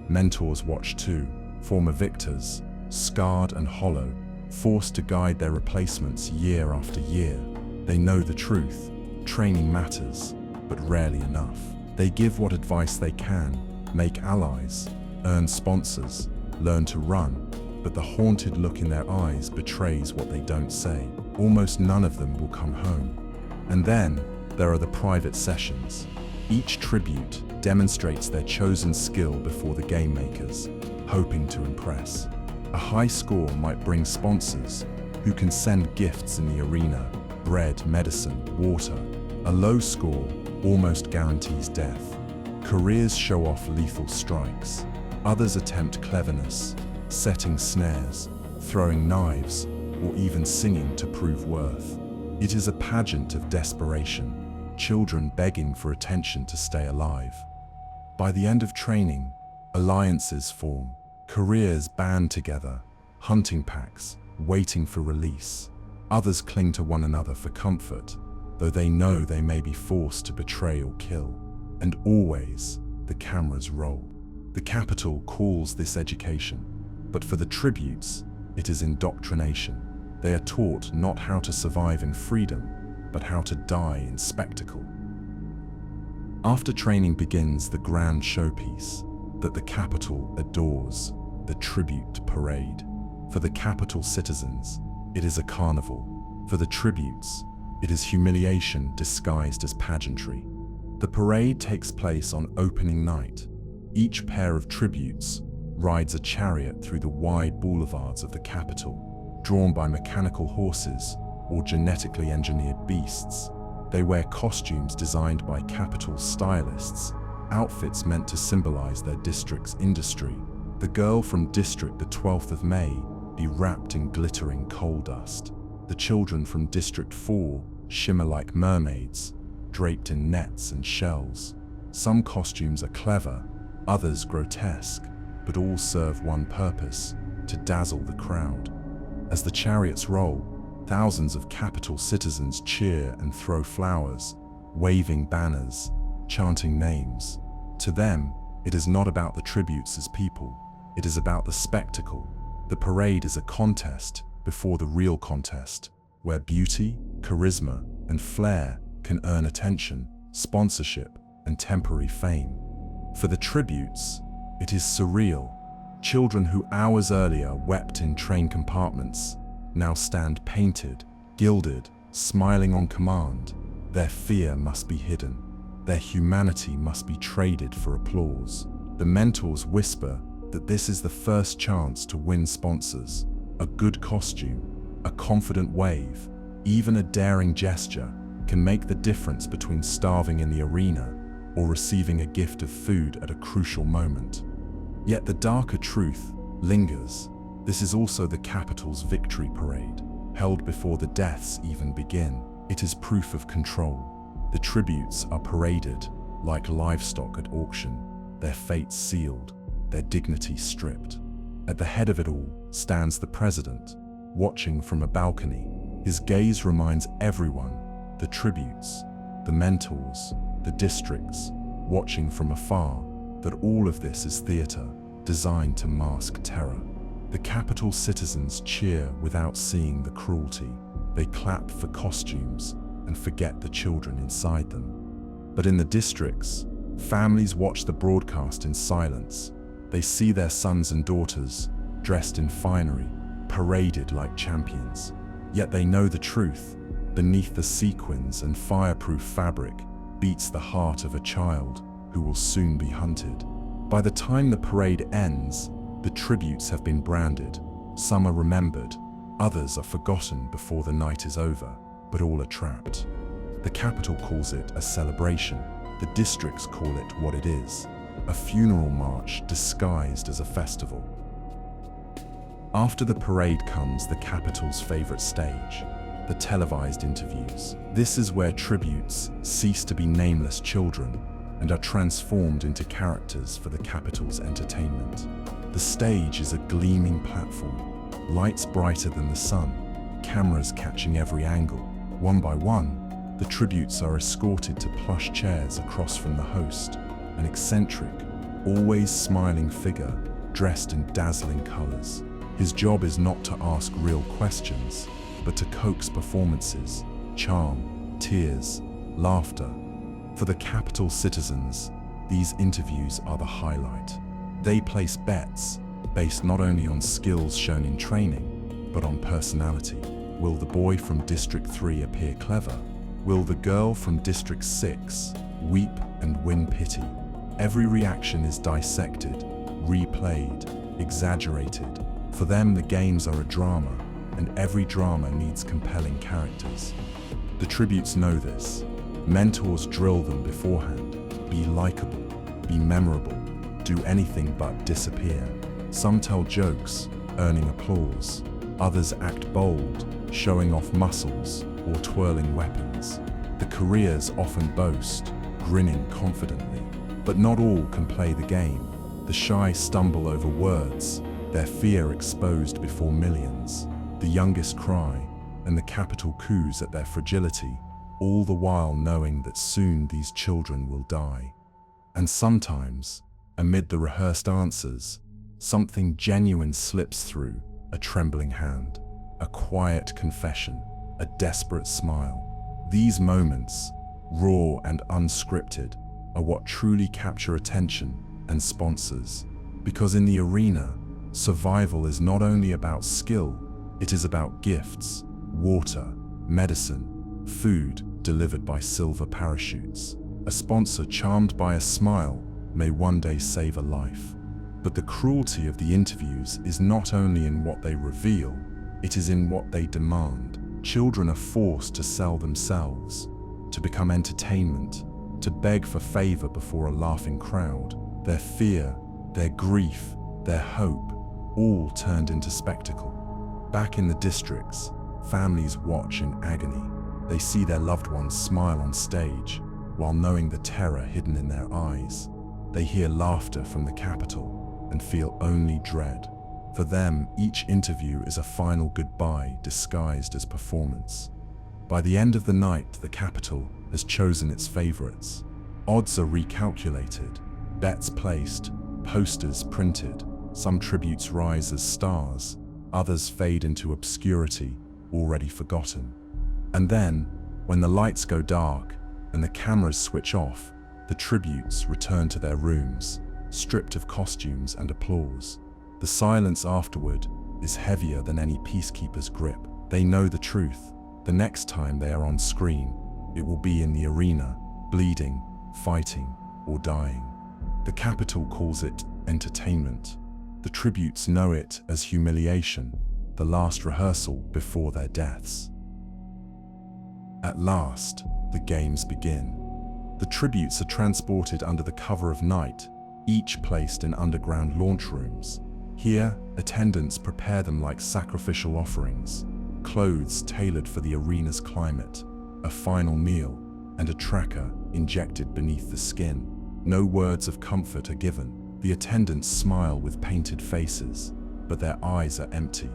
Mentors watch too, former victors, scarred and hollow, forced to guide their replacements year after year. They know the truth. Training matters, but rarely enough. They give what advice they can, make allies, earn sponsors, learn to run, but the haunted look in their eyes betrays what they don't say. Almost none of them will come home. And then there are the private sessions. Each tribute demonstrates their chosen skill before the game makers, hoping to impress. A high score might bring sponsors who can send gifts in the arena, bread, medicine, water. A low score almost guarantees death. Careers show off lethal strikes. Others attempt cleverness, setting snares, throwing knives, or even singing to prove worth. It is a pageant of desperation, children begging for attention to stay alive. By the end of training, alliances form, careers band together, hunting packs, waiting for release. Others cling to one another for comfort, though they know they may be forced to betray or kill. And always, the cameras roll. The capital calls this education, but for the tributes, it is indoctrination. They are taught not how to survive in freedom, but how to die in spectacle. After training begins the grand showpiece that the capital adores, the tribute parade. For the capital citizens, it is a carnival. For the tributes, it is humiliation disguised as pageantry. The parade takes place on opening night. Each pair of tributes rides a chariot through the wide boulevards of the capital, drawn by mechanical horses or genetically engineered beasts. They wear costumes designed by Capitol stylists, outfits meant to symbolize their district's industry. The girl from District the 12th of May be wrapped in glittering coal dust. The children from District 4 shimmer like mermaids, draped in nets and shells. Some costumes are clever, others grotesque, but all serve one purpose: to dazzle the crowd. As the chariots roll, thousands of Capitol citizens cheer and throw flowers, waving banners, chanting names. To them, it is not about the tributes as people, it is about the spectacle. The parade is a contest before the real contest, where beauty, charisma, and flair can earn attention, sponsorship, and temporary fame. For the tributes, it is surreal. Children who hours earlier wept in train compartments now stand painted, gilded, smiling on command. Their fear must be hidden. Their humanity must be traded for applause. The mentors whisper that this is the first chance to win sponsors. A good costume, a confident wave, even a daring gesture can make the difference between starving in the arena or receiving a gift of food at a crucial moment. Yet the darker truth lingers. This is also the Capitol's victory parade, held before the deaths even begin. It is proof of control. The tributes are paraded like livestock at auction, their fates sealed, their dignity stripped. At the head of it all stands the president, watching from a balcony. His gaze reminds everyone, the tributes, the mentors, the districts, watching from afar, that all of this is theater, designed to mask terror. The Capitol citizens cheer without seeing the cruelty. They clap for costumes and forget the children inside them. But in the districts, families watch the broadcast in silence. They see their sons and daughters, dressed in finery, paraded like champions. Yet they know the truth. Beneath the sequins and fireproof fabric beats the heart of a child who will soon be hunted. By the time the parade ends, the tributes have been branded. Some are remembered, others are forgotten before the night is over, but all are trapped. The Capitol calls it a celebration. The districts call it what it is: a funeral march disguised as a festival. After the parade comes the Capitol's favorite stage, the televised interviews. This is where tributes cease to be nameless children and are transformed into characters for the Capitol's entertainment. The stage is a gleaming platform, lights brighter than the sun, cameras catching every angle. One by one, the tributes are escorted to plush chairs across from the host, an eccentric, always smiling figure dressed in dazzling colors. His job is not to ask real questions, but to coax performances, charm, tears, laughter. For the Capitol citizens, these interviews are the highlight. They place bets based not only on skills shown in training, but on personality. Will the boy from District 3 appear clever? Will the girl from District 6 weep and win pity? Every reaction is dissected, replayed, exaggerated. For them, the games are a drama, and every drama needs compelling characters. The tributes know this. Mentors drill them beforehand. Be likable, be memorable, do anything but disappear. Some tell jokes, earning applause. Others act bold, showing off muscles or twirling weapons. The careers often boast, grinning confidently. But not all can play the game. The shy stumble over words, their fear exposed before millions. The youngest cry, and the Capitol coos at their fragility, all the while knowing that soon these children will die. And sometimes, amid the rehearsed answers, something genuine slips through: a trembling hand, a quiet confession, a desperate smile. These moments, raw and unscripted, are what truly capture attention and sponsors. Because in the arena, survival is not only about skill, it is about gifts, water, medicine, food delivered by silver parachutes. A sponsor charmed by a smile may one day save a life. But the cruelty of the interviews is not only in what they reveal, it is in what they demand. Children are forced to sell themselves, to become entertainment, to beg for favor before a laughing crowd. Their fear, their grief, their hope, all turned into spectacle. Back in the districts, families watch in agony. They see their loved ones smile on stage, while knowing the terror hidden in their eyes. They hear laughter from the capital and feel only dread. For them, each interview is a final goodbye disguised as performance. By the end of the night, the capital has chosen its favorites. Odds are recalculated, bets placed, posters printed. Some tributes rise as stars, others fade into obscurity, already forgotten. And then, when the lights go dark and the cameras switch off, the tributes return to their rooms, stripped of costumes and applause. The silence afterward is heavier than any peacekeeper's grip. They know the truth. The next time they are on screen, it will be in the arena, bleeding, fighting, or dying. The capital calls it entertainment. The tributes know it as humiliation, the last rehearsal before their deaths. At last, the games begin. The tributes are transported under the cover of night, each placed in underground launch rooms. Here, attendants prepare them like sacrificial offerings, clothes tailored for the arena's climate, a final meal, and a tracker injected beneath the skin. No words of comfort are given. The attendants smile with painted faces, but their eyes are empty.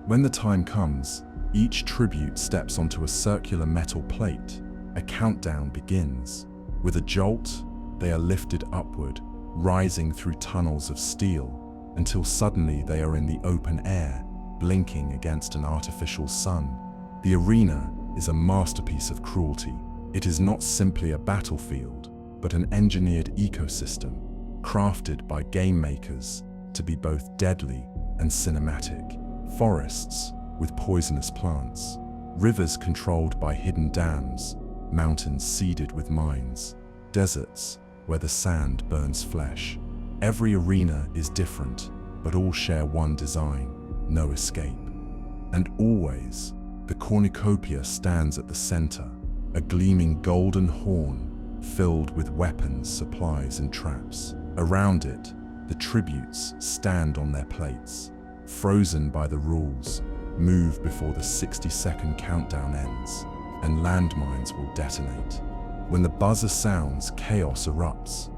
When the time comes, each tribute steps onto a circular metal plate. A countdown begins. With a jolt, they are lifted upward, rising through tunnels of steel, until suddenly they are in the open air, blinking against an artificial sun. The arena is a masterpiece of cruelty. It is not simply a battlefield, but an engineered ecosystem, crafted by game makers to be both deadly and cinematic. Forests with poisonous plants, rivers controlled by hidden dams, mountains seeded with mines, deserts where the sand burns flesh. Every arena is different, but all share one design: no escape. And always, the cornucopia stands at the center, a gleaming golden horn filled with weapons, supplies, and traps. Around it, the tributes stand on their plates, frozen by the rules, move before the 60-second countdown ends, and landmines will detonate. When the buzzer sounds, chaos erupts.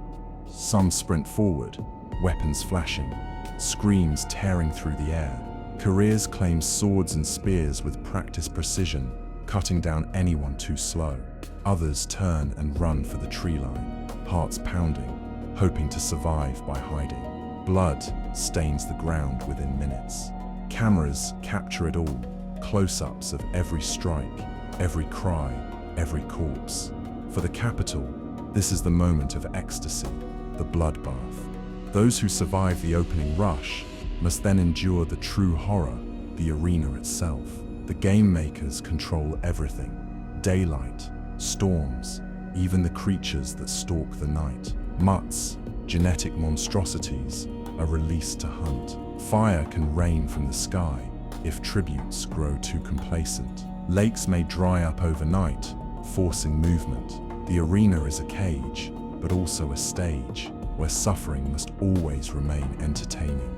Some sprint forward, weapons flashing, screams tearing through the air. Careers claim swords and spears with practiced precision, cutting down anyone too slow. Others turn and run for the tree line, hearts pounding, hoping to survive by hiding. Blood stains the ground within minutes. Cameras capture it all, close-ups of every strike, every cry, every corpse. For the capital, this is the moment of ecstasy, the bloodbath. Those who survive the opening rush must then endure the true horror, the arena itself. The game makers control everything: daylight, storms, even the creatures that stalk the night. Mutts, genetic monstrosities, are released to hunt. Fire can rain from the sky if tributes grow too complacent. Lakes may dry up overnight, forcing movement. The arena is a cage, but also a stage, where suffering must always remain entertaining.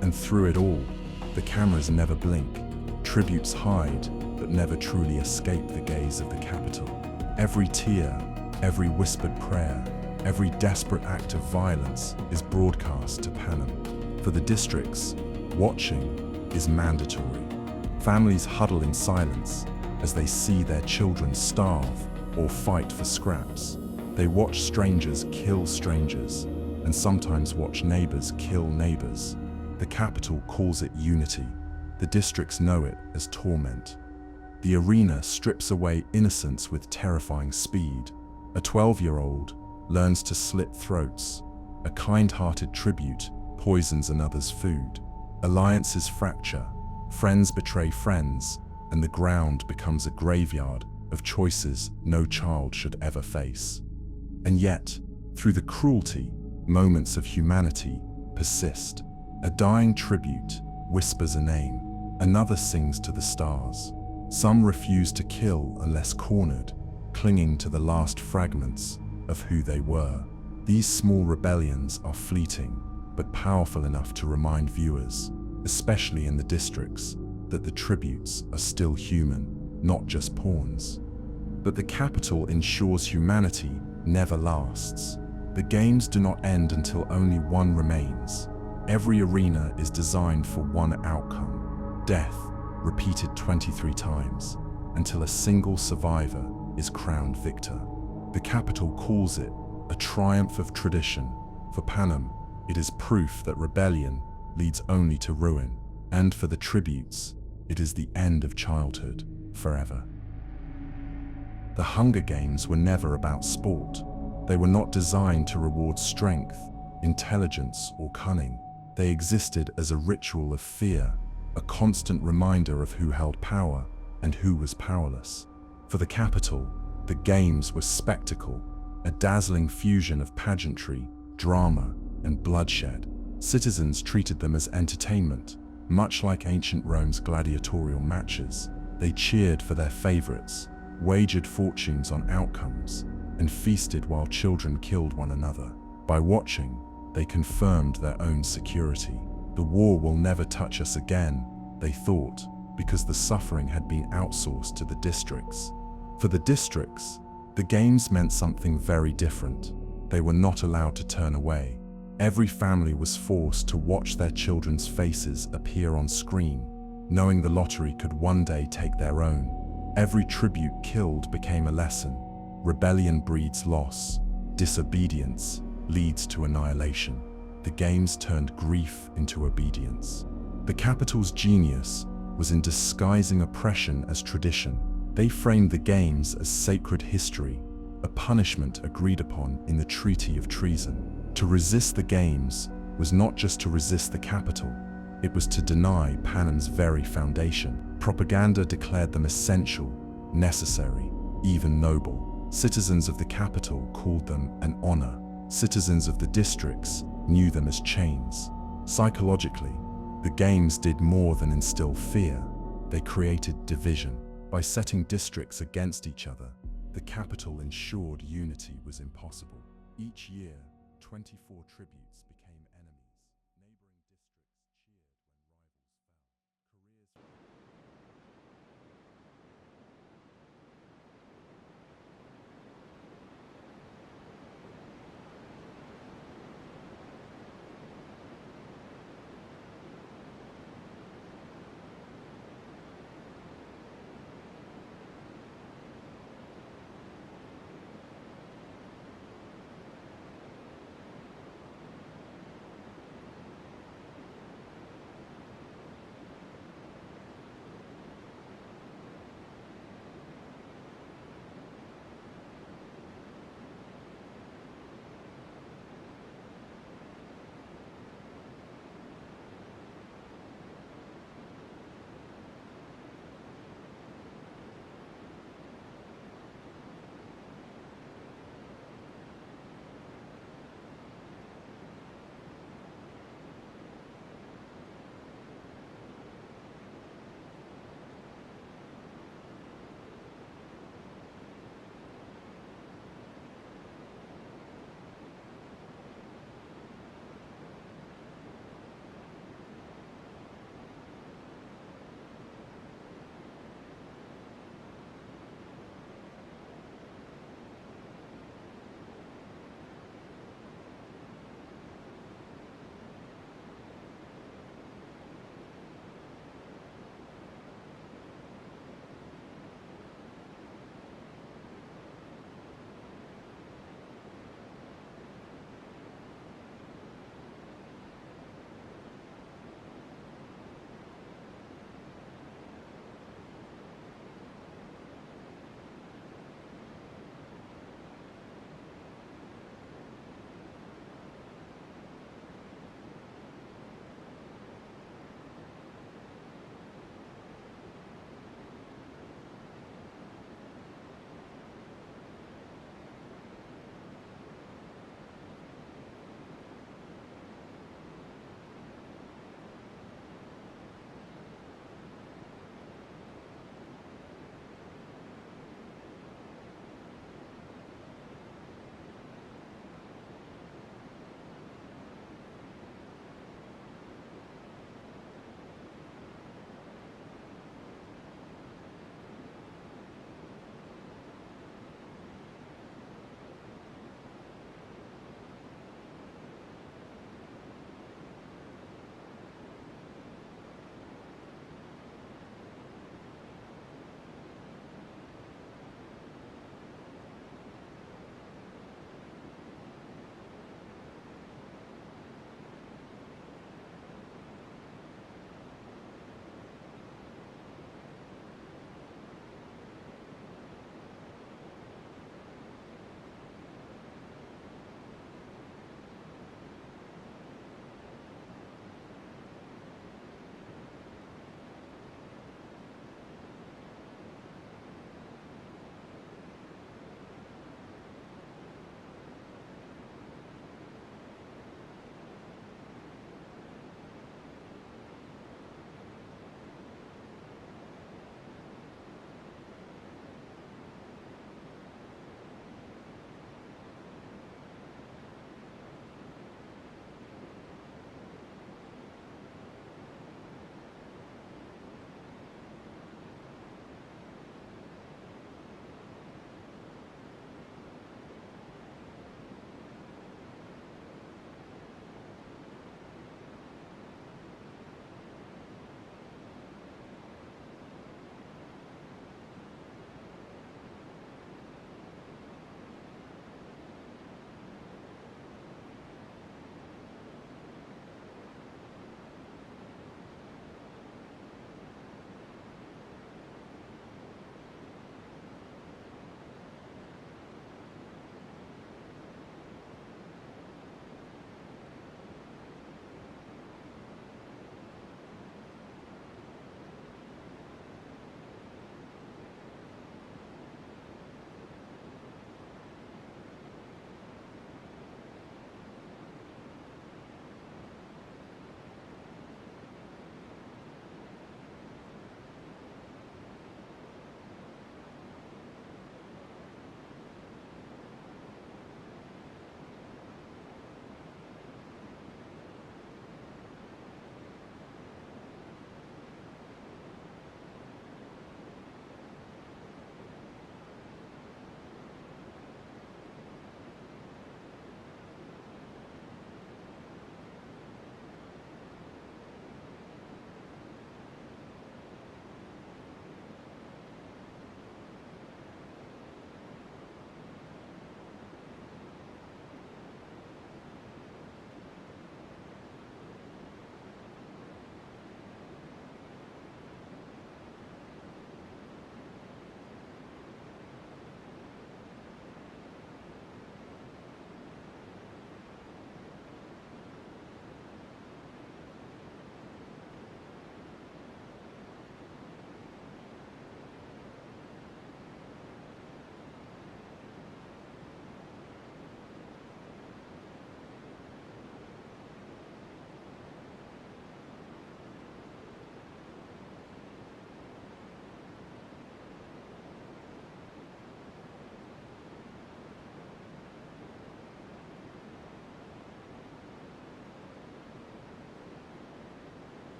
And through it all, the cameras never blink. Tributes hide, but never truly escape the gaze of the capital. Every tear, every whispered prayer, every desperate act of violence is broadcast to Panem. For the districts, watching is mandatory. Families huddle in silence as they see their children starve or fight for scraps. They watch strangers kill strangers, and sometimes watch neighbors kill neighbors. The capital calls it unity. The districts know it as torment. The arena strips away innocence with terrifying speed. A 12-year-old learns to slit throats. A kind-hearted tribute poisons another's food. Alliances fracture, friends betray friends, and the ground becomes a graveyard of choices no child should ever face. And yet, through the cruelty, moments of humanity persist. A dying tribute whispers a name, Another sings to the stars. Some refuse to kill unless cornered, clinging to the last fragments of who they were. These small rebellions are fleeting, but powerful enough to remind viewers, especially in the districts, that the tributes are still human, not just pawns. But the capital ensures humanity never lasts. The games do not end until only one remains. Every arena is designed for one outcome: death, repeated 23 times, until a single survivor is crowned victor. The capital calls it a triumph of tradition. For Panem, it is proof that rebellion leads only to ruin, and for the tributes, it is the end of childhood forever. The Hunger Games were never about sport. They were not designed to reward strength, intelligence, or cunning. They existed as a ritual of fear, a constant reminder of who held power and who was powerless. For the capital, the games were spectacle, a dazzling fusion of pageantry, drama, and bloodshed. Citizens treated them as entertainment, much like ancient Rome's gladiatorial matches. They cheered for their favorites, wagered fortunes on outcomes, and feasted while children killed one another. By watching, they confirmed their own security. The war will never touch us again, they thought, because the suffering had been outsourced to the districts. For the districts, the games meant something very different. They were not allowed to turn away. Every family was forced to watch their children's faces appear on screen, knowing the lottery could one day take their own. Every tribute killed became a lesson. Rebellion breeds loss. Disobedience leads to annihilation. The games turned grief into obedience. The capital's genius was in disguising oppression as tradition. They framed the games as sacred history, a punishment agreed upon in the Treaty of Treason. To resist the games was not just to resist the capital, it was to deny Panem's very foundation. Propaganda declared them essential, necessary, even noble. Citizens of the capital called them an honor. Citizens of the districts knew them as chains. Psychologically, the games did more than instill fear. They created division. By setting districts against each other, the capital ensured unity was impossible. Each year, 24 tributes